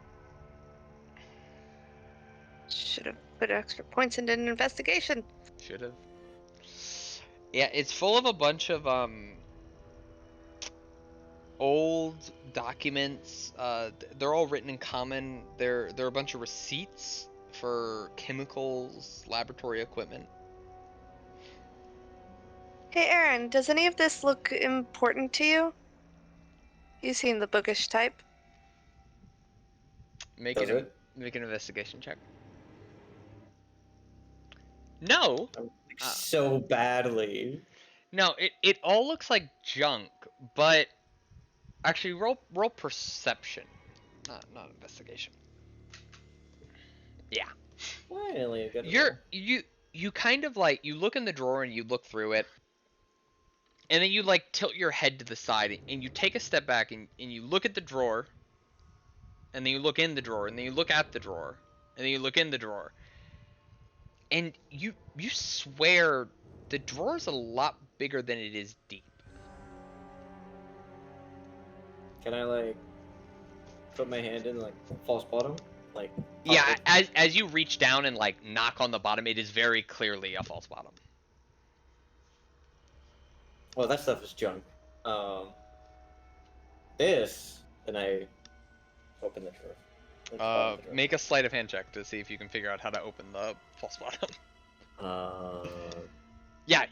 Should have put extra points into an investigation. Should have. Yeah, it's full of a bunch of old documents. They're all written in common. There are a bunch of receipts for chemicals, laboratory equipment. Hey, Aaron, does any of this look important to you? You seem the bookish type. Make Does an it? make an investigation check. No. So badly. No, it all looks like junk, but actually roll perception, not investigation. Yeah. Finally, a good You kind of like you look in the drawer and you look through it, and then you like tilt your head to the side and you take a step back and you look at the drawer, and then you look in the drawer, and then you look at the drawer, and then you look in the drawer, and you swear the drawer's a lot bigger than it is deep. Can I like put my hand in like false bottom? Like Yeah, as you reach down and like knock on the bottom, it is very clearly a false bottom. Well, that stuff is junk. This, and I open the drawer. Like, the bottom of the drawer. Make a sleight of hand check to see if you can figure out how to open the false bottom. Yeah,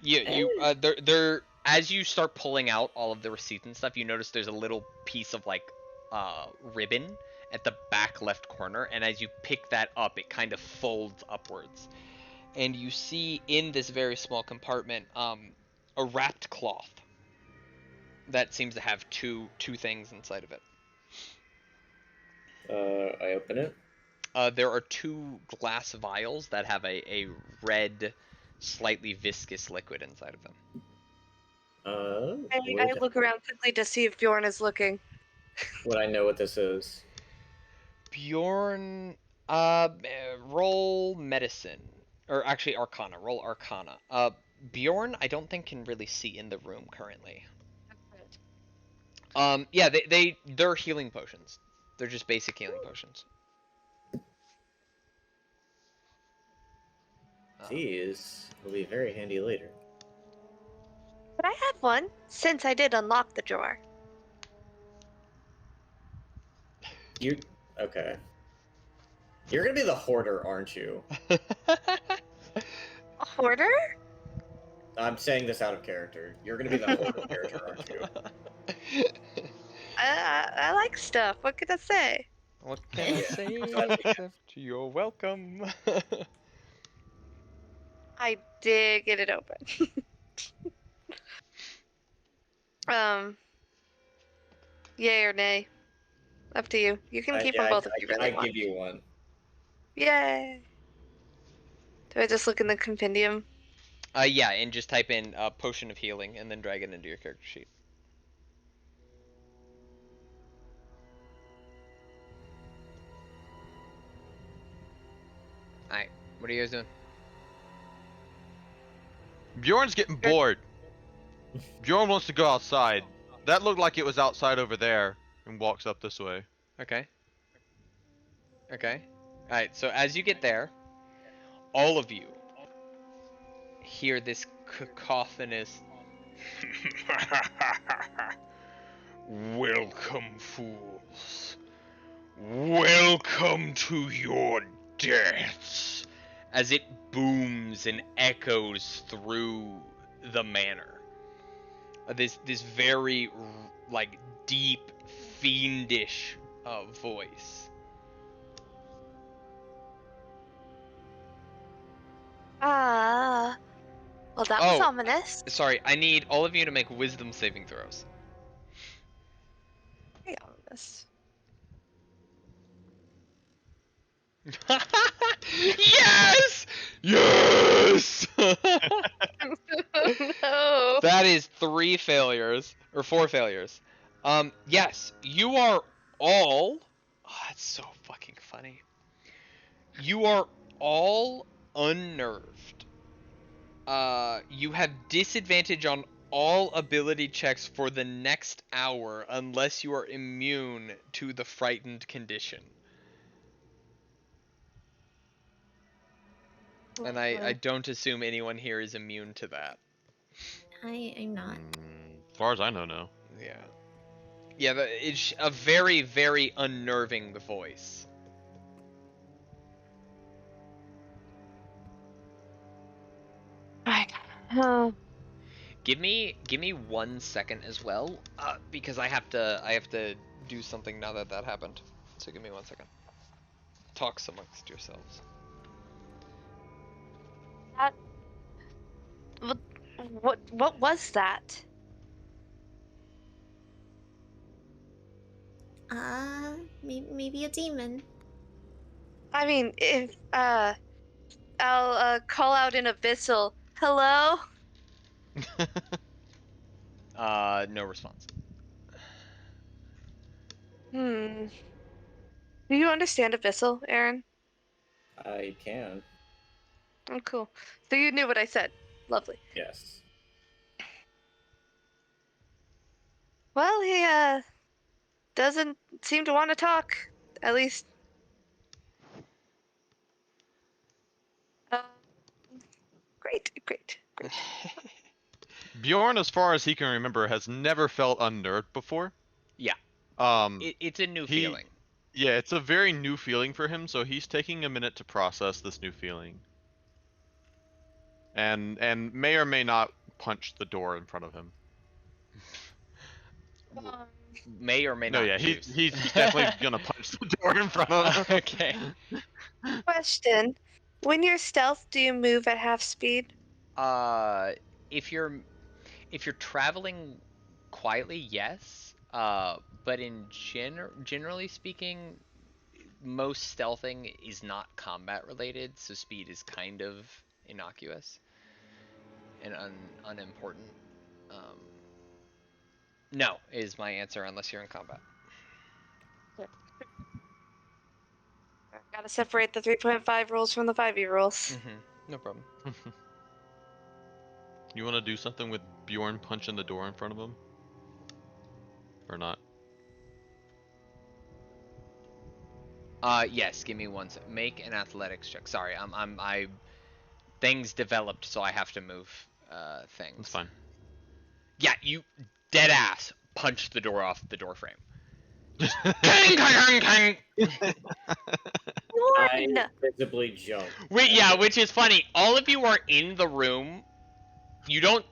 they're as you start pulling out all of the receipts and stuff, you notice there's a little piece of like ribbon at the back left corner, and as you pick that up, it kind of folds upwards, and you see in this very small compartment a wrapped cloth that seems to have two things inside of it. I open it. There are two glass vials that have a red, slightly viscous liquid inside of them. I look around quickly to see if Bjorn is looking. Would I know what this is? Bjorn, roll medicine, or actually Arcana. Roll Arcana. Bjorn, I don't think can really see in the room currently. Yeah, they're healing potions. They're just basic healing potions. These will be very handy later. But I have one, since I did unlock the drawer. Okay. You're gonna be the hoarder, aren't you? A hoarder? I'm saying this out of character. You're gonna be the hoarder character, aren't you? I like stuff. What could I say? What can I say except you're welcome? I did get it open. Yay or nay? Up to you. You can keep them both if you really want. I give you one. Yay! Do I just look in the compendium? Yeah, and just type in potion of healing and then drag it into your character sheet. Alright, what are you guys doing? Bjorn's getting bored. Bjorn wants to go outside. That looked like it was outside over there, and walks up this way. Okay. Okay. Alright, so as you get there, all of you hear this cacophonous Welcome, fools. Welcome to your deaths. as it booms and echoes through the manor. This very like deep, fiendish voice. Well, that was ominous. Sorry, I need all of you to make wisdom saving throws. Very ominous. Yes! Yes! No. That is 3 failures, or 4 failures. Yes, you are all... Oh, that's so fucking funny. You are all unnerved. You have disadvantage on all ability checks for the next hour unless you are immune to the frightened condition. And I don't assume anyone here is immune to that. I'm not. As far as I know, no. Yeah. Yeah, it's a very, very unnerving voice. Alright. Oh. Give me 1 second as well, because I have to do something now that happened. So give me 1 second. Talk amongst yourselves. That, what was that? Maybe a demon. I mean, if I'll call out in abyssal. Hello? No response. Hmm. Do you understand abyssal, Aaron? I can. Oh, cool. So you knew what I said. Lovely. Yes. Well, he doesn't seem to want to talk. At least. Uh, great. Bjorn, as far as he can remember, has never felt unnerved before. Yeah. Um, It's a new he- feeling. yeah, it's a very new feeling for him, so he's taking a minute to process this new feeling. And may or may not punch the door in front of him. Um, May or may No, not yeah, choose. he's definitely gonna punch the door in front of him. Okay. question. When you're stealth, do you move at half speed? If you're traveling quietly, yes. But generally speaking, most stealthing is not combat related, so speed is kind of innocuous and unimportant. Um, no is my answer unless you're in combat. Gotta separate the 3.5 rules from the 5e rules. No problem. You want to do something with Bjorn punching the door in front of him? Or not? Yes. Give me 1 sec. Make an athletics check. Sorry, things developed, so I have to move things. That's fine. Yeah, you dead ass punched the door off the door frame. Kang, kang, kang, kang. I One! visibly jump. Wait, yeah, which is funny. All of you are in the room. You don't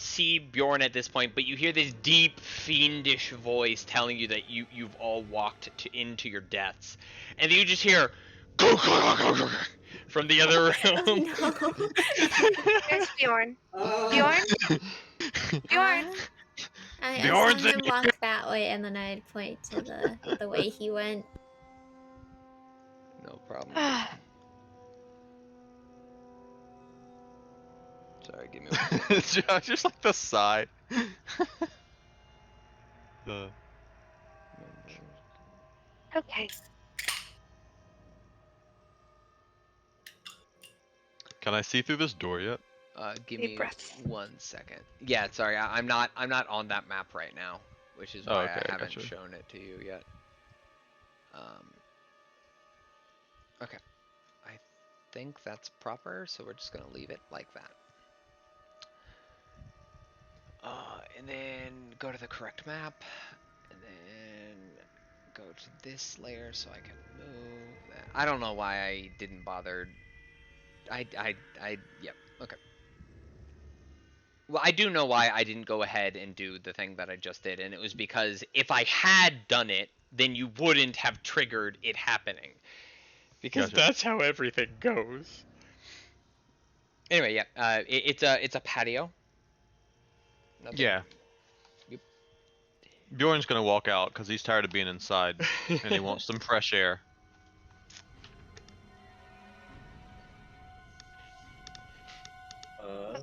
see Bjorn at this point, but you hear this deep, fiendish voice telling you that you've all walked into your deaths, and you just hear from the other room. Oh, no. There's Bjorn. Bjorn? Bjorn! I Bjorn's saw in him walk that way, and then I'd point to the way he went. No problem. Sorry, give me one. It's just like the sigh. Okay. Can I see through this door yet? Give Deep me breaths. 1 second. Yeah, sorry, I'm not on that map right now, which is why okay, I haven't gotcha. shown it to you yet. Okay, I think that's proper, so we're just gonna leave it like that. And then go to the correct map, and then go to this layer so I can move that. I don't know why I didn't bother. Yep, okay. Well, I do know why I didn't go ahead and do the thing that I just did, and it was because if I had done it, then you wouldn't have triggered it happening. Because Gotcha. that's how everything goes. Anyway, yeah, it's a patio. Nothing. Yeah. Yep. Bjorn's gonna walk out because he's tired of being inside and he wants some fresh air.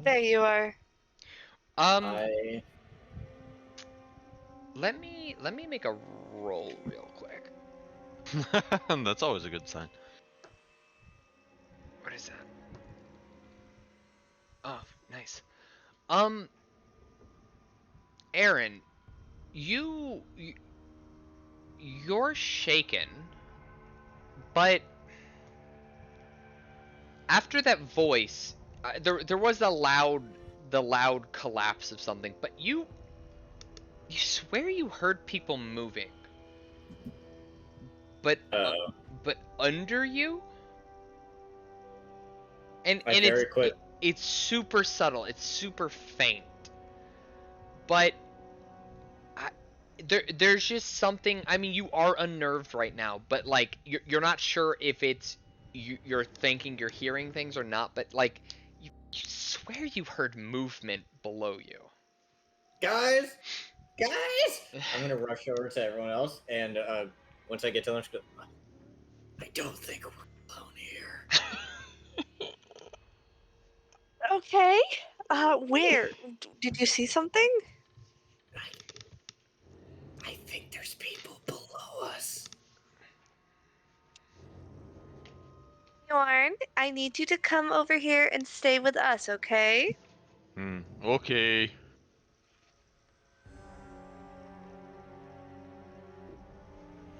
There you are. I Let me make a roll real quick. That's always a good sign. What is that? Oh, nice. Aaron, you're shaken, but after that voice, there was the loud collapse of something, but you swear you heard people moving, but but under you, and I very quick. it's super subtle, it's super faint, but there's just something. I mean, you are unnerved right now, but like you're not sure if it's you're thinking you're hearing things or not, but like you swear you heard movement below you. Guys! I'm gonna rush over to everyone else, and once I get to them, just go, I don't think we're alone here. Okay. Where? Did you see something? I think there's people below us. Bjorn, I need you to come over here and stay with us, okay? Okay.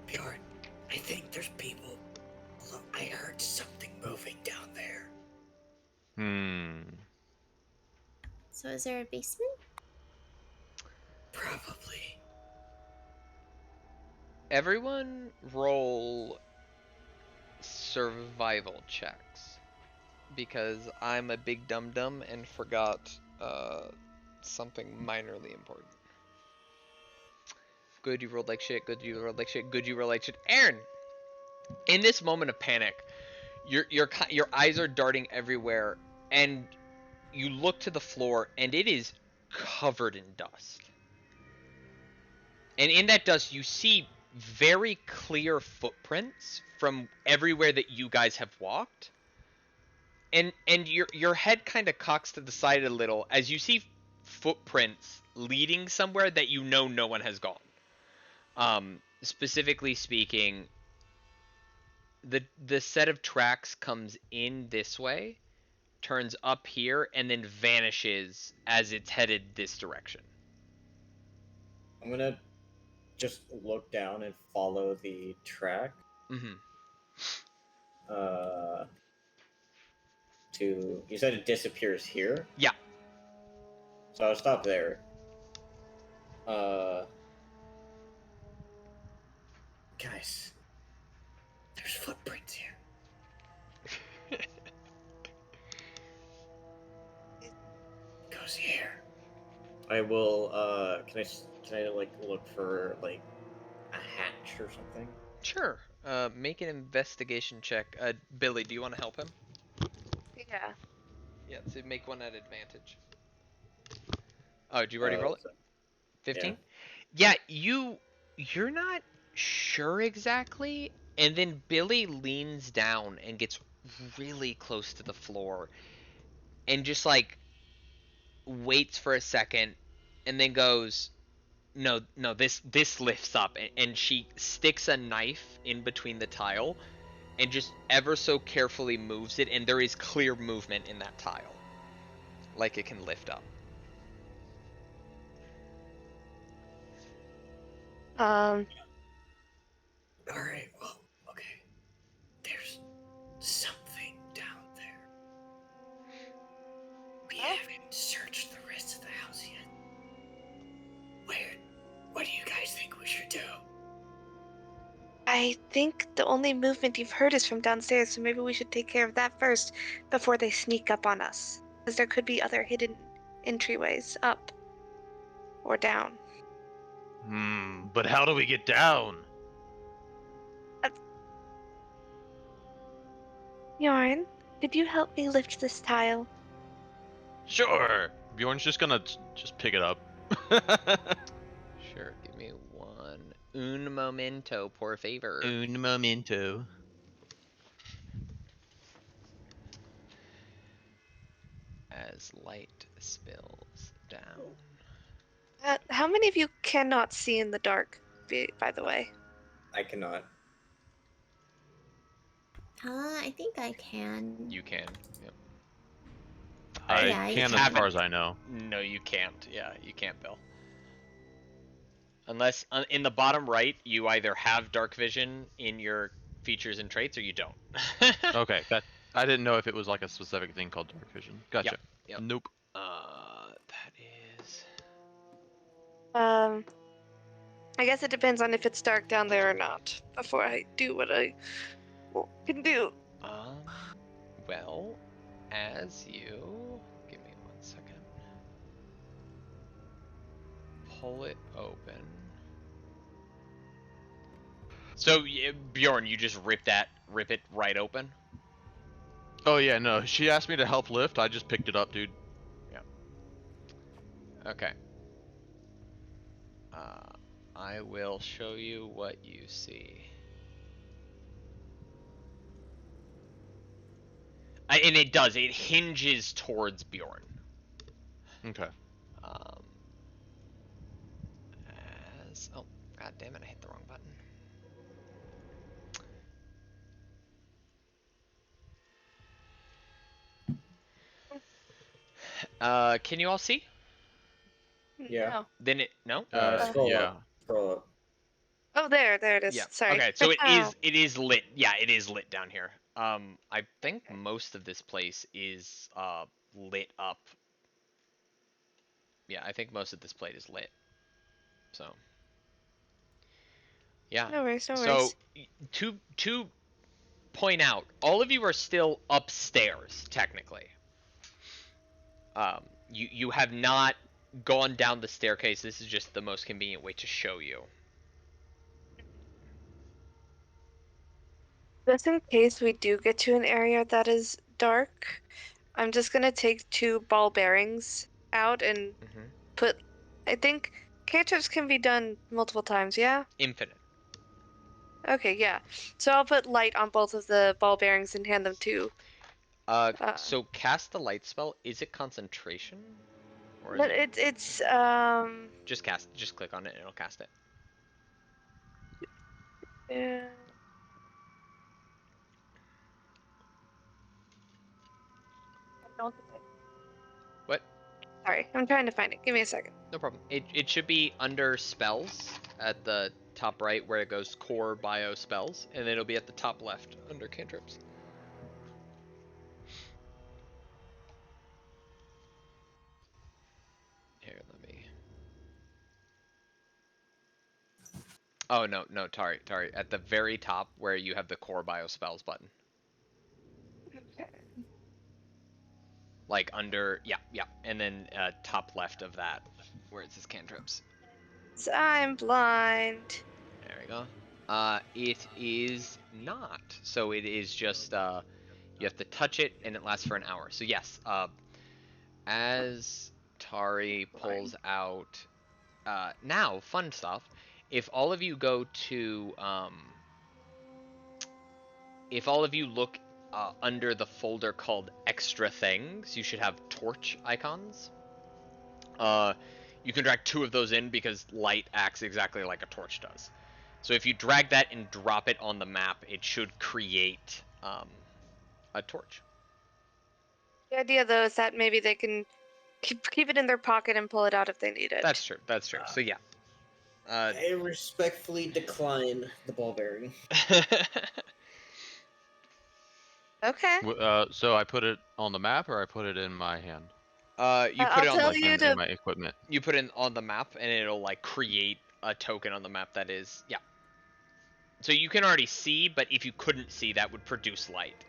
Bjorn, I think there's people below. I heard something moving down there. So is there a basement? Probably. Everyone roll survival checks, because I'm a big dum-dum and forgot something minorly important. Good, you rolled like shit. Good, you rolled like shit. Good, you rolled like shit. Aaron, in this moment of panic, your eyes are darting everywhere, and you look to the floor, and it is covered in dust. And in that dust, you see very clear footprints from everywhere that you guys have walked. And your head kind of cocks to the side a little as you see footprints leading somewhere that you know no one has gone. Specifically speaking, the set of tracks comes in this way, turns up here, and then vanishes as it's headed this direction. I'm gonna just look down and follow the track. You said it disappears here? Yeah. So I'll stop there. Guys, there's footprints here. It goes here. I will, can I like look for like a hatch or something? Sure. Make an investigation check. Billy, do you want to help him? Yeah. Yeah, so make one at advantage. Oh, did you already roll it? 15? Yeah, you're not sure exactly, and then Billy leans down and gets really close to the floor and just like waits for a second and then goes, no, this lifts up, and she sticks a knife in between the tile and just ever so carefully moves it, and there is clear movement in that tile. Like it can lift up. Alright, well, okay. There's something down there. We haven't searched the rest of the house yet. What do you guys think we should do? I think the only movement you've heard is from downstairs, so maybe we should take care of that first before they sneak up on us. Because there could be other hidden entryways up or down. But how do we get down? Bjorn, could you help me lift this tile? Sure. Bjorn's just gonna just pick it up. Sure, give me one. Un momento, por favor. Un momento. as light spills down. How many of you cannot see in the dark, by the way? I cannot. I think I can. You can. Yep. I Yeah, can, I as can. far as I know. No, you can't. Yeah, you can't, Bill. Unless in the bottom right, you either have dark vision in your features and traits or you don't. Okay, that I didn't know if it was like a specific thing called dark vision. Gotcha. Yep. Nope. That is. I guess it depends on if it's dark down there or not before I do what I can do. Well, as you give me 1 second. Pull it open. So Bjorn, you just rip it right open. Oh yeah, no. She asked me to help lift. I just picked it up, dude. Okay. I will show you what you see. And it does. It hinges towards Bjorn. Okay. Oh, god damn it! I hit the wrong button. Can you all see? Yeah. No. Then it no. Scroll yeah. up. Scroll up. Oh, there it is. Yeah. Sorry. Okay, so it is lit. Yeah, it is lit down here. I think most of this place is lit up. Yeah, I think most of this plate is lit. So. Yeah. No worries. So to point out, all of you are still upstairs technically. You have not gone down the staircase. This is just the most convenient way to show you. Just in case we do get to an area that is dark, I'm just gonna take 2 ball bearings out and put. I think cantrips can be done multiple times. Yeah. Infinite. Okay. Yeah. So I'll put light on both of the ball bearings and hand them to. So cast the light spell. Is it concentration? Or is But it... it's Just cast. Just click on it and it'll cast it. Yeah. What? Sorry, I'm trying to find it. Give me a second. No problem. It should be under spells at the top right where it goes core bio spells, and then it'll be at the top left under cantrips. Here, let me. Oh no, Tari, at the very top where you have the core bio spells button. Okay. Like under, yeah, and then top left of that where it says cantrips. So I'm blind. There we go. It is not. So it is just you have to touch it and it lasts for an hour. So yes, as Tari pulls out now, fun stuff. If all of you go to if all of you look under the folder called extra things, you should have torch icons. You can drag 2 of those in because light acts exactly like a torch does. So if you drag that and drop it on the map, it should create a torch. The idea, though, is that maybe they can keep it in their pocket and pull it out if they need it. That's true. So yeah. I respectfully decline the ball bearing. Okay. So I put it on the map, or I put it in my hand. You put it on tell like you in my equipment. You put it on the map, and it'll like create a token on the map that is So you can already see, but if you couldn't see, that would produce light.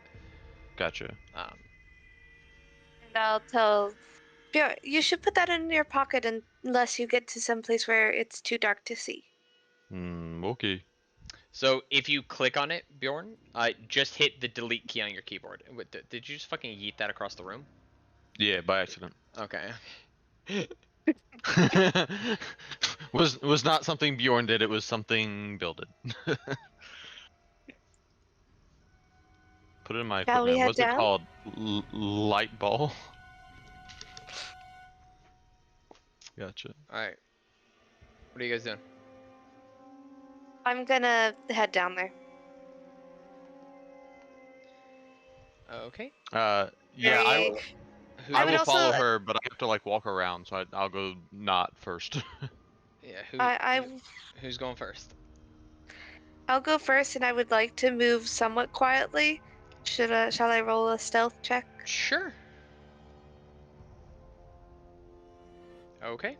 Gotcha. And I'll tell Bjorn, you should put that in your pocket unless you get to some place where it's too dark to see. Okay. So if you click on it, Bjorn, just hit the delete key on your keyboard. Did you just fucking yeet that across the room? Yeah, by accident. Okay. was not something Bjorn did. It was something Bill did. Put it in my Shall we equipment. head What's it down? called? Light ball. Gotcha. All right. What are you guys doing? I'm gonna head down there. Okay. Yeah, I I would will also- follow her, but I have to like walk around, so I'll go not first. Yeah. Who's going first? I'll go first, and I would like to move somewhat quietly. Shall I roll a stealth check? Sure. Okay.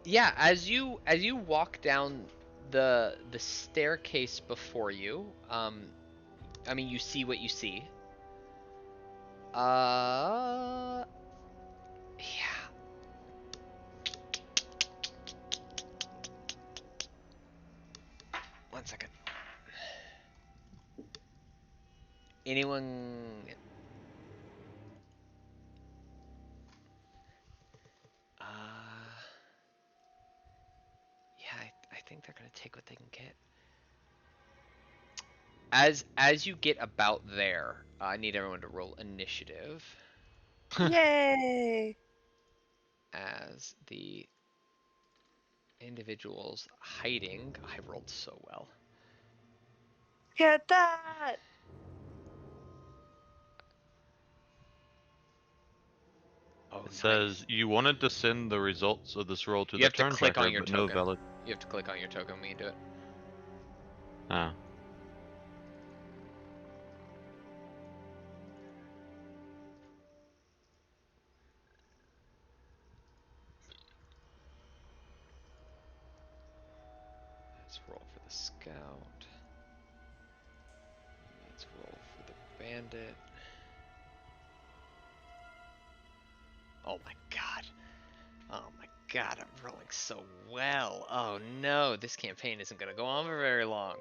Yeah, as you walk down the staircase before you, I mean, you see what you see. Yeah. One second. Anyone? Yeah, I think they're gonna take what they can get. As you get about there, I need everyone to roll initiative. Yay! As the individuals hiding, I rolled so well. Get that! Oh, It nice. says you wanted to send the results of this roll to You the have to turn click tracker, on your but no token. valid. You have to click on your token when you do it. Oh. Let's roll for the scout. Let's roll for the bandit. Oh my god. Oh my god, I'm rolling so well. Oh no, this campaign isn't gonna go on for very long.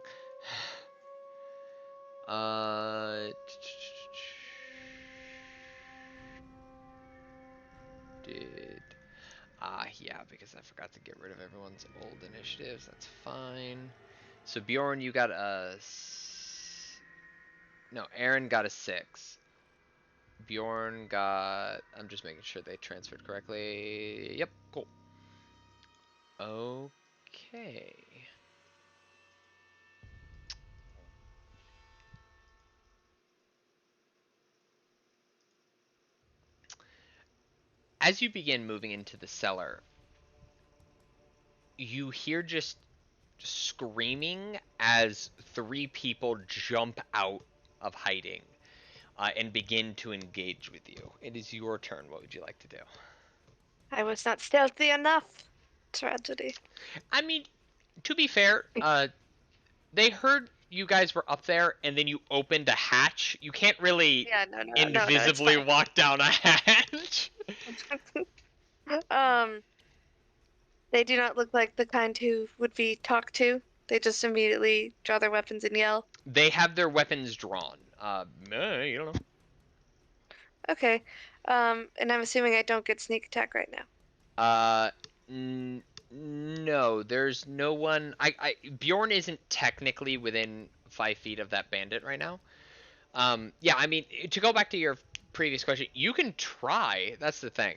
Yeah, because I forgot to get rid of everyone's old initiatives. That's fine. So Bjorn, you got no, Aaron got a 6. Bjorn got, I'm just making sure they transferred correctly. Yep, cool. Okay. As you begin moving into the cellar, you hear just screaming as 3 people jump out of hiding and begin to engage with you. It is your turn. What would you like to do? I was not stealthy enough. Tragedy. I mean, to be fair, they heard you guys were up there, and then you opened a hatch. You can't really invisibly walk down a hatch. They do not look like the kind who would be talked to. They just immediately draw their weapons and yell. They have their weapons drawn. You don't know. Okay. And I'm assuming I don't get sneak attack right now. No, there's no one. Bjorn isn't technically within 5 feet of that bandit right now. Yeah, I mean, to go back to your previous question, you can try. That's the thing.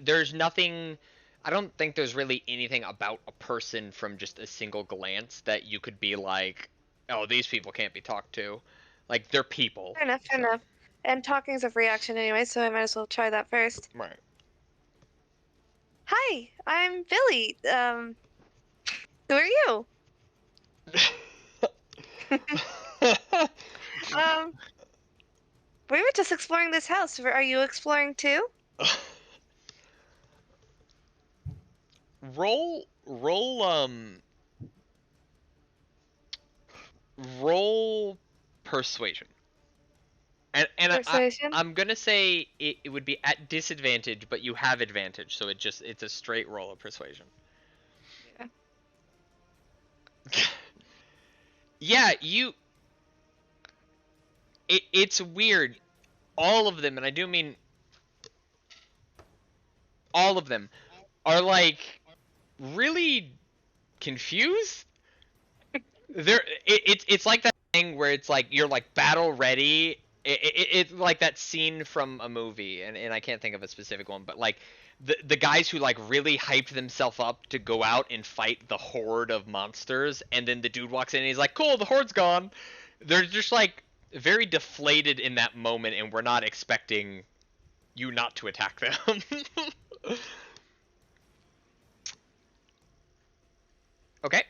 There's nothing. I don't think there's really anything about a person from just a single glance that you could be like, oh, these people can't be talked to. Like, they're people. Fair enough. And talking's a free action anyway, so I might as well try that first. Right. Hi, I'm Billy. Who are you? We were just exploring this house. Are you exploring too? Roll persuasion. And Persuasion? I'm gonna say it would be at disadvantage, but you have advantage, so it's a straight roll of persuasion. Yeah. Yeah, it's weird. All of them, and I do mean all of them, are like really confused. It's like that thing where it's like you're like battle ready. It's like that scene from a movie, and I can't think of a specific one, but like the guys who like really hyped themselves up to go out and fight the horde of monsters, and then the dude walks in and he's like, "Cool, the horde's gone." They're just like very deflated in that moment, and we're not expecting you not to attack them. Okay.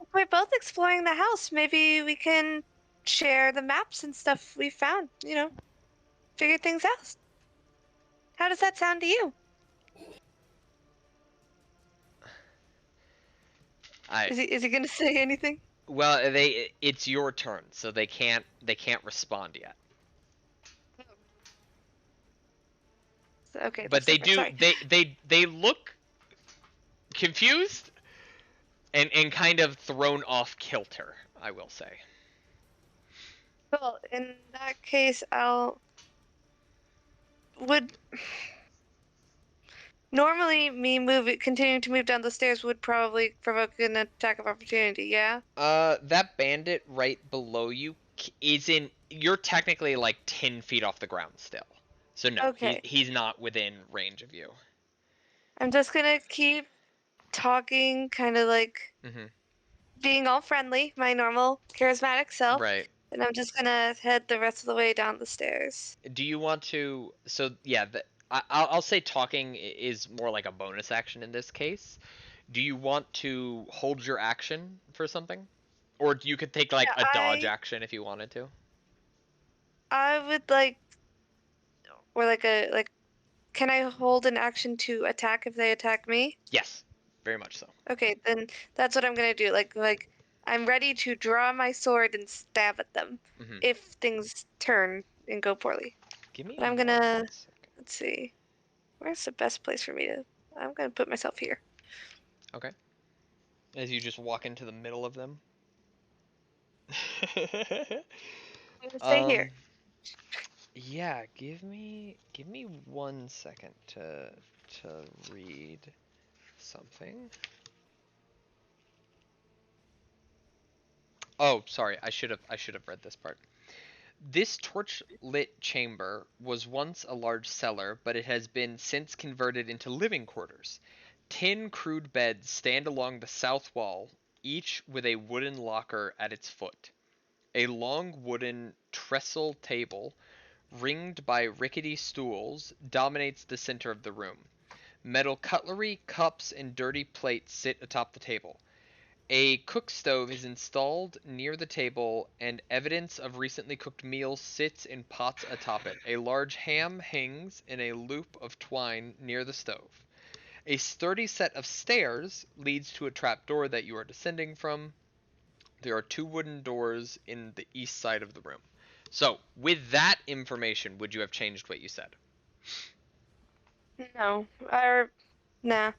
If we're both exploring the house, maybe we can share the maps and stuff we found, figure things out. How does that sound to you? Is he gonna say anything? Well, it's your turn, so they can't respond yet. Okay, But they do sorry. they look confused and kind of thrown off kilter, I will say. Well, in that case, normally me continuing to move down the stairs would probably provoke an attack of opportunity, yeah? That bandit right below you you're technically like 10 feet off the ground still. So no, Okay. he's not within range of you. I'm just gonna keep talking, kind of like being all friendly, my normal charismatic self. Right. And I'm just gonna head the rest of the way down the stairs. Do you want to? So yeah, I'll say talking is more like a bonus action in this case. Do you want to hold your action for something, or you could take like a dodge action if you wanted to? I would like, or like, can I hold an action to attack if they attack me? Yes, very much so. Okay, then that's what I'm gonna do. Like I'm ready to draw my sword and stab at them if things turn and go poorly. Give me. But I'm gonna let's see, where's the best place for me to? I'm gonna put myself here. Okay. As you just walk into the middle of them. I'm gonna stay here. Yeah, give me 1 second to read something. Oh, sorry. I should have read this part. This torch-lit chamber was once a large cellar, but it has been since converted into living quarters. 10 crude beds stand along the south wall, each with a wooden locker at its foot. A long wooden trestle table, ringed by rickety stools, dominates the center of the room. Metal cutlery, cups, and dirty plates sit atop the table. A cook stove is installed near the table, and evidence of recently cooked meals sits in pots atop it. A large ham hangs in a loop of twine near the stove. A sturdy set of stairs leads to a trapdoor that you are descending from. There are 2 wooden doors in the east side of the room. So, with that information, would you have changed what you said? No, or nah.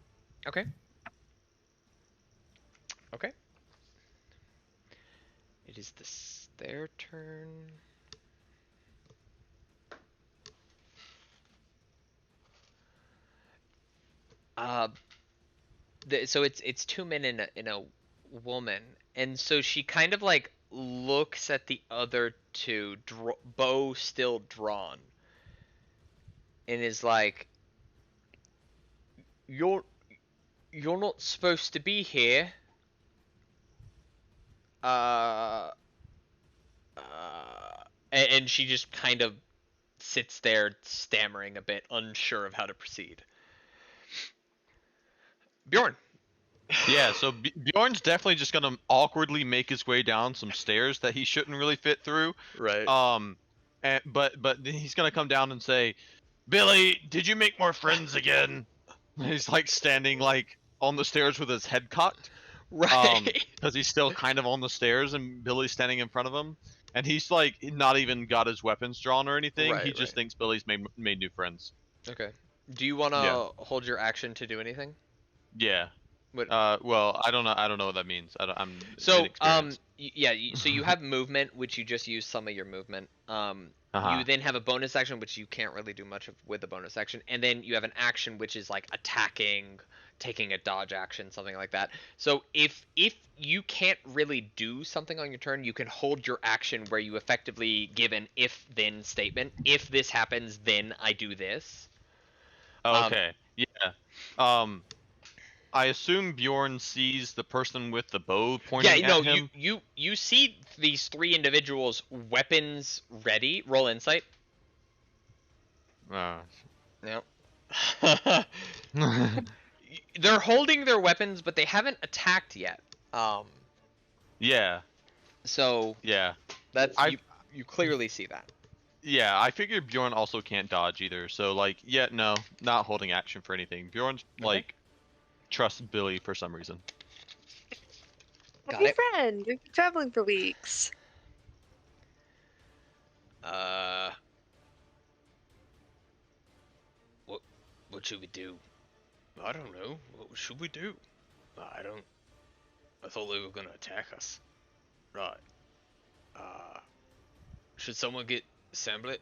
Okay. Okay. It is their turn. So it's 2 men and a woman, and so she kind of like looks at the other two, bow still drawn, and is like, "You're not supposed to be here." Uh, and she just kind of sits there stammering a bit, unsure of how to proceed. Bjorn. Yeah, so Bjorn's definitely just gonna awkwardly make his way down some stairs that he shouldn't really fit through. Right. But he's gonna come down and say, "Billy, did you make more friends again?" He's like standing like on the stairs with his head cocked. Right. Because he's still kind of on the stairs and Billy's standing in front of him. And he's like not even got his weapons drawn or anything. Right, he just thinks Billy's made new friends. Okay. Do you want to hold your action to do anything? Yeah. What? Well, I don't know what that means. I'm so inexperienced. So you have movement, which you just use some of your movement. You then have a bonus action, which you can't really do much of with the bonus action, and then you have an action, which is like attacking, taking a dodge action, something like that. So if you can't really do something on your turn, you can hold your action where you effectively give an if-then statement. If this happens, then I do this. Okay. Yeah. I assume Bjorn sees the person with the bow Yeah, pointing no, at him. you see these three individuals, weapons ready. Roll insight. No. They're holding their weapons, but they haven't attacked yet. Yeah. So Yeah. that's I you clearly see that. Yeah, I figured Bjorn also can't dodge either. So like, yeah, no, not holding action for anything. Bjorn's like trusts Billy for some reason. Got Hey, it. friend, we've been traveling for weeks. What should we do? I don't know. What should we do? I don't. I thought they were gonna attack us. Right. Should someone get Samblet?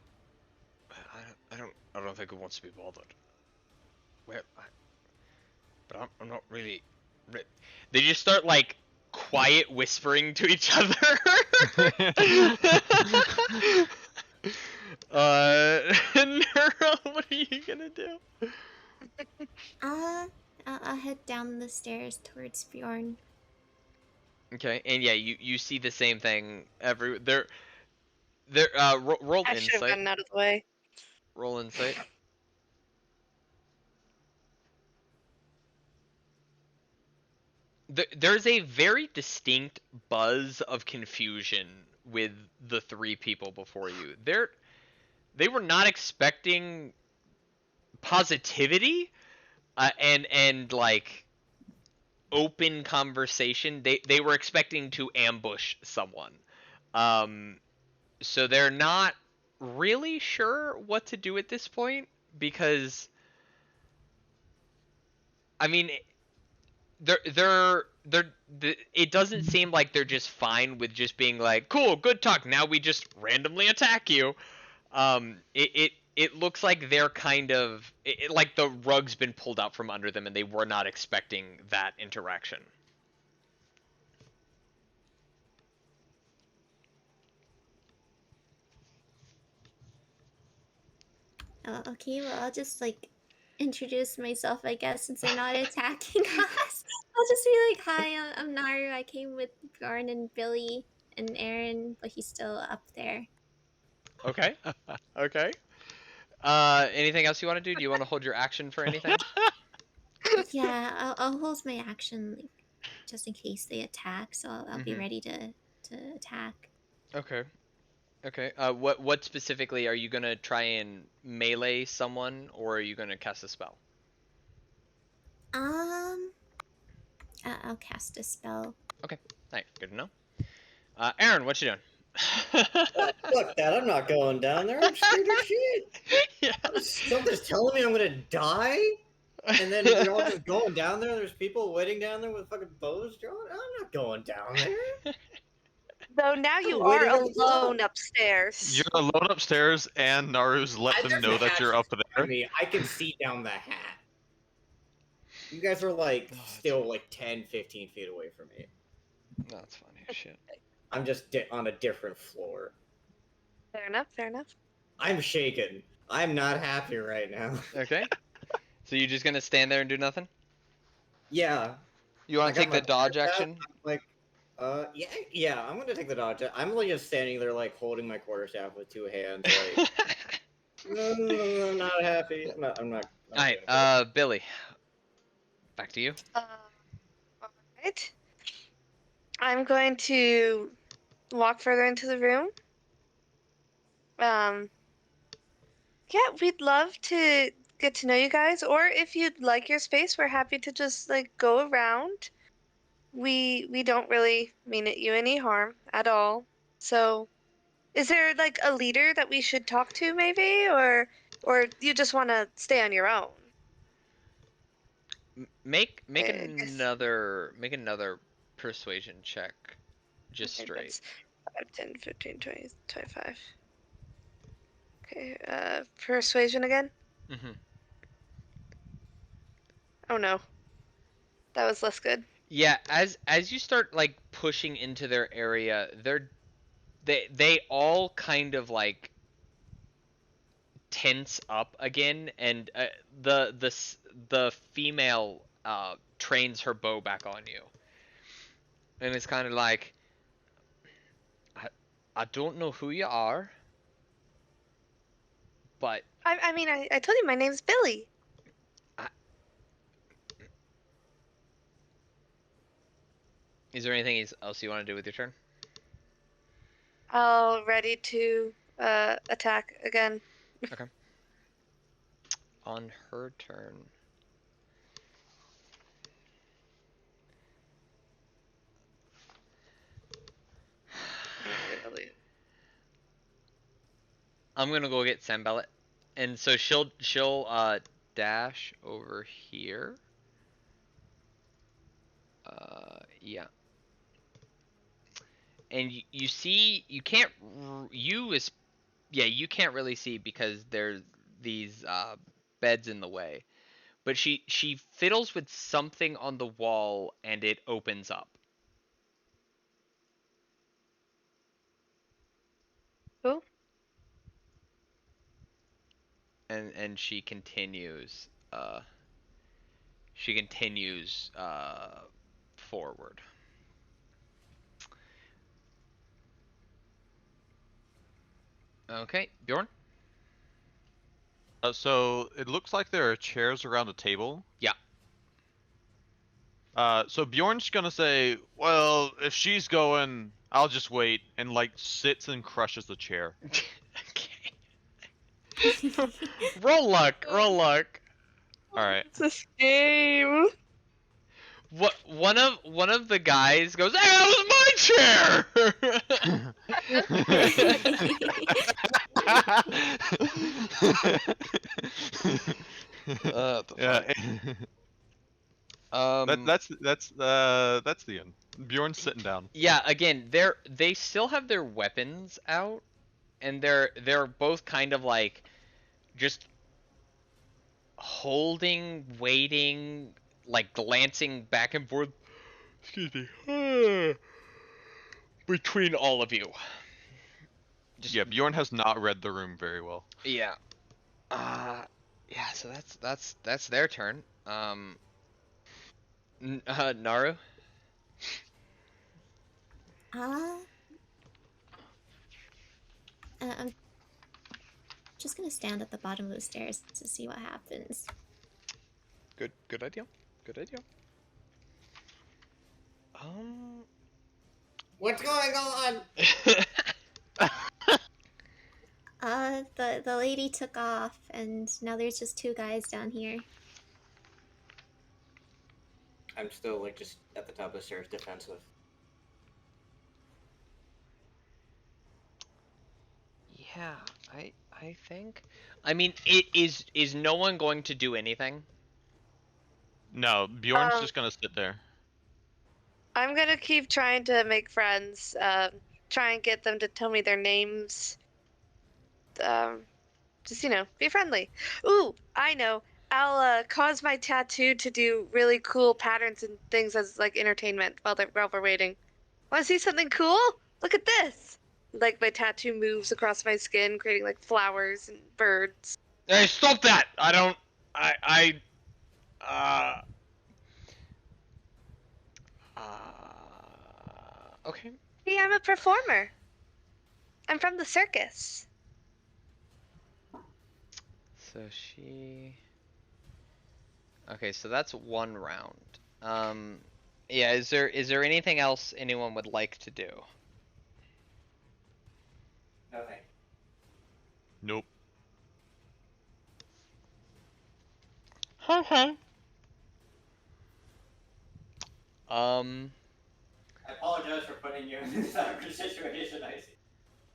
I don't think it wants to be bothered. Well, but I'm not really. They just start like quiet whispering to each other. Nero, what are you gonna do? I'll head down the stairs towards Bjorn. Okay, and yeah, you see the same thing. Roll I should have insight. gotten out of the way. Roll insight. There's a very distinct buzz of confusion with the three people before you. They were not expecting positivity and like open conversation. They were expecting to ambush someone. So they're not really sure what to do at this point because I mean it doesn't seem like they're just fine with just being like, cool, good talk, now we just randomly attack you. It looks like they're kind of like the rug's been pulled out from under them and they were not expecting that interaction. Oh, okay, well, I'll just like introduce myself, I guess, since they're not attacking us. I'll just be like, hi, I'm Naru. I came with Bjorn and Billy and Aaron, but he's still up there. Okay. Okay. Anything else you want to do? Do you want to hold your action for anything? Yeah, I'll hold my action, like, just in case they attack, so I'll be ready to attack. Okay. Okay. What specifically are you gonna try and melee someone, or are you gonna cast a spell? I'll cast a spell. Okay. Alright, good to know. Aaron, what you doing? Fuck that! I'm not going down there. I'm scared as shit. Yeah. Something's telling me I'm gonna die, and then you're all just going down there. There's people waiting down there with fucking bows drawn. I'm not going down there. Though now you I'm are waiting on alone top. upstairs. You're alone upstairs, and Naru's let them There's know a that hatch you're up I there. mean, I can see down the hat. You guys are like still like 10, 15 feet away from me. No, that's funny as shit. I'm just on a different floor. Fair enough, fair enough. I'm shaken. I'm not happy right now. Okay. So you're just gonna stand there and do nothing? Yeah. You want I to got take my the dodge quarterstaff, action? I'm like, yeah, I'm gonna take the dodge. I'm like just standing there, like holding my quarterstaff with two hands, like, I'm not happy. I'm not. All right, Billy. Back to you. Alright. I'm going to walk further into the room. Yeah, we'd love to get to know you guys, or if you'd like your space, we're happy to just like go around. We don't really mean you any harm at all. So, is there like a leader that we should talk to, maybe, or you just want to stay on your own? Make I guess. make another persuasion check, just Okay, straight. that's 5, 10, 15, 20, 25. Okay, persuasion again? Mm-hmm. Oh no. That was less good. Yeah, as you start like pushing into their area, they all kind of like tense up again, and the female trains her bow back on you, and it's kind of like, I don't know who you are, but I mean, I told you my name's Billy. Is there anything else you want to do with your turn? All ready to attack again. Okay. On her turn. I'm gonna go get Sambellet, and so she'll dash over here. Yeah. And you see, you can't you can't really see because there's these beds in the way. But she fiddles with something on the wall and it opens up. Who? And she continues forward. Okay, Bjorn? So it looks like there are chairs around a table. Yeah. So Bjorn's gonna say, well, if she's going, I'll just wait, and like sits and crushes the chair. Okay. Roll luck. Roll luck. All right. It's this game. What one of the guys goes, "Hey, that was my chair." Yeah. That's the end. Bjorn's sitting down. Yeah, again, they still have their weapons out, and they're both kind of like just holding, waiting, like glancing back and forth. Excuse me. Between all of you. Yeah, Bjorn has not read the room very well. Yeah. Yeah. So that's their turn. Naru. I'm just gonna stand at the bottom of the stairs to see what happens. Good idea. Good idea. What's going on? The lady took off, and now there's just two guys down here. I'm still like just at the top of the stairs, defensive. Yeah, I think. I mean, is no one going to do anything? No, Bjorn's just gonna sit there. I'm gonna keep trying to make friends. Try and get them to tell me their names. Just be friendly. Ooh, I know. I'll cause my tattoo to do really cool patterns and things as like entertainment while we're waiting. Want to see something cool? Look at this. Like my tattoo moves across my skin, creating like flowers and birds. Hey, stop that! I don't. I. Okay. Hey, I'm a performer. I'm from the circus. So she. Okay, so that's one round. Yeah. Is there anything else anyone would like to do? Okay. Nope. Okay. I apologize for putting you in this awkward situation, I see.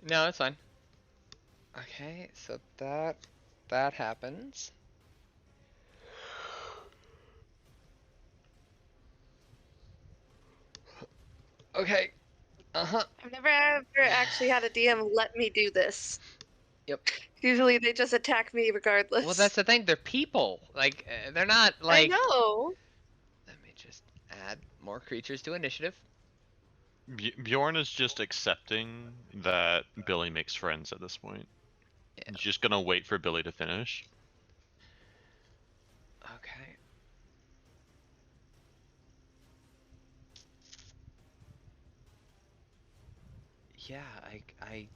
No, it's fine. Okay, so that happens. Okay. Uh-huh. I've never ever actually had a DM let me do this. Yep. Usually they just attack me regardless. Well, that's the thing. They're people. Like, they're not like. I know. Let me just add more creatures to initiative. Bjorn is just accepting that Billy makes friends at this point. Just gonna wait for Billy to finish. Okay. Yeah, I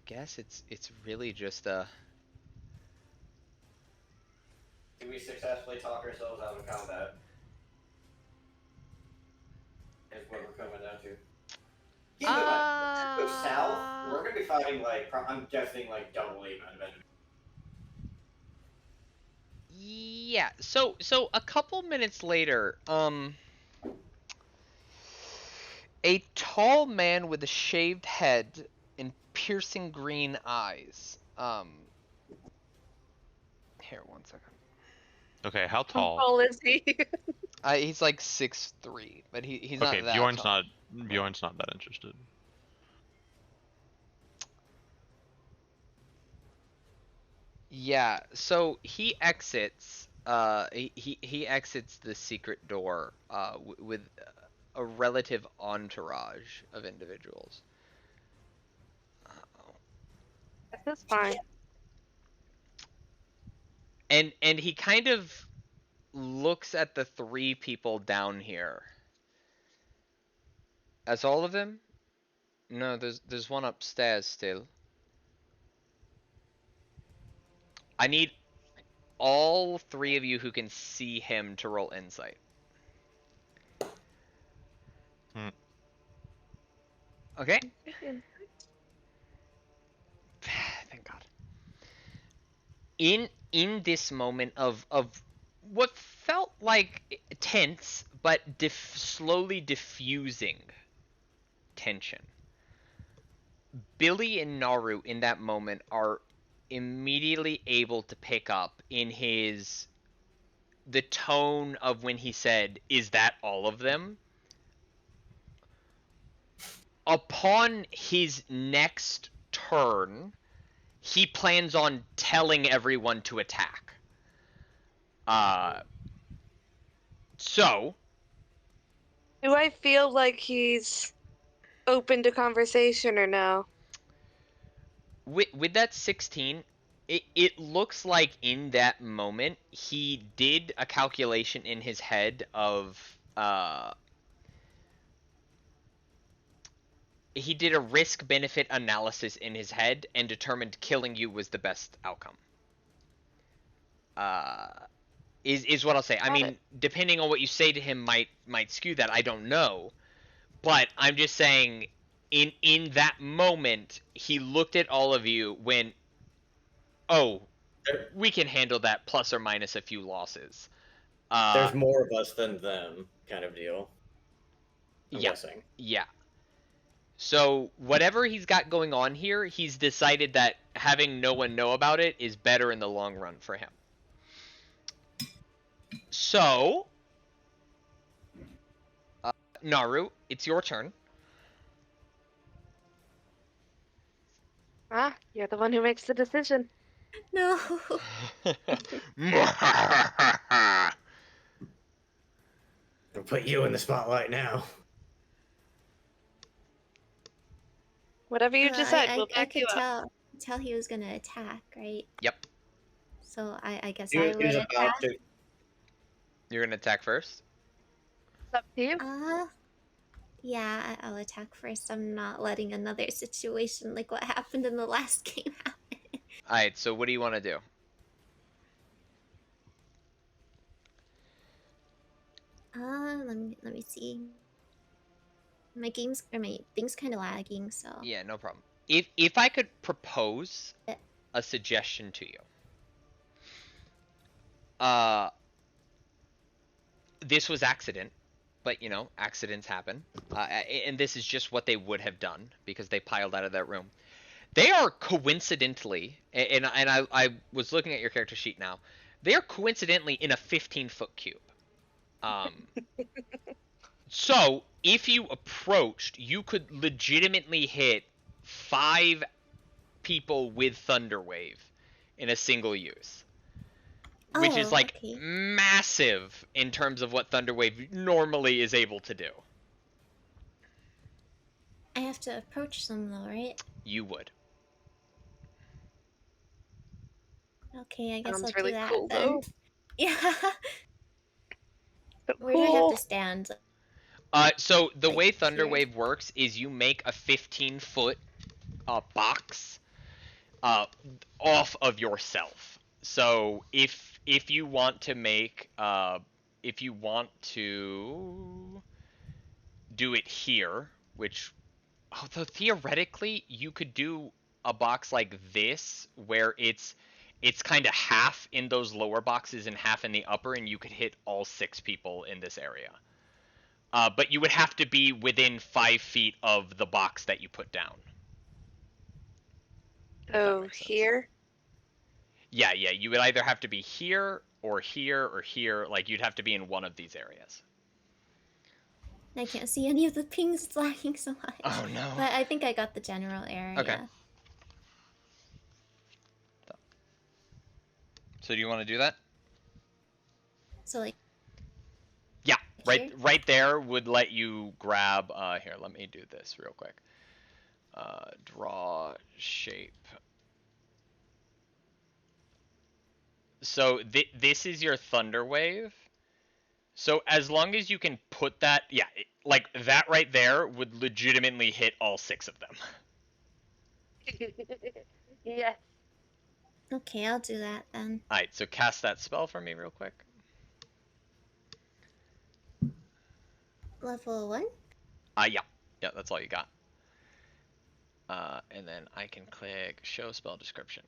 guess it's really just a. Do we successfully talk ourselves out of combat? Is what we're coming down to. Keep in mind, go south. We're gonna be fighting I'm guessing double even eventually. Yeah. So a couple minutes later, a tall man with a shaved head and piercing green eyes. Here, one second. Okay, how How tall? tall is he? He's like 6'3", but he's Okay, not that Bjorn's tall. not that interested. Yeah, so he exits. He exits the secret door. With a relative entourage of individuals. That's fine. And he kind of looks at the three people down here. As all of them? No, there's one upstairs still. I need all three of you who can see him to roll insight. Okay. Thank God. In this moment of what felt like tense but slowly diffusing tension, Billy and Naru in that moment are immediately able to pick up in the tone of when he said, "Is that all of them?" Upon his next turn, he plans on telling everyone to attack. So Do I feel like he's open to conversation or no? with that 16, it looks like in that moment he did a calculation in his head of he did a risk benefit analysis in his head and determined killing you was the best outcome. Is what I'll say. I mean, depending on what you say to him might skew that. I don't know, but I'm just saying, in that moment, he looked at all of you, went, "Oh, we can handle that plus or minus a few losses." There's more of us than them, kind of deal. I'm guessing. Yeah. So whatever he's got going on here, he's decided that having no one know about it is better in the long run for him. So, Naru, it's your turn. You're the one who makes the decision. No. I'll put you in the spotlight now. Whatever you decide, we'll I back could you up. tell he was gonna attack, right? Yep. So I guess He I was would about attack. to. You're gonna attack first? It's up to you. Yeah, I'll attack first. I'm not letting another situation like what happened in the last game happen. Alright, so what do you want to do? Let me see. My thing's kind of lagging, so. Yeah, no problem. If I could propose a suggestion to you. This was accident, but accidents happen. And this is just what they would have done because they piled out of that room. They are coincidentally, and I was looking at your character sheet now. They are coincidentally in a 15-foot cube. So if you approached, you could legitimately hit 5 people with Thunderwave in a single use. Which is okay. massive in terms of what Thunderwave normally is able to do. I have to approach them though, right? You would. Okay, I guess Sounds I'll really do that cool, then. though. Yeah. So Where do I have cool. to stand? So the Like way here? Thunderwave works is you make a 15-foot box off of yourself. So if you want to make if you want to do it here, which although theoretically you could do a box like this where it's kind of half in those lower boxes and half in the upper, and you could hit all 6 people in this area. But you would have to be within 5 feet of the box that you put down. If that Oh, makes sense. here? Yeah, you would either have to be here or here or here. Like, you'd have to be in one of these areas. I can't see any of the pings. It's lagging so much. Oh, no. But I think I got the general area. Okay. So do you want to do that? So, like... Yeah, here? right there would let you grab... here, let me do this real quick. Draw shape. So this is your thunder wave. So as long as you can put that, yeah, like that right there would legitimately hit all 6 of them. Yes. Okay, I'll do that then. Alright, so cast that spell for me real quick. Level 1? Yeah, that's all you got. And then I can click show spell description.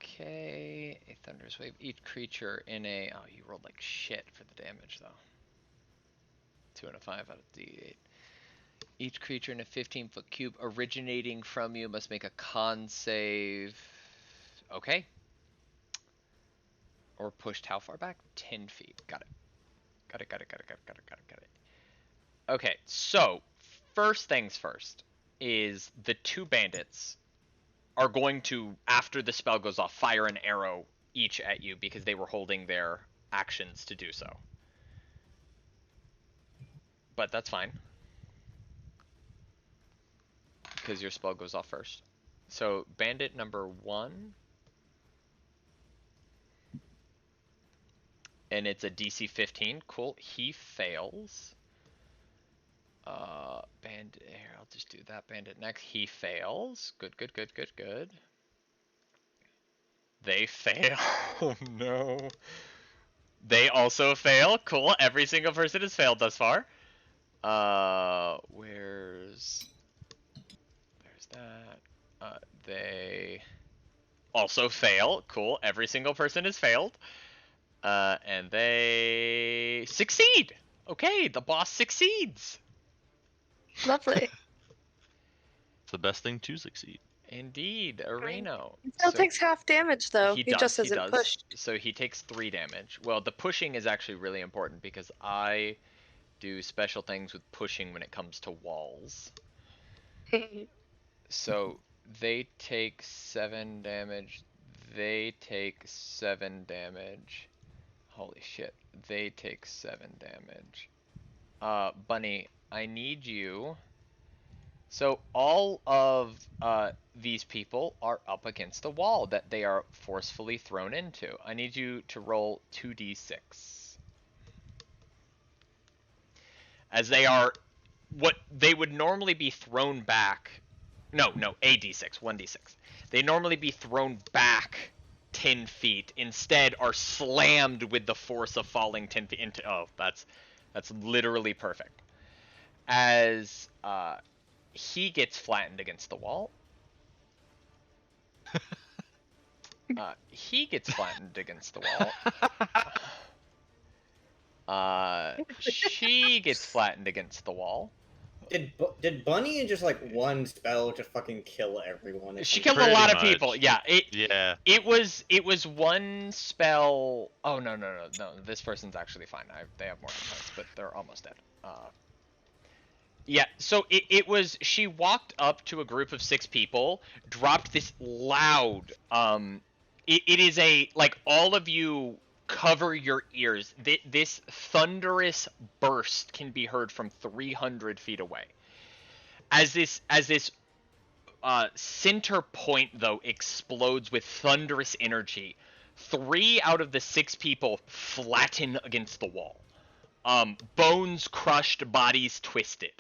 Okay, a thunderous wave. Each creature in a... Oh, you rolled like shit for the damage, though. 2 and a 5 out of D8. Each creature in a 15-foot cube originating from you must make a con save. Okay. Or pushed how far back? 10 feet. Got it. Got it. Okay, so first things first is the 2 bandits are going to, after the spell goes off, fire an arrow each at you because they were holding their actions to do so. But that's fine, because your spell goes off first. So bandit number 1, and it's a DC 15. Cool. He fails. Bandit. Here, I'll just do that bandit next. He fails. Good. They fail. Oh no. They also fail. Cool. Every single person has failed thus far. There's that. They also fail. Cool. Every single person has failed. And they succeed. Okay, the boss succeeds. Lovely. It's the best thing to succeed. Indeed, Areno. He still takes half damage, though. He just he isn't does. pushed. So he takes 3 damage. Well, the pushing is actually really important because I do special things with pushing when it comes to walls. So they take 7 damage. They take 7 damage. Holy shit. They take 7 damage. Bunny, I need you. So all of these people are up against the wall that they are forcefully thrown into. I need you to roll 2d6. As they are, what they would normally be thrown back. No, a d6, 1d6. They normally be thrown back 10 feet. Instead, are slammed with the force of falling 10 feet into. Oh, that's literally perfect. As he gets flattened against the wall. He gets flattened against the wall. She gets flattened against the wall. Did Bunny just like one spell just fucking kill everyone? She killed a lot of people. Yeah. It was one spell. Oh no. This person's actually fine. They have more defense, but they're almost dead. Yeah, so it was, she walked up to a group of 6 people, dropped this loud, it is a, like, all of you cover your ears. This thunderous burst can be heard from 300 feet away. As this center point, though, explodes with thunderous energy. 3 out of the 6 people flatten against the wall. Bones crushed, bodies twisted.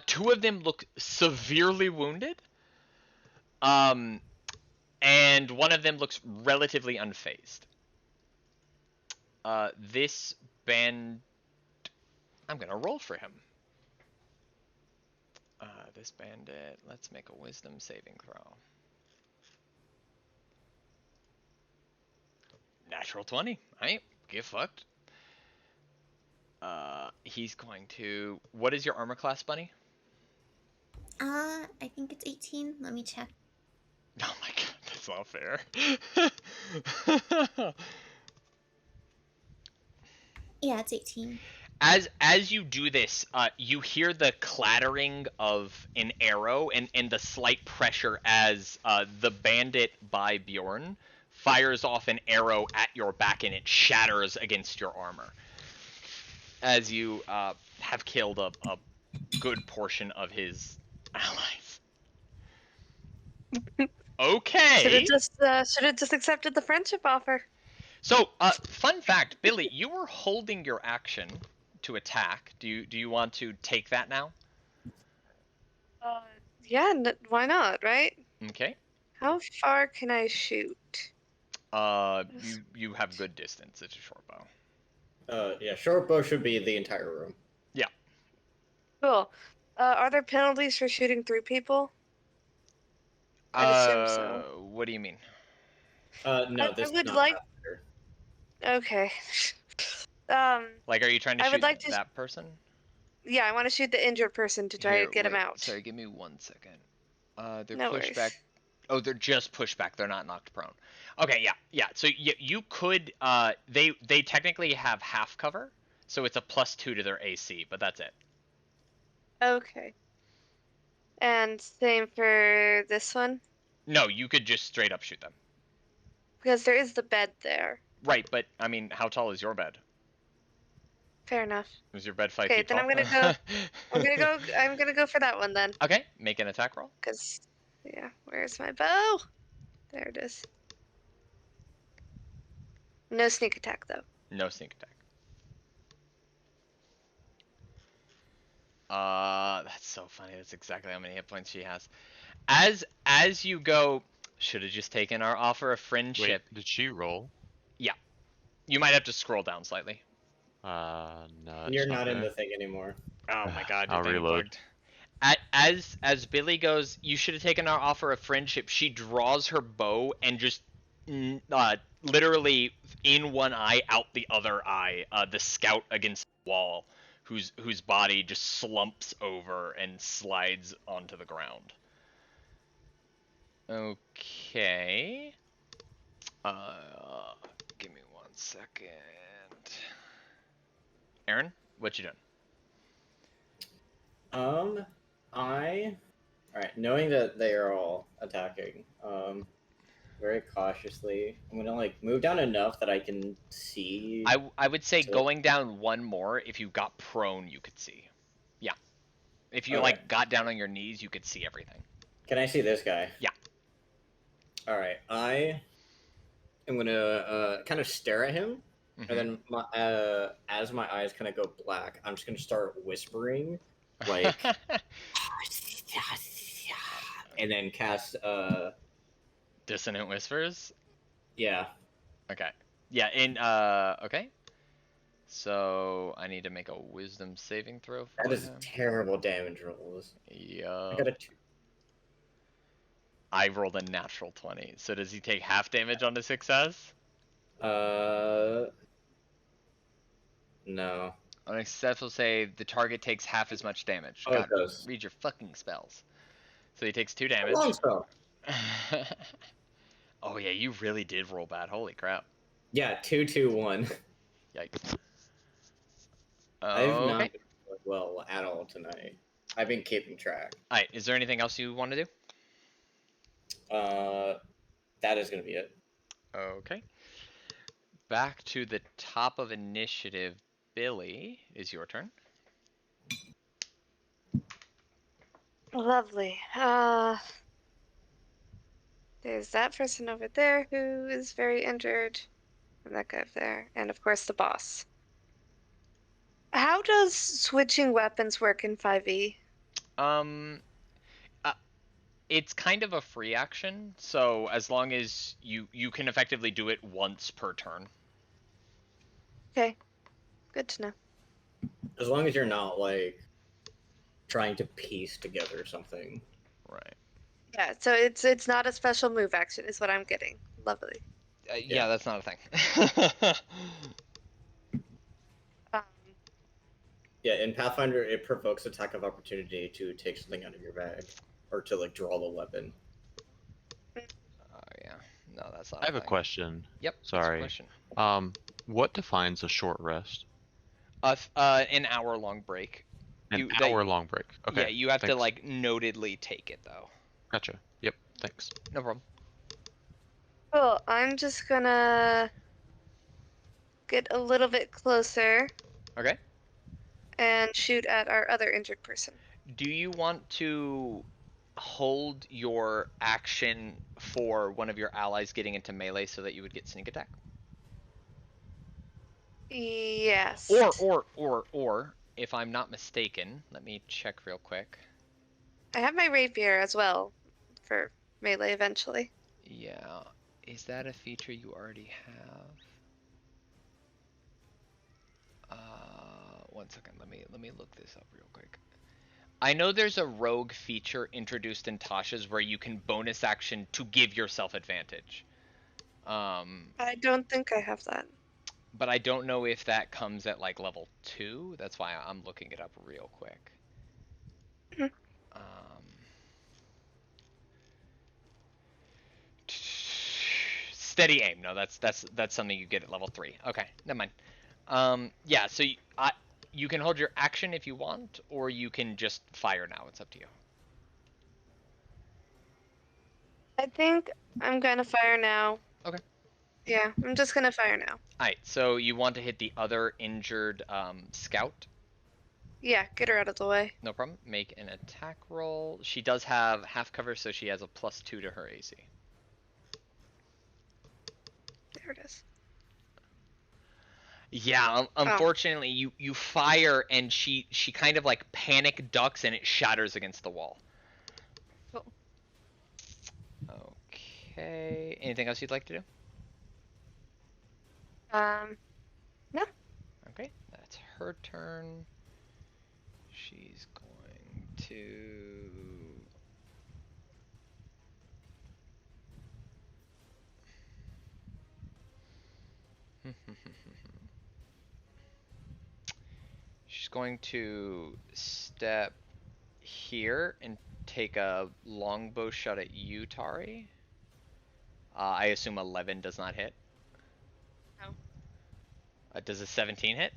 2 of them look severely wounded. And one of them looks relatively unfazed. This band... I'm gonna roll for him. This bandit, let's make a wisdom saving throw. Natural 20. Alright, get fucked. He's going to... What is your armor class, Bunny? I think it's 18. Let me check. Oh my god, that's not fair. Yeah, it's 18. As you do this, you hear the clattering of an arrow and the slight pressure as the bandit by Bjorn fires off an arrow at your back and it shatters against your armor. As you have killed a good portion of his allies. Okay. Should have just accepted the friendship offer. So, fun fact, Billy, you were holding your action to attack. Do you want to take that now? Yeah, why not, right? Okay. How far can I shoot? You have good distance. It's a short bow. Yeah, short bow should be the entire room. Yeah. Cool. Are there penalties for shooting through people? I assume so. What do you mean? No, I this would is not like- Pathfinder. Okay. Like, are you trying to I shoot would like to that person? Yeah, I want to shoot the injured person to try Here, to get him wait, out. Sorry, give me 1 second. They're No pushed worries. back. Oh, they're just pushed back. They're not knocked prone. Okay, yeah. So you could. They technically have half cover, so it's a +2 to their AC, but that's it. Okay. And same for this one? No, you could just straight up shoot them. Because there is the bed there. Right, but I mean, how tall is your bed? Fair enough. Is your bed 5 Okay, feet then tall? I'm gonna go for that one then. Okay, make an attack roll. Cause yeah, where's my bow? There it is. No sneak attack though. No sneak attack. That's so funny. That's exactly how many hit points she has. As you go, should have just taken our offer of friendship. Wait, did she roll? You might have to scroll down slightly. No. You're it's not in there. the thing anymore. Oh my god, I'll your thing reload. bugged. As Billy goes, you should have taken our offer of friendship. She draws her bow and just literally in one eye, out the other eye, the scout against the wall, whose body just slumps over and slides onto the ground. Okay. Give me 1 second. Aaron, what you doing? Alright, knowing that they are all attacking, very cautiously, I'm gonna like move down enough that I can see. I would say So- going down one more. If you got prone, you could see. Yeah. If you Okay. like got down on your knees, you could see everything. Can I see this guy? Yeah. Alright, I am gonna kind of stare at him, Mhm. and then as my eyes kind of go black, I'm just gonna start whispering, like, and then cast Dissonant whispers. yeah. Okay. Yeah. Okay. So I need to make a wisdom saving throw for That is him. terrible damage rolls. I Yeah. got a 2. I rolled a natural 20. So does he take half damage on the success? No. On a successful save, the target takes half as much damage. Oh, it God, does. read your fucking spells. So he takes 2 damage. Long spell. Oh yeah, you really did roll bad. Holy crap. Yeah, 2, 2, 1. Yikes. I've not Okay. been doing well at all tonight. I've been keeping track. Alright, is there anything else you want to do? That is gonna be it. Okay. Back to the top of initiative. Billy, is your turn. Lovely. There's that person over there who is very injured, and that guy over there, and of course the boss. How does switching weapons work in 5e? Um, it's kind of a free action, so as long as you can effectively do it once per turn. Okay, good to know. As long as you're not like trying to piece together something. Right. Yeah, so it's not a special move action, is what I'm getting. Lovely. Yeah, that's not a thing. Um, Yeah, in Pathfinder, it provokes attack of opportunity to take something out of your bag or to like draw the weapon. Oh yeah, no, that's not. I have a thing. question. Yep. What's your Sorry. question? What defines a short rest? An hour-long break. An hour-long break. Okay. Yeah, you have to thanks. like notedly take it though. Gotcha. Yep. Thanks. No problem. cool. I'm just gonna get a little bit closer Okay. and shoot at our other injured person. Do you want to hold your action for one of your allies getting into melee so that you would get sneak attack? Yes. Or, if I'm not mistaken, let me check real quick. I have my rapier as well for melee eventually. Yeah, is that a feature you already have? 1 second. Let me look this up real quick. I know there's a rogue feature introduced in Tasha's where you can bonus action to give yourself advantage. I don't think I have that. But I don't know if that comes at like level 2. That's why I'm looking it up real quick. Steady aim. No, that's something you get at level 3. Okay, never mind. Yeah, so you can hold your action if you want, or you can just fire now. It's up to you. I think I'm gonna fire now. Okay. Yeah, I'm just gonna fire now. Alright, so you want to hit the other injured scout? Yeah, get her out of the way. No problem. Make an attack roll. She does have half cover, so she has a +2 to her AC. There it is. Yeah, unfortunately, you fire and she kind of like panic ducks and it shatters against the wall. Cool. Okay. Anything else you'd like to do? No. Okay, that's her turn. She's going to... She's going to step here and take a longbow shot at you, Tari. I assume 11 does not hit. No. Does a 17 hit?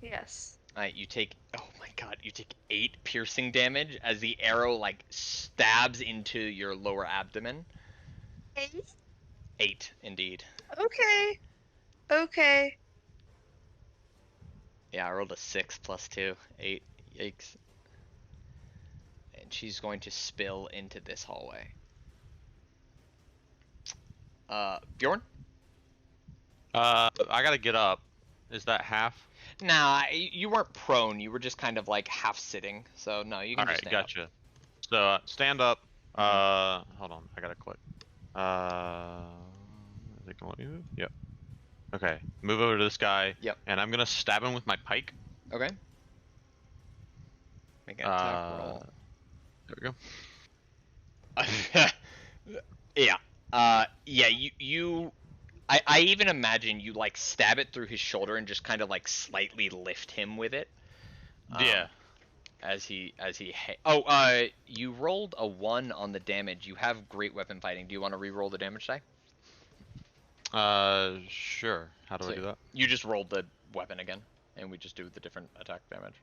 Yes. Alright, you take, oh my god, you take 8 piercing damage as the arrow like stabs into your lower abdomen. 8? 8, indeed. Okay. Okay. Yeah, I rolled a 6 plus 2. 8. Yikes. And she's going to spill into this hallway. Bjorn? I gotta get up. Is that half? Nah, you weren't prone. You were just kind of like half sitting. So no, you can just stand gotcha. up. So stand up. Hold on. I gotta click. Is it gonna let me move? Yep. Okay. Move over to this guy. Yep. And I'm gonna stab him with my pike. Okay. Make an attack roll. There we go. Yeah. Yeah. I even imagine you like stab it through his shoulder and just kind of like slightly lift him with it. Yeah. As he you rolled a 1 on the damage. You have great weapon fighting. Do you want to re-roll the damage die? Sure. How do I do that? You just rolled the weapon again, and we just do the different attack damage.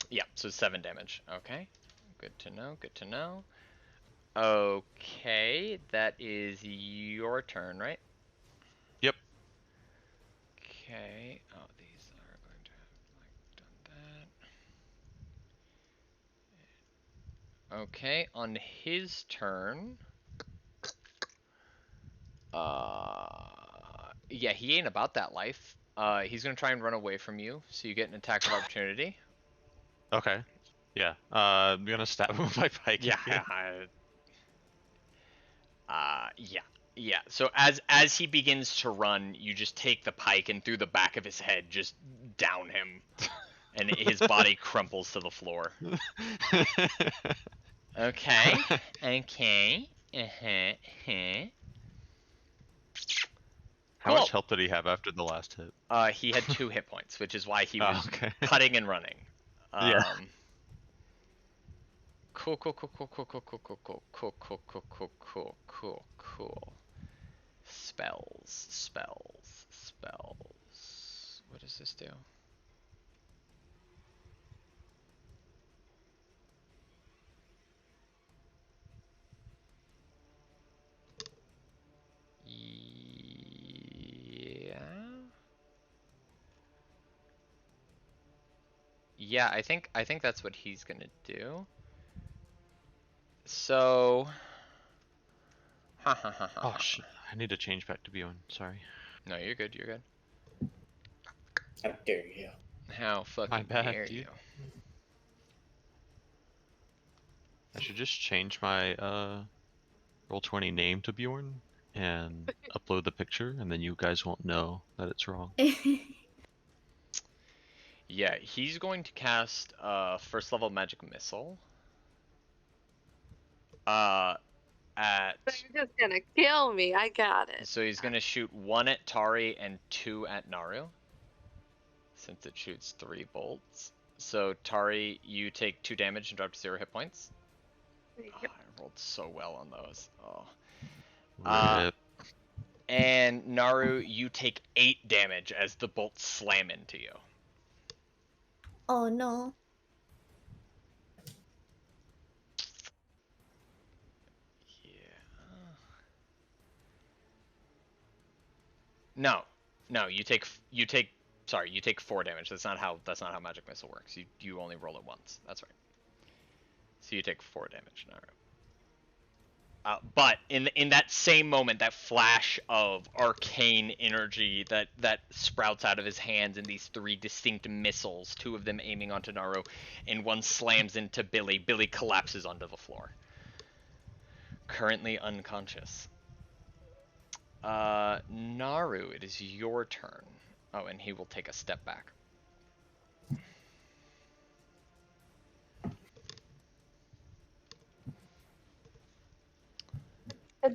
Yeah, so 7 damage. Okay. Good to know, good to know. Okay, that is your turn, right? Yep. Okay. Oh, these are going to have like done that. Okay, on his turn. Yeah, he ain't about that life. He's gonna try and run away from you, so you get an attack of opportunity. Okay. Yeah. I'm gonna stab him with my pike. Yeah, again. yeah. So as he begins to run, you just take the pike and through the back of his head, just down him, and his body crumples to the floor. Okay. Okay. How much health did he have after the last hit? He had 2 hit points, which is why he Oh, was okay. cutting and running. Yeah. Cool. Spells. What does this do? Yeah. Yeah, I think that's what he's gonna do. So. Oh shit! I need to change back to Bjorn. Sorry. No, you're good. How dare you? How fucking My bad, dare dude. you? I should just change my Roll20 name to Bjorn and upload the picture, and then you guys won't know that it's wrong. Yeah, he's going to cast first level magic missile. At. You're just gonna kill me. I got it. So he's gonna shoot 1 at Tari and 2 at Naru. Since it shoots 3 bolts. So Tari, you take 2 damage and drop to 0 hit points. Yep. Oh, I rolled so well on those. Rip. And Naru, you take 8 damage as the bolts slam into you. Oh no. Yeah. No, you take 4 damage. That's not how magic missile works. You only roll it once. That's right. So you take 4 damage, Naru. But in that same moment, that flash of arcane energy that sprouts out of his hands in these 3 distinct missiles, 2 of them aiming onto Naru, and 1 slams into Billy. Billy collapses onto the floor, currently unconscious. Naru, it is your turn. Oh, and he will take a step back.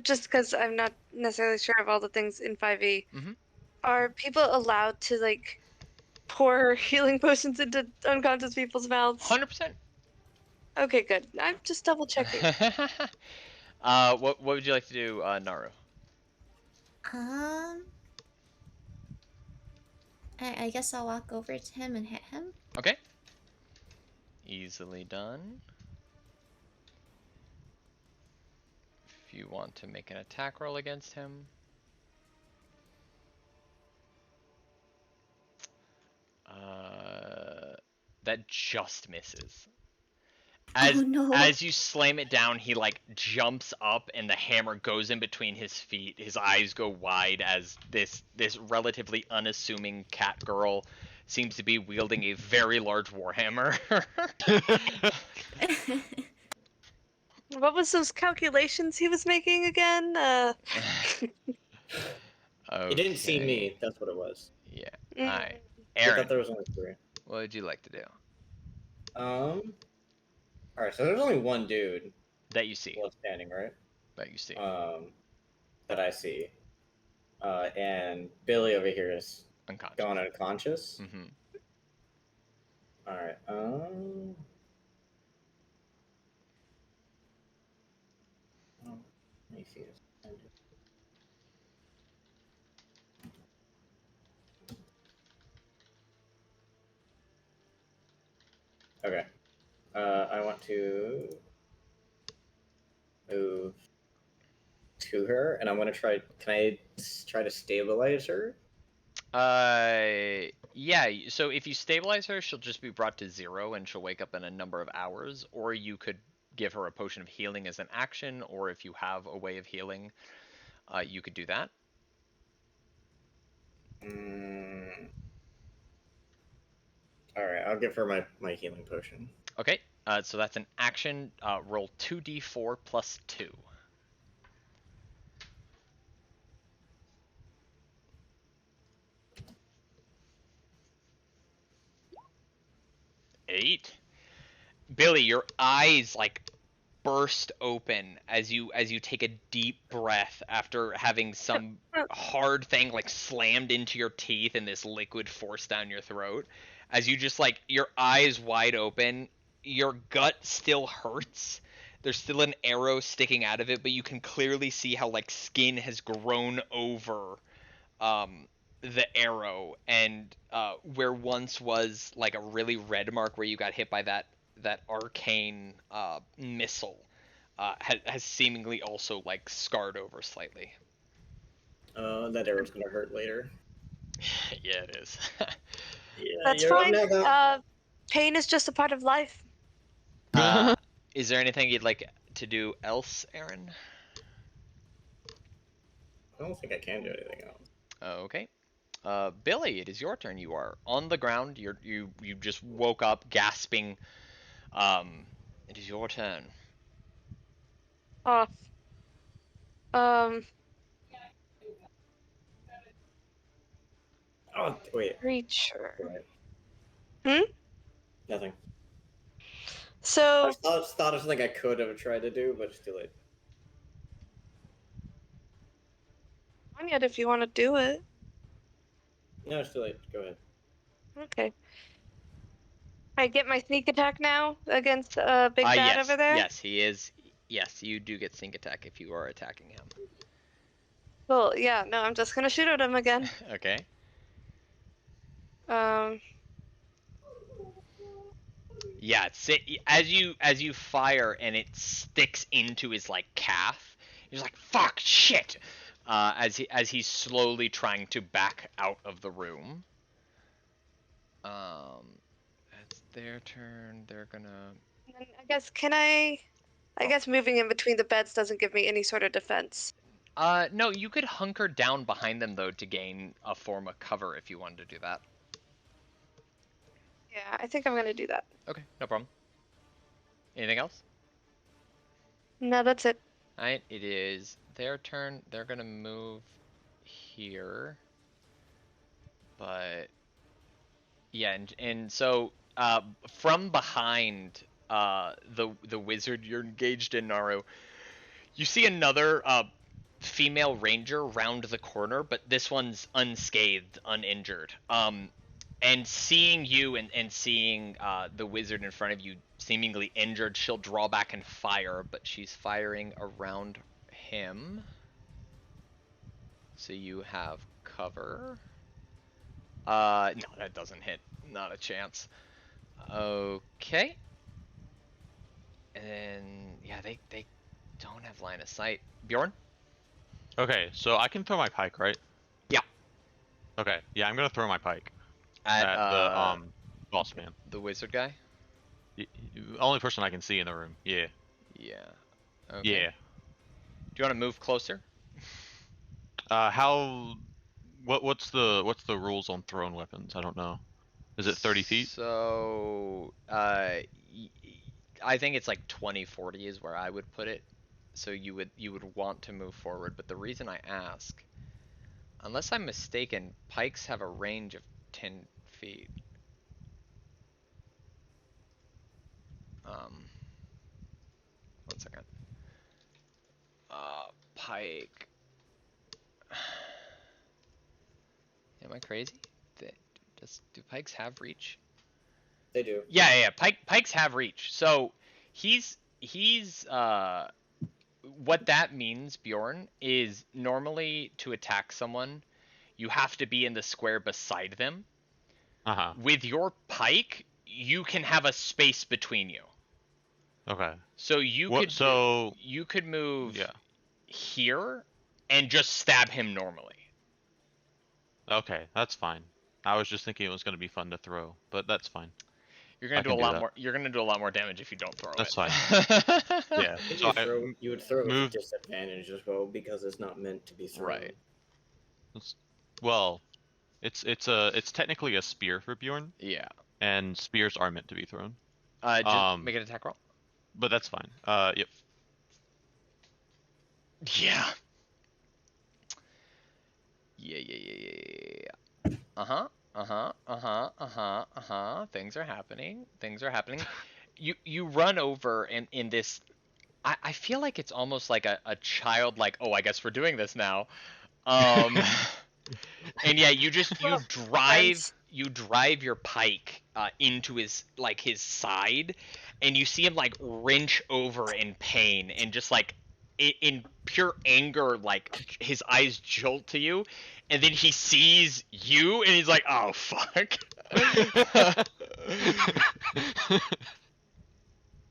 Just because I'm not necessarily sure of all the things in 5e, Mhm. are people allowed to like pour healing potions into unconscious people's mouths? 100%. Okay, good. I'm just double checking. What would you like to do, Naru? I guess I'll walk over to him and hit him. Okay. Easily done. If you want to make an attack roll against him. That just misses. Oh no. As you slam it down, he like jumps up and the hammer goes in between his feet. His eyes go wide as this relatively unassuming cat girl seems to be wielding a very large warhammer. What was those calculations he was making again? He didn't see Okay. me. That's what it was. Yeah. Mm. Alright. I Aaron, thought there was only 3. what would you like to do? All right. So there's only one dude That you see. left standing, right? That you see. That I see. And Billy over here is Unconscious. gone unconscious. Mm-hmm. All right. Let me see this. Okay. I want to move to her, and I'm gonna try. Can I try to stabilize her? Yeah, so if you stabilize her, she'll just be brought to 0 and she'll wake up in a number of hours, or you could give her a potion of healing as an action, or if you have a way of healing, you could do that. Alright, I'll give her my healing potion. Okay, so that's an action. Roll 2d4 plus 2. 8. Billy, your eyes like burst open as you take a deep breath after having some hard thing like slammed into your teeth and this liquid forced down your throat. As you just like your eyes wide open, your gut still hurts. There's still an arrow sticking out of it, but you can clearly see how like skin has grown over the arrow, and where once was like a really red mark where you got hit by that arcane missile has seemingly also like scarred over slightly. That arrow's gonna hurt later. Yeah, it is. Yeah, That's you're up fine. now, though. Pain is just a part of life. Is there anything you'd like to do else, Aaron? I don't think I can do anything else. Okay. Billy, it is your turn. You are on the ground. You just woke up gasping. It is your turn. Oh. Oh, wait. Creature. Right. Nothing. So. I thought of something I could have tried to do, but it's too late. On yet if you want to do it. No, it's too late. Go ahead. Okay. I get my sneak attack now against Big Bad Yes, over there? yes, he is. Yes, you do get sneak attack if you are attacking him. Well, yeah, no, I'm just gonna shoot at him again. Okay. Yeah, as you fire and it sticks into his like calf. He's like, "Fuck, shit!" As he's slowly trying to back out of the room. It's their turn. They're gonna. And I guess I guess moving in between the beds doesn't give me any sort of defense. No, you could hunker down behind them though to gain a form of cover if you wanted to do that. Yeah, I think I'm gonna do that. Okay, no problem. Anything else? No, that's it. Alright, it is their turn. They're gonna move here. But yeah, and so from behind the wizard you're engaged in, Naru, you see another female ranger round the corner, but this one's unscathed, uninjured. And seeing you and seeing the wizard in front of you seemingly injured, she'll draw back and fire, but she's firing around him. So you have cover. No, that doesn't hit. Not a chance. Okay. And yeah, they don't have line of sight. Bjorn? Okay, so I can throw my pike, right? Yeah. Okay, yeah, I'm gonna throw my pike At the boss man. the wizard guy? Only person I can see in the room. Yeah. Yeah. Okay. Yeah. Do you want to move closer? What's the rules on thrown weapons? I don't know. Is it 30 feet? So, I think it's like 20-40 is where I would put it. So you would want to move forward, but the reason I ask, unless I'm mistaken, pikes have a range of 10 feet. One second. Pike. Am I crazy? Do pikes have reach? They do. Yeah. Pikes have reach. So he's what that means, Bjorn, is normally to attack someone, you have to be in the square beside them. Uh-huh. With your pike, you can have a space between you. Okay. So you could move here and just stab him normally. Okay, that's fine. I was just thinking it was going to be fun to throw, but that's fine. You're gonna I do can a do lot that. more. You're gonna do a lot more damage if you don't throw That's it. fine. Yeah. And So you would throw it with move. disadvantage as well because it's not meant to be thrown. Right. Well, it's technically a spear for Bjorn, Yeah. and spears are meant to be thrown. Just make an attack roll. But that's fine. Yep. Yeah. Yeah. Things are happening. You run over and in this. I feel like it's almost like a child. Like, oh, I guess we're doing this now. And yeah, you drive your pike into his side, and you see him like wrench over in pain and just like in pure anger, like his eyes jolt to you, and then he sees you and he's like, oh fuck.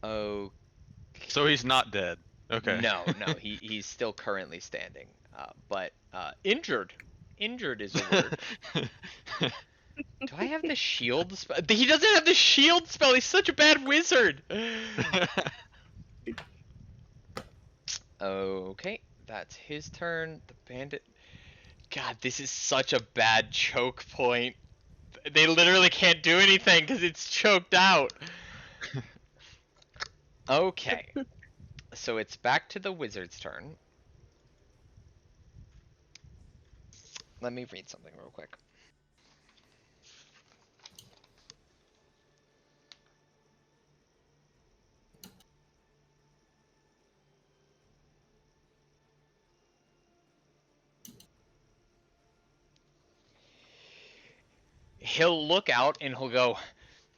Oh. So he's not dead. Okay. No, he's still currently standing, but injured. Injured is a word. Do I have the shield spell? He doesn't have the shield spell. He's such a bad wizard. Okay, that's his turn. The bandit. God, this is such a bad choke point. They literally can't do anything because it's choked out. Okay. So it's back to the wizard's turn. Let me read something real quick. He'll look out and he'll go,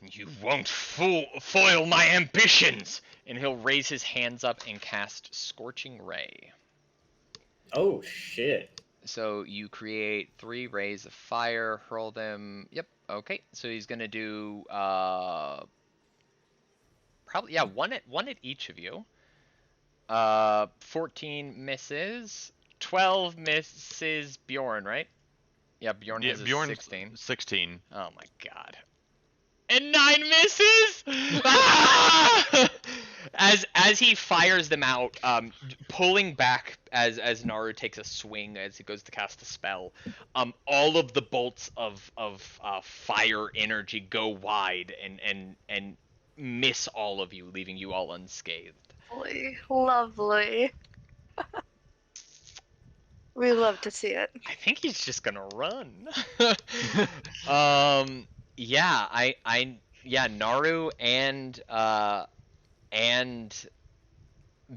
"You won't foil my ambitions!" And he'll raise his hands up and cast Scorching Ray. Oh, shit. So you create 3 rays of fire, hurl them. Yep, okay. So he's going to do, probably, yeah, one at each of you. 14 misses. 12 misses Bjorn, right? Yeah, Bjorn has a 16. 16. Oh my god. And 9 misses! Ah! As he fires them out, pulling back as Naru takes a swing as he goes to cast a spell, all of the bolts of fire energy go wide and miss all of you, leaving you all unscathed. Lovely. We love to see it. I think he's just gonna run. Yeah, Naru and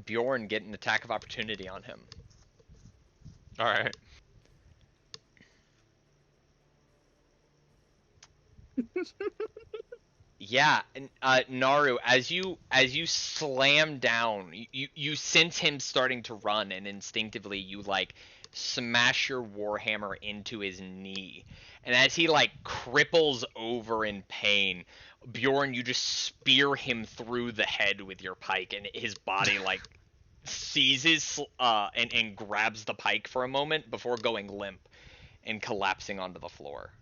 Bjorn get an attack of opportunity on him. All right. Yeah, and Naru, as you slam down, you sense him starting to run, and instinctively you like smash your warhammer into his knee. And as he like cripples over in pain, Bjorn, you just spear him through the head with your pike, and his body like seizes and grabs the pike for a moment before going limp and collapsing onto the floor.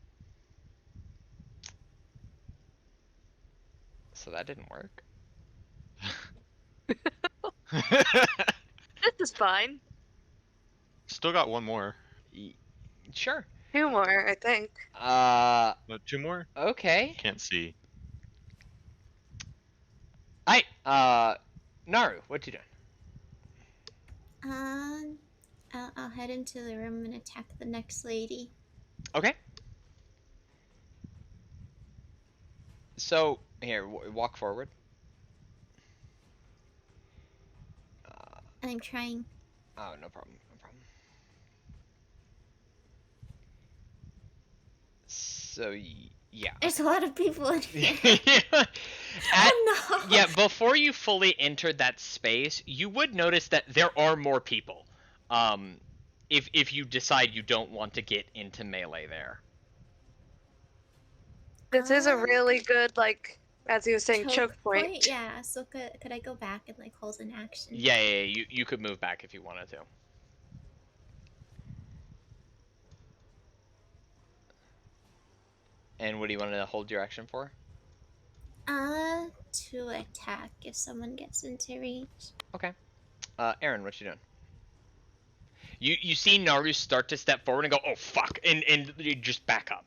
So that didn't work. This is fine. Still got one more. Sure. 2 more, I think. No, 2 more? Okay. Can't see. Naru, what you doing? I'll head into the room and attack the next lady. Okay. So, here, walk forward. I'm trying. Oh, no problem, no problem. So, yeah. There's a lot of people in here. Oh no! Yeah, before you fully entered that space, you would notice that there are more people. If you decide you don't want to get into melee there. This is a really good, like, as he was saying, choke point. Yeah, so could I go back and like hold an action? Yeah, you could move back if you wanted to. And what do you want to hold your action for? To attack if someone gets into range. Okay. Aaron, what you doing? You see Naru start to step forward and go, oh fuck, and you just back up.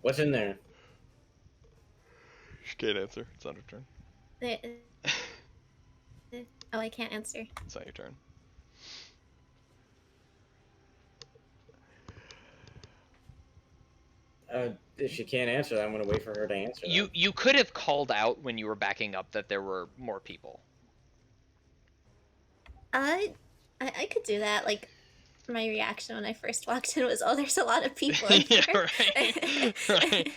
What's in there? She can't answer. It's not her turn. Oh, I can't answer. It's not your turn. If she can't answer that, I'm gonna wait for her to answer. You could have called out when you were backing up that there were more people. I could do that. Like, my reaction when I first walked in was, "Oh, there's a lot of people in here." Yeah, right.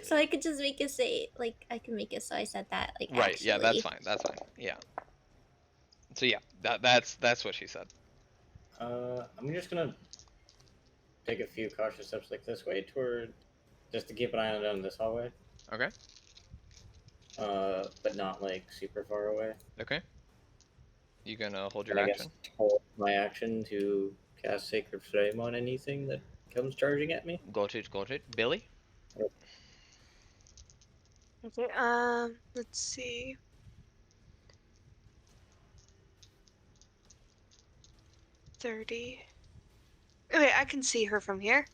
So I could just make it say, like, I can make it so I said that, like, Right. actually. Yeah, that's fine. That's fine. Yeah. So yeah, that's what she said. I'm just gonna take a few cautious steps like this way toward, just to keep an eye on down this hallway. Okay. But not like super far away. Okay. You gonna hold your And I action? guess hold my action to cast Sacred Flame on anything that comes charging at me. Got it. Billy? Okay, let's see. $30. Okay, I can see her from here.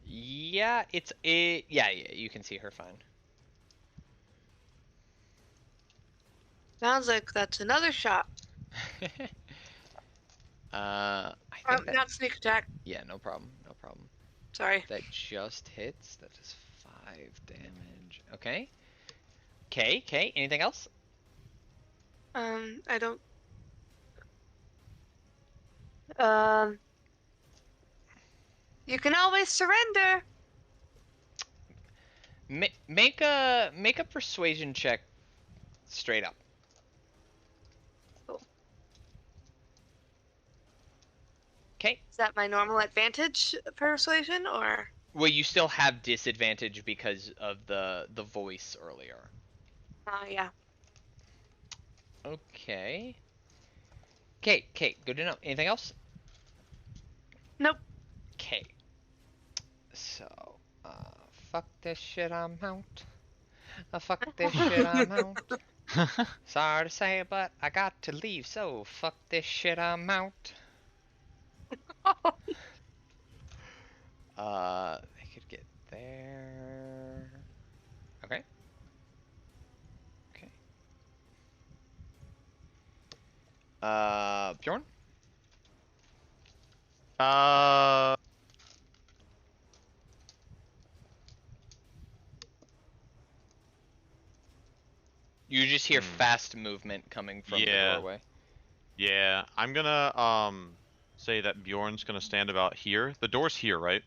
Yeah, yeah, you can see her fine. Sounds like that's another shot. I think that, Not sneak attack. yeah, no problem. Sorry. That just hits. That is 5 damage. Okay. Okay. Anything else? I don't. You can always surrender. Make a persuasion check straight up. Cool. Okay. Is that my normal advantage persuasion, or? Well, you still have disadvantage because of the voice earlier. Yeah. Okay. Okay, good to know. Anything else? Nope. Okay. So, fuck this shit, I'm out. Fuck this shit, I'm out. Sorry to say, but I got to leave, so fuck this shit, I'm out. They could get there. Okay. Bjorn? You just hear fast movement coming from the doorway. Yeah, I'm gonna say that Bjorn's gonna stand about here. The door's here, right?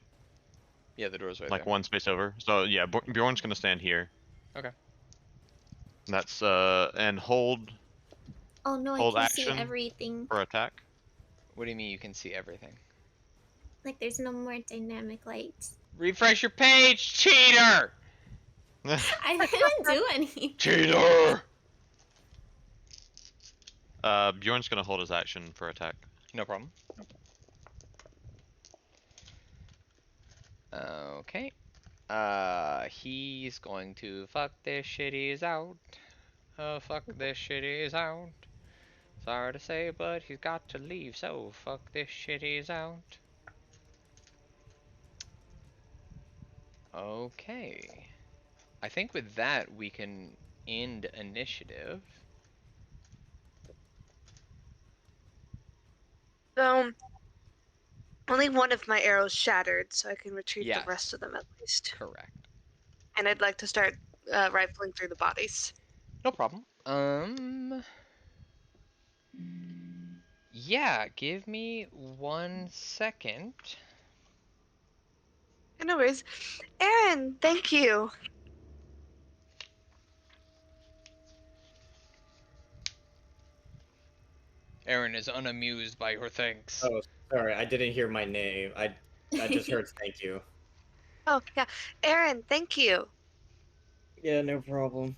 Yeah, the door's right like there. one space over. So yeah, Bjorn's gonna stand here. Okay. That's and hold. Oh no, Hold I can see action everything. for attack. What do you mean you can see everything? Like, there's no more dynamic lights. Refresh your page, cheater! I didn't do anything. Cheater! Bjorn's gonna hold his action for attack. No problem. Okay. He's going to fuck this shit, he's out. Fuck this shit, he's out. Sorry to say, but he's got to leave, so fuck this shit, he's out. Okay. I think with that, we can end initiative. Only one of my arrows shattered, so I can retrieve Yes. the rest of them at least. Correct. And I'd like to start rifling through the bodies. No problem. Yeah, give me 1 second. No worries. Aaron, thank you. Aaron is unamused by your thanks. Oh, sorry, I didn't hear my name. I just heard thank you. Oh, yeah. Aaron, thank you. Yeah, no problem.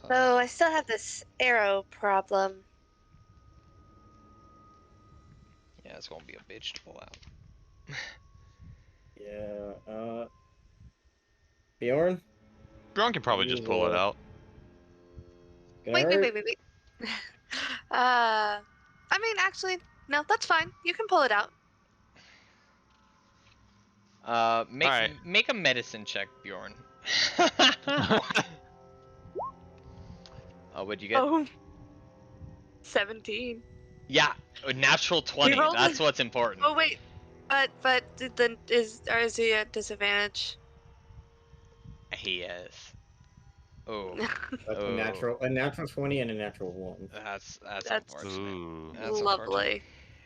So I still have this arrow problem. that's gonna be a bitch to pull out. Yeah. Bjorn. Bjorn can probably just pull it out. Wait. I mean, actually, no, that's fine. You can pull it out. Make a medicine check, Bjorn. What'd you get? Oh, 17. Yeah, a natural 20. rolled That's a- what's important. Oh wait, but then is he at disadvantage? He is. Oh, A natural 20 and a natural 1. that's That's unfortunate. Ooh. That's lovely.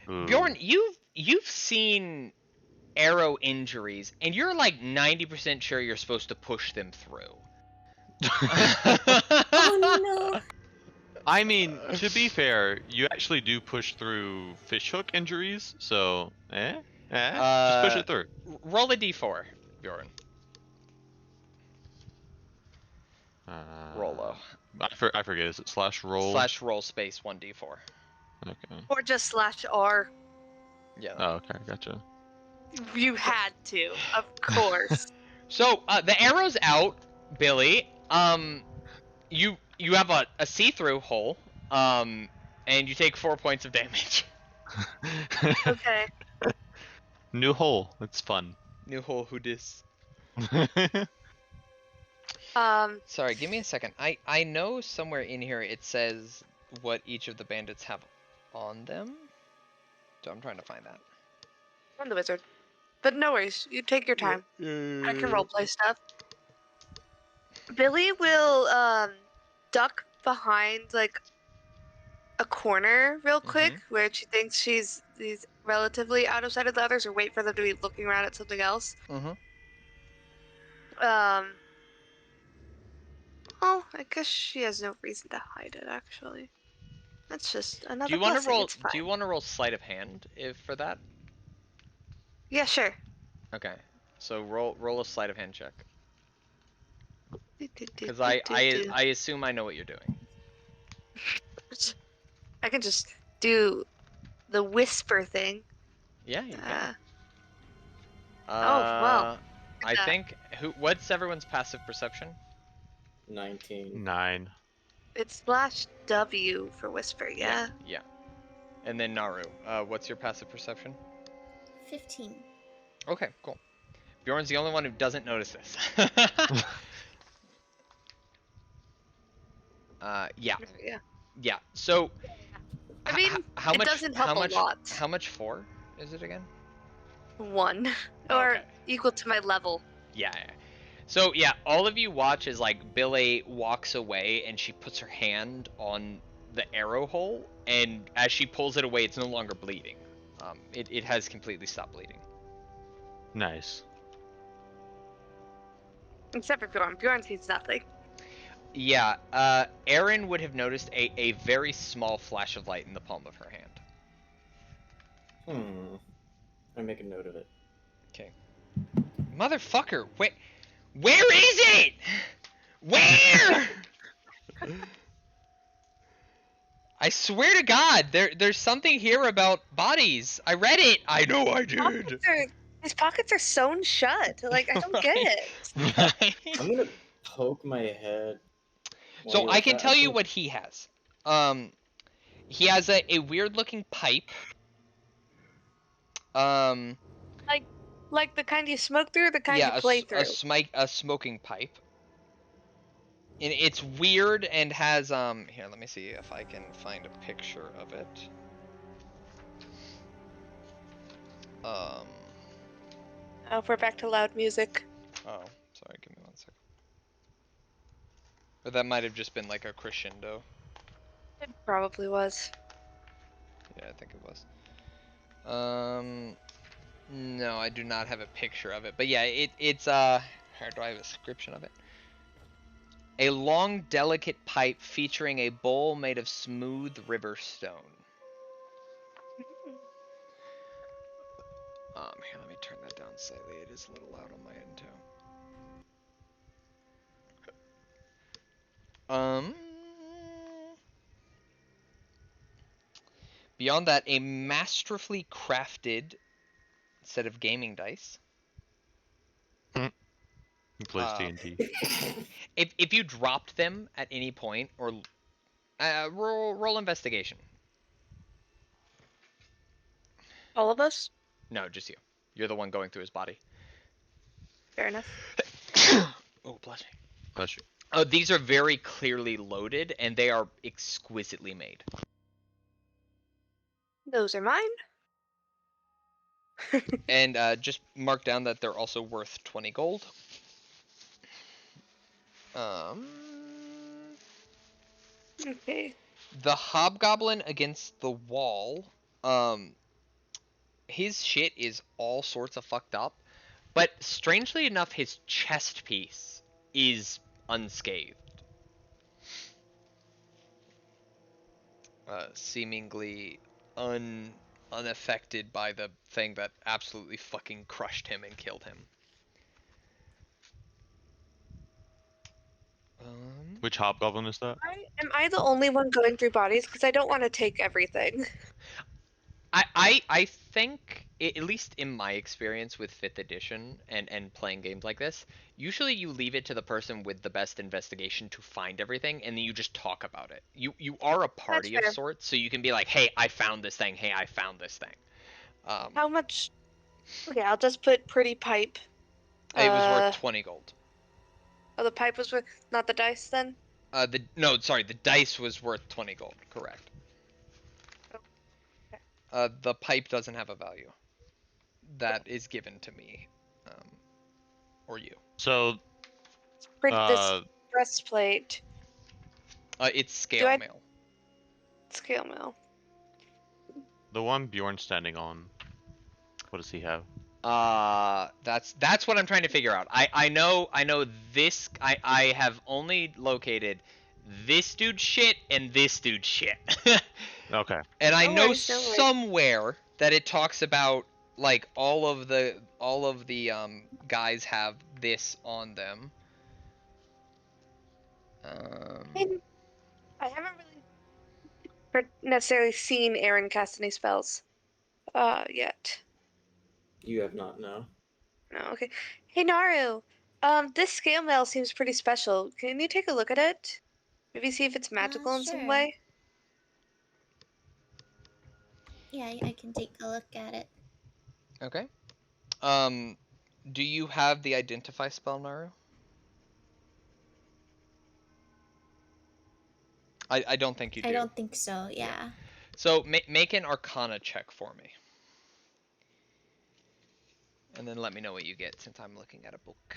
Ooh. Bjorn, you've seen arrow injuries, and you're like 90% sure you're supposed to push them through. Oh no. I mean, to be fair, you actually do push through fishhook injuries, so just push it through. Roll a d4, Bjorn. Roll low. I forget. Is it slash roll? Slash roll space 1d4. Okay. Or just /R. Yeah. Oh, okay, gotcha. You had to, of course. So the arrow's out, Billy. You have a see-through hole. And you take 4 points of damage. Okay. New hole. It's fun. New hole, who dis? Sorry, give me a second. I know somewhere in here it says what each of the bandits have on them. So I'm trying to find that. I'm the wizard. But no worries, you take your time. I can roleplay stuff. Billy will duck behind like a corner real quick where she thinks she's relatively out of sight of the others, or wait for them to be looking around at something else. Oh, I guess she has no reason to hide it actually. That's just another Do you want to blessing. roll? It's fine. Do you want to roll sleight of hand for that? Yeah, sure. Okay. So roll a sleight of hand check. Because I I assume I know what you're doing. I can just do the whisper thing. Yeah, you can. Oh well. I think what's everyone's passive perception? 19. 9. It's /W for whisper, yeah? Yeah. And then Naru, what's your passive perception? 15. Okay, cool. Bjorn's the only one who doesn't notice this. Yeah. Yeah. So I mean, how it much doesn't help a lot. How much 4 is it again? 1. Or equal to my level. Yeah. So yeah, all of you watch as like Billy walks away and she puts her hand on the arrow hole, and as she pulls it away, it's no longer bleeding. It has completely stopped bleeding. Nice. Except for Bjorn. Bjorn sees nothing. Yeah, Erin would have noticed a very small flash of light in the palm of her hand. I make a note of it. Okay. Motherfucker, where is it? Where? I swear to God, there's something here about bodies. I read it. I know I did. His pockets are sewn shut. Like, I don't get it. I'm gonna poke my head. So I can tell you what he has. He has a weird looking pipe. Like the kind you smoke through, or the kind you play through. A smoking pipe. And it's weird and has here, let me see if I can find a picture of it. Oh, we're back to loud music. Oh, sorry, give me 1 second. But that might have just been like a crescendo. It probably was. Yeah, I think it was. No, I do not have a picture of it. But yeah, it's here, do I have a description of it? A long, delicate pipe featuring a bowl made of smooth river stone. Here, let me turn that down slightly. It is a little loud on my end too. Beyond that, a masterfully crafted set of gaming dice. He plays Uh, D&D. if you dropped them at any point, or roll investigation. All of us? No, just you. You're the one going through his body. Fair enough. Oh, bless me. Bless you. These are very clearly loaded, and they are exquisitely made. Those are mine. And just mark down that they're also worth 20 gold. Okay. The hobgoblin against the wall, his shit is all sorts of fucked up, but strangely enough, his chest piece is unscathed. Seemingly unaffected by the thing that absolutely fucking crushed him and killed him. Which hobgoblin is that? Am I the only one going through bodies? Because I don't want to take everything. I think, at least in my experience with 5th edition and playing games like this, usually you leave it to the person with the best investigation to find everything, and then you just talk about it. You are a party of fair. sorts, so you can be like, hey, I found this thing, hey, I found this thing. How much? Okay, I'll just put pretty pipe. It was worth 20 gold. Oh, the pipe was worth, not the dice then? The dice was worth 20 gold, correct. The pipe doesn't have a value. That is given to me. Or you. So, This breastplate. It's scale mail. Scale mail. the one Bjorn's standing on, what does he have? That's what I'm trying to figure out. I know this. I have only located this dude's shit and this dude's shit. Okay. And I No know worries, no worries. somewhere that it talks about like all of the guys have this on them. I haven't really necessarily seen Aaron cast any spells yet. You have not, no. No, okay. Hey Naru, this scale mail seems pretty special. Can you take a look at it? Maybe see if it's magical in some Sure. way? Yeah, I can take a look at it. Okay. Do you have the identify spell, Naru? I don't think you do. I don't think so, yeah. So make an Arcana check for me. And then let me know what you get since I'm looking at a book.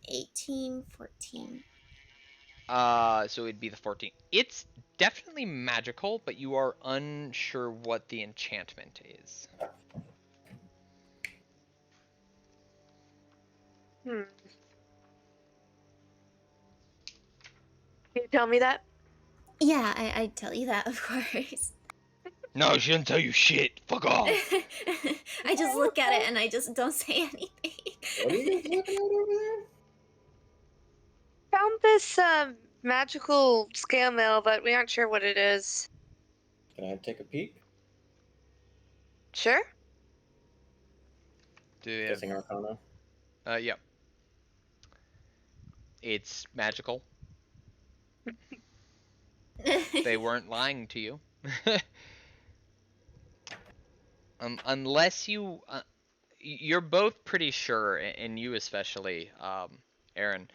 18, 14. So it'd be the 14. It's definitely magical, but you are unsure what the enchantment is. Can you tell me that? Yeah, I'd tell you that, of course. No, she didn't tell you shit. Fuck off. I just look at it and I just don't say anything. What are you guys looking at over there? Found this magical scale mail, but we aren't sure what it is. Can I take a peek? Sure? Do you Guessing Arcana. yeah. It's magical. They weren't lying to you. Unless you're both pretty sure, and you especially, Aaron,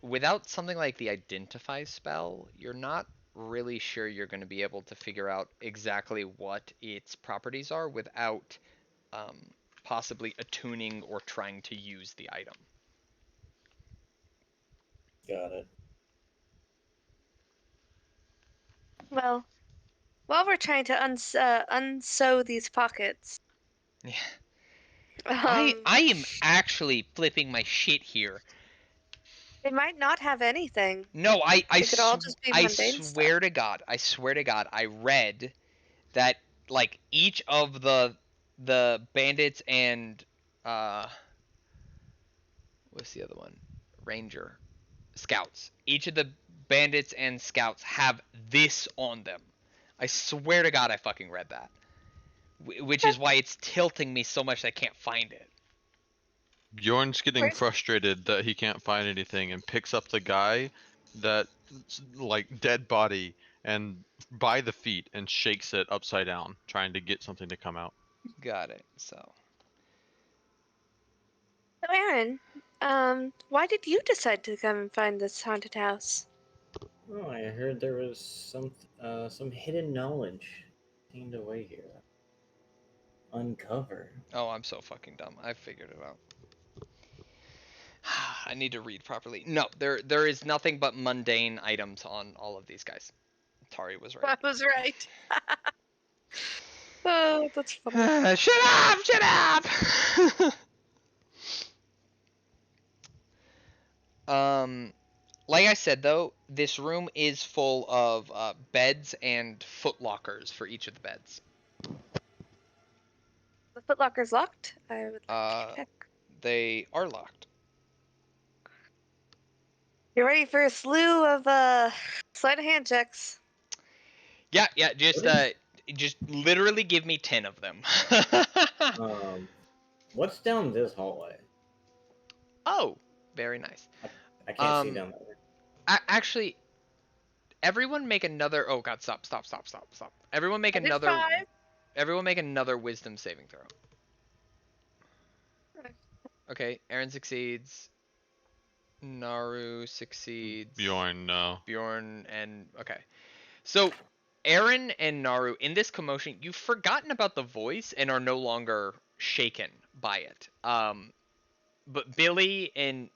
without something like the identify spell, you're not really sure you're going to be able to figure out exactly what its properties are without possibly attuning or trying to use the item. Got it. Well, while we're trying to unsew these pockets. Yeah. I am actually flipping my shit here. They might not have anything. No, I could all just be mundane swear to God, I read that like each of the bandits and what's the other one? Ranger, scouts. Each of the bandits and scouts have this on them. I swear to God I fucking read that. Which is why it's tilting me so much that I can't find it. Bjorn's getting Where's- frustrated that he can't find anything and picks up the guy that like dead body and by the feet and shakes it upside down, trying to get something to come out. Got it. So Aaron, why did you decide to come and find this haunted house? Oh, I heard there was some hidden knowledge contained away here. Uncover. oh, I'm so fucking dumb. I figured it out. I need to read properly. No, there is nothing but mundane items on all of these guys. Tari was right. I was right. Oh, that's funny. Shut up! Shut up! Like I said though, this room is full of beds and foot lockers for each of the beds. The footlocker's locked. I would like Uh, to check. They are locked. You're ready for a slew of sleight of hand checks. Yeah, What just literally give me 10 of them. What's down this hallway? Oh, very nice. I can't see down there. Actually, everyone make another. Oh God, stop. Everyone make I did another. 5. Everyone make another wisdom saving throw. Okay, Aaron succeeds. Naru succeeds. Bjorn, no. Bjorn and okay. So Aaron and Naru, in this commotion, you've forgotten about the voice and are no longer shaken by it. But Billy and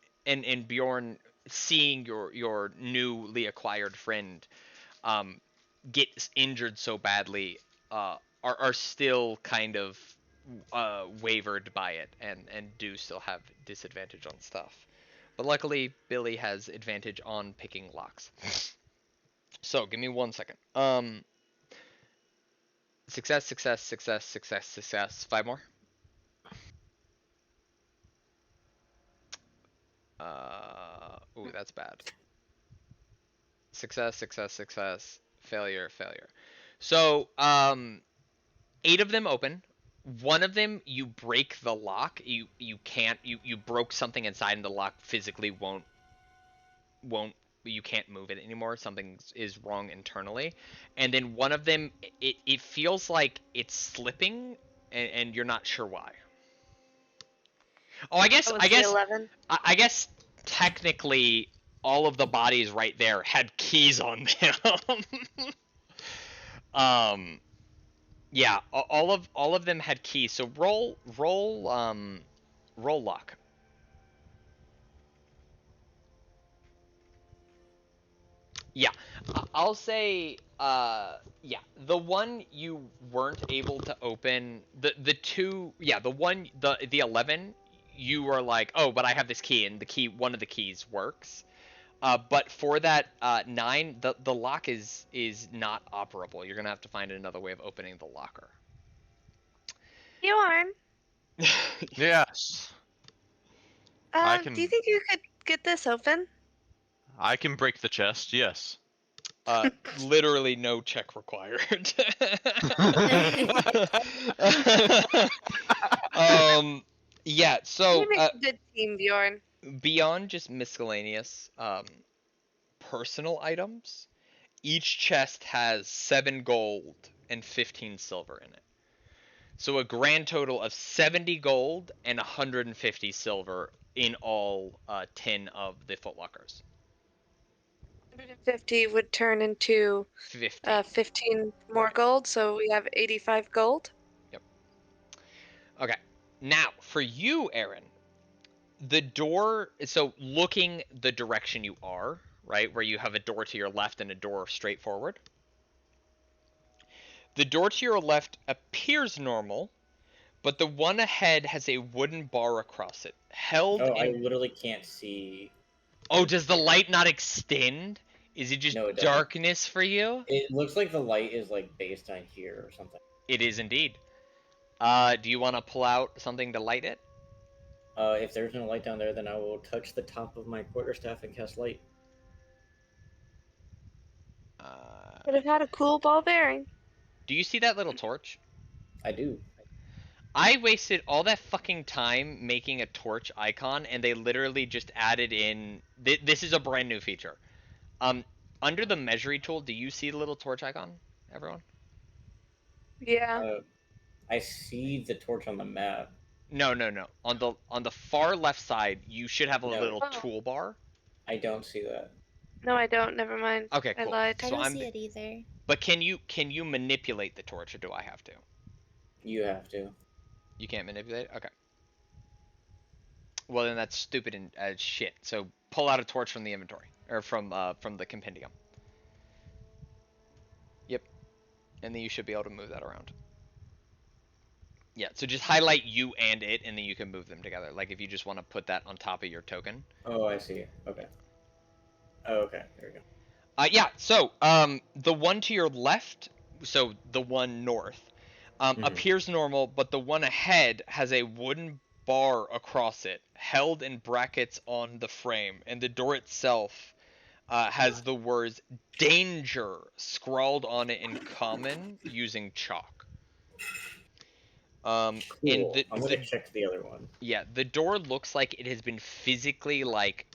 Bjorn, seeing your newly acquired friend get injured so badly, are still kind of wavered by it and do still have disadvantage on stuff. But luckily, Billy has advantage on picking locks. So give me 1 second. Success. 5 more. Ooh, that's bad. Success. Failure. So, 8 of them open. One of them, you break the lock. You broke something inside, and the lock physically won't. You can't move it anymore. Something is wrong internally. And then one of them, it feels like it's slipping, and you're not sure why. Oh, I guess 11. I guess technically all of the bodies right there had keys on them. Yeah, all of them had keys. So roll luck. Yeah, I'll say yeah, the one you weren't able to open, the two, yeah, the 11, you were like, oh, but I have this key, and one of the keys works. But for that 9, the lock is not operable. You're gonna have to find another way of opening the locker. Bjorn, Yes. I can. do you think you could get this open? I can break the chest. Yes. Literally no check required. Yeah. So You make a good team, Bjorn. beyond just miscellaneous personal items, each chest has 7 gold and 15 silver in it. So a grand total of 70 gold and 150 silver in all 10 of the footlockers. 150 would turn into 15 more gold, so we have 85 gold. Yep. Okay. Now, for you, Aaron, the door, so looking the direction you are, right, where you have a door to your left and a door straight forward. The door to your left appears normal, but the one ahead has a wooden bar across it, held Oh, in... I literally can't see. Oh, does the light not extend? Is it just No, it doesn't. darkness for you? It looks like the light is like based on here or something. It is indeed. Do you want to pull out something to light it? If there's no light down there, then I will touch the top of my quarterstaff and cast light. Could have had a cool ball bearing. Do you see that little torch? I do. I wasted all that fucking time making a torch icon, and they literally just added in. This is a brand new feature. Under the measuring tool, do you see the little torch icon, everyone? Yeah. I see the torch on the map. No. On the far left side, you should have a No. little Oh. toolbar. I don't see that. No, I don't. Never mind. Okay, I cool. lied. I So don't I'm. see it either. But can you manipulate the torch, or do I have to? You have to. You can't manipulate it? Okay. Well, then that's stupid and as shit. So pull out a torch from the inventory, or from the compendium. Yep. And then you should be able to move that around. Yeah, so just highlight you and it, and then you can move them together. Like if you just want to put that on top of your token. Oh, I see. Okay. Oh, okay. There we go. Yeah, so the one to your left, so the one north, appears normal, but the one ahead has a wooden bar across it, held in brackets on the frame, and the door itself has the words "danger" scrawled on it in common using chalk. Cool. And I'm gonna check the other one. yeah, the door looks like it has been physically like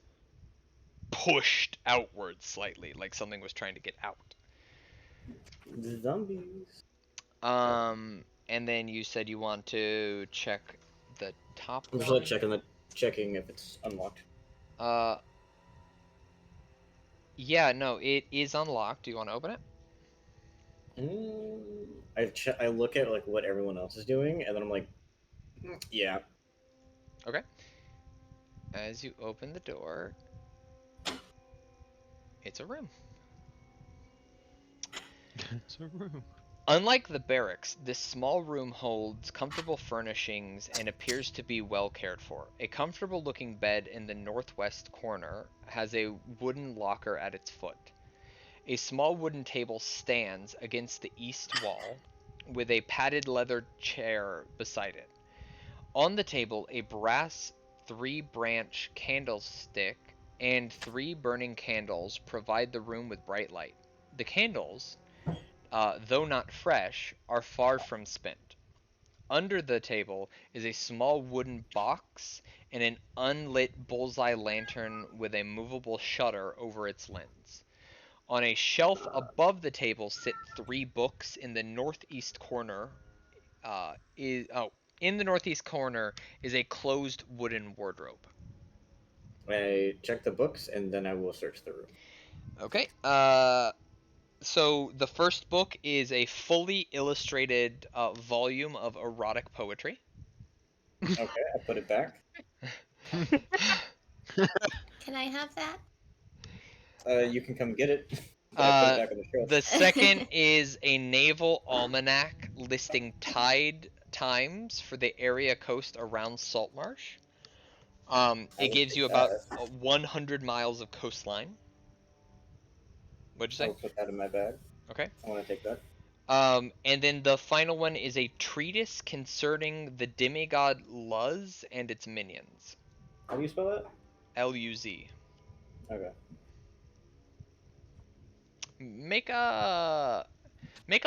pushed outwards slightly, like something was trying to get out. The zombies. And then you said you want to check the top I'm just one. like checking if it's unlocked. Yeah, no, it is unlocked. Do you want to open it? I look at like what everyone else is doing, and then I'm like, yeah. Okay. As you open the door, it's a room. It's a room. Unlike the barracks, this small room holds comfortable furnishings and appears to be well cared for. A comfortable looking bed in the northwest corner has a wooden locker at its foot. A small wooden table stands against the east wall, with a padded leather chair beside it. On the table, a brass 3-branch candlestick and 3 burning candles provide the room with bright light. The candles, though not fresh, are far from spent. Under the table is a small wooden box and an unlit bullseye lantern with a movable shutter over its lens. On a shelf above the table sit 3 books. In the northeast corner is a closed wooden wardrobe. I check the books, and then I will search the room. Okay. So the first book is a fully illustrated volume of erotic poetry. Okay, I put it back. Can I have that? You can come get it. I put it back on the shelf. The second is a naval almanac listing tide times for the area coast around Saltmarsh. It gives you about 100 miles of coastline. What'd you say? I'll put that in my bag. Okay. I want to take that. And then the final one is a treatise concerning the demigod Luz and its minions. How do you spell that? Luz. Okay. Make a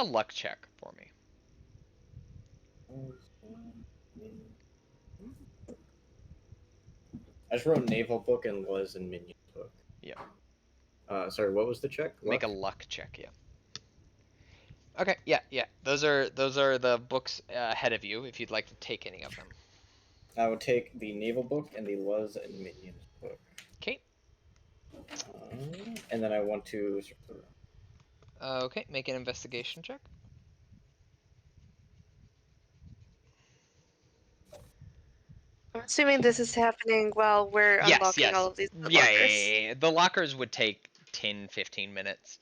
luck check for me. I just wrote naval book and Liz and minions book. Yeah. Sorry, what was the check? Make a luck check, yeah. Okay, yeah. Those are the books ahead of you if you'd like to take any of them. I would take the naval book and the Luz and minions book. Okay. And then I want to search the room. Okay, make an investigation check. I'm assuming this is happening while we're unlocking all of these lockers. Yeah. The lockers would take 10-15 minutes.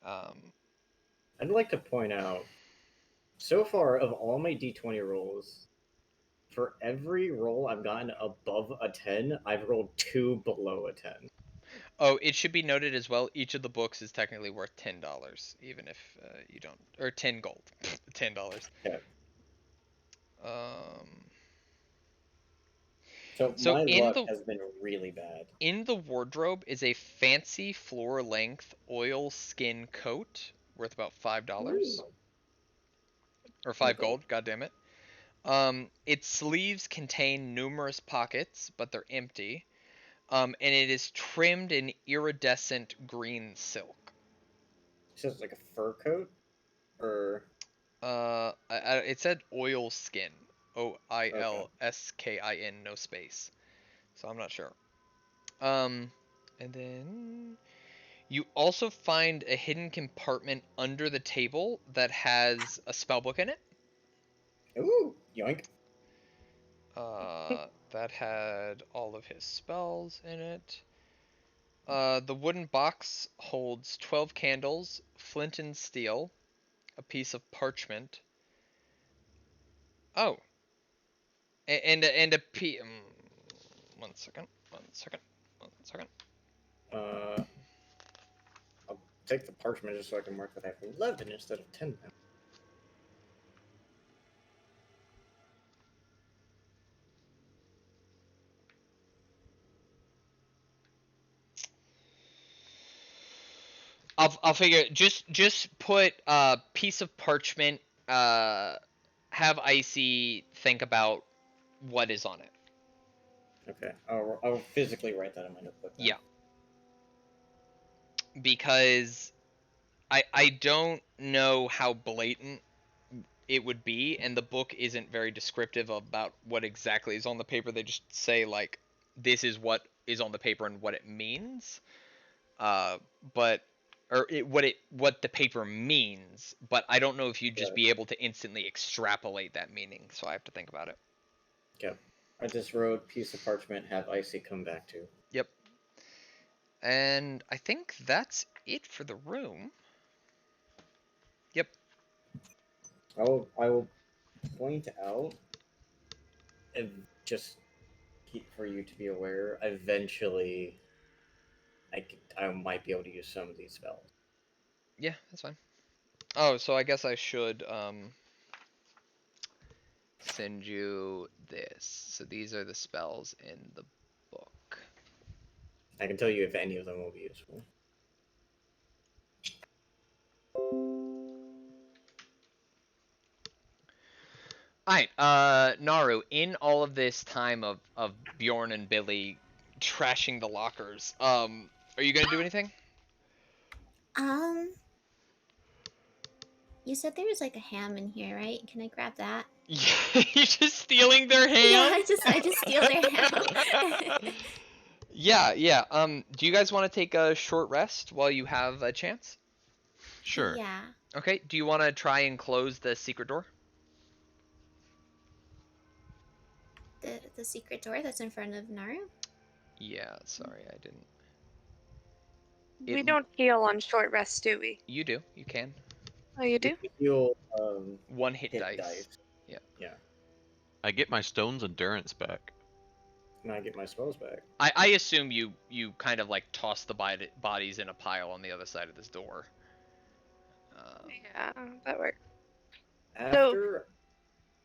I'd like to point out, so far of all my D20 rolls, for every roll I've gotten above a 10, I've rolled 2 below a 10. Oh, it should be noted as well, each of the books is technically worth $10, even if you don't, or 10 gold, $10. Okay. So my in luck the- has been really bad. In the wardrobe is a fancy floor-length oil skin coat worth about $5. Ooh. Or 5 Okay. gold, god damn it. Its sleeves contain numerous pockets, but they're empty. And it is trimmed in iridescent green silk. So it's like a fur coat? Or... It said oil skin. Okay. OILSKIN, no space. So I'm not sure. And then you also find a hidden compartment under the table that has a spellbook in it. Ooh, yoink. That had all of his spells in it. The wooden box holds 12 candles, flint and steel, a piece of parchment. Oh, and a p. One second. I'll take the parchment just so I can mark that I have 11 instead of 10 now. I'll figure. Just put piece of parchment. Have Icy think about what is on it. Okay, I'll physically write that in my notebook then. Yeah. Because I don't know how blatant it would be, and the book isn't very descriptive about what exactly is on the paper. They just say like, this is what is on the paper and what it means. What the paper means, but I don't know if you'd just be able to instantly extrapolate that meaning, so I have to think about it. Okay. I just wrote piece of parchment, have Icy come back to. Yep. And I think that's it for the room. Yep. I will point out, and just for you to be aware, eventually I might be able to use some of these spells. Yeah, that's fine. Oh, so I guess I should send you this. So these are the spells in the book. I can tell you if any of them will be useful. Alright, Naru, in all of this time of Bjorn and Billy trashing the lockers, are you gonna do anything? You said there was like a ham in here, right? Can I grab that? You're just stealing their ham? Yeah, I just steal their ham. Yeah. Do you guys want to take a short rest while you have a chance? Sure. Yeah. Okay, do you want to try and close the secret door? The secret door that's in front of Naru? Yeah, sorry, I didn't. We don't heal on short rest, do we? You do. You can. Oh, you do? You heal 1 hit dice. Yeah. I get my stone's endurance back. And I get my spells back. I assume you kind of like toss the bodies in a pile on the other side of this door. Yeah, that works. After...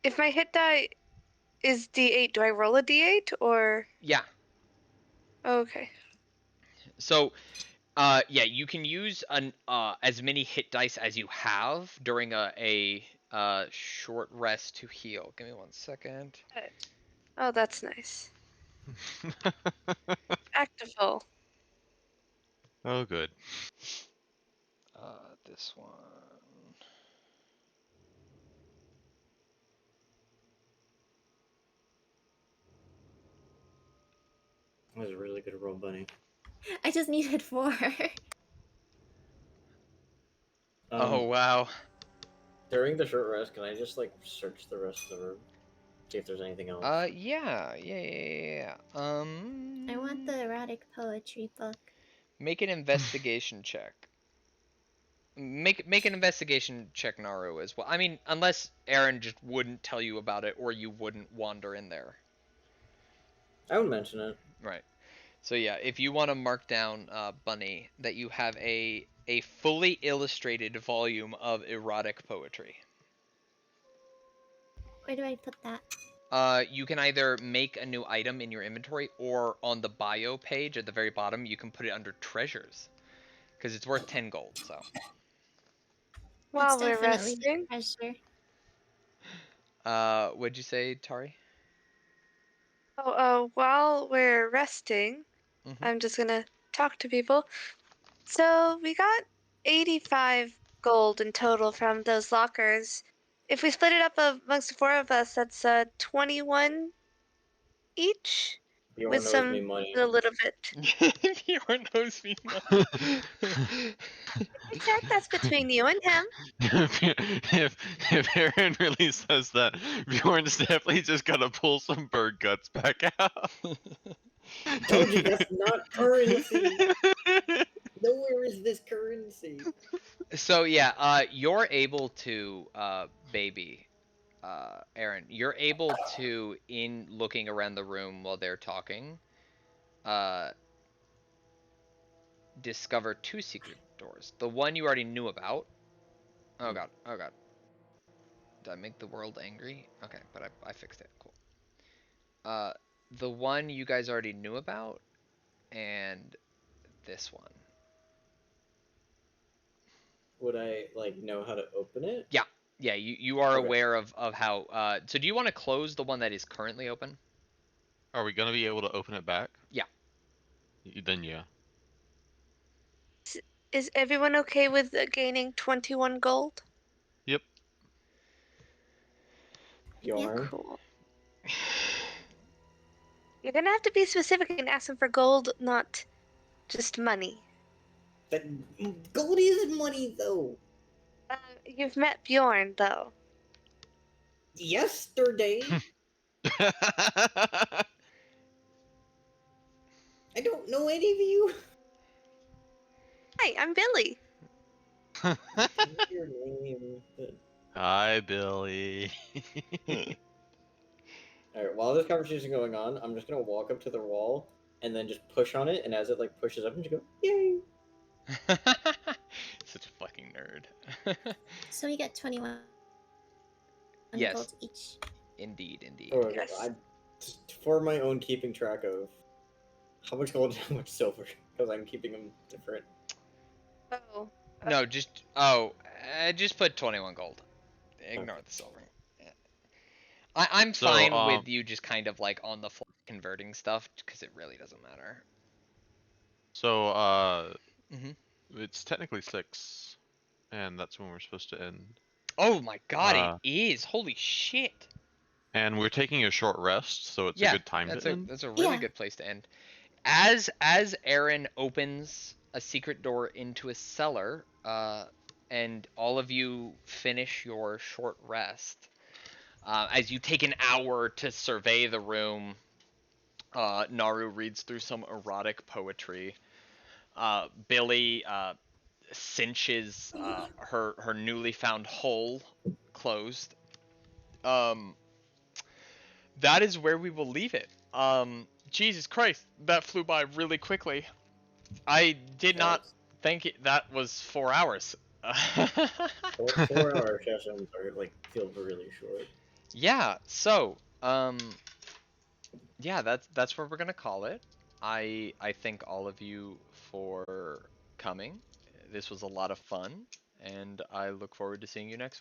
If my hit die is D8, do I roll a D8 or? Yeah. Okay. So, yeah, you can use as many hit dice as you have during a short rest to heal. Give me 1 second. Oh, that's nice. Actival. Oh, good. This one. That was a really good roll, Bunny. I just needed 4. Oh, wow. During the short rest, can I just like search the rest of the room? See if there's anything else? Yeah. I want the erotic poetry book. Make an investigation check. Make an investigation check, Naru, as well. I mean, unless Aaron just wouldn't tell you about it, or you wouldn't wander in there. I would mention it. Right. So yeah, if you want to mark down, Bunny, that you have a fully illustrated volume of erotic poetry. Where do I put that? You can either make a new item in your inventory, or on the bio page at the very bottom, you can put it under treasures, because it's worth 10 gold. So. While we're definitely resting. pressure. What'd you say, Tari? While we're resting, Mm-hmm. I'm just gonna talk to people. So we got 85 gold in total from those lockers. If we split it up amongst the four of us, that's 21 each, with Bjorn owes me some money. a little bit. Bjorn knows me money. I said that's between you and him. if Aaron really says that, Bjorn's definitely just gonna pull some bird guts back out. Told you that's not currency. Nowhere is this currency. So yeah, you're able to, baby, Aaron, you're able to, in looking around the room while they're talking, discover two secret doors. The one you already knew about. Oh god, oh god. Did I make the world angry? Okay, but I fixed it. Cool. The one you guys already knew about, and this one. Would I know how to open it? Yeah, yeah. You are Okay. aware of how. So do you want to close the one that is currently open? Are we gonna be able to open it back? Yeah. Then yeah. Is everyone okay with gaining 21 gold? Yep. Bjorn. Cool. You're gonna have to be specific and ask them for gold, not just money. That gold is money though. You've met Bjorn, though. Yesterday. I don't know any of you. Hi, I'm Billy. Your name. Hi, Billy. Alright, while this conversation is going on, I'm just gonna walk up to the wall and then just push on it, and as it pushes up, and just go, yay! Such a fucking nerd. So we get 21 Yes. gold each. Indeed, indeed. Or Yes. just for my own keeping track of how much gold and how much silver, because I'm keeping them different. Oh. No, just put 21 gold. Ignore the silver. Yeah. I'm So, fine with you just kind of on the fly converting stuff because it really doesn't matter. So, Mhm. it's technically 6, and that's when we're supposed to end. Oh my god, Uh, it is! Holy shit! And we're taking a short rest, so it's a Yeah, good time that's to a end. that's a really Yeah. good place to end. As Aaron opens a secret door into a cellar, and all of you finish your short rest, as you take an hour to survey the room, Naru reads through some erotic poetry. Billy cinches her newly found hole closed. That is where we will leave it. Jesus Christ, that flew by really quickly. I did not think that was 4 hours. 4 hour sessions are feel really short. Yeah, so yeah, that's where we're gonna call it. I thank all of you for coming. This was a lot of fun, and I look forward to seeing you next week.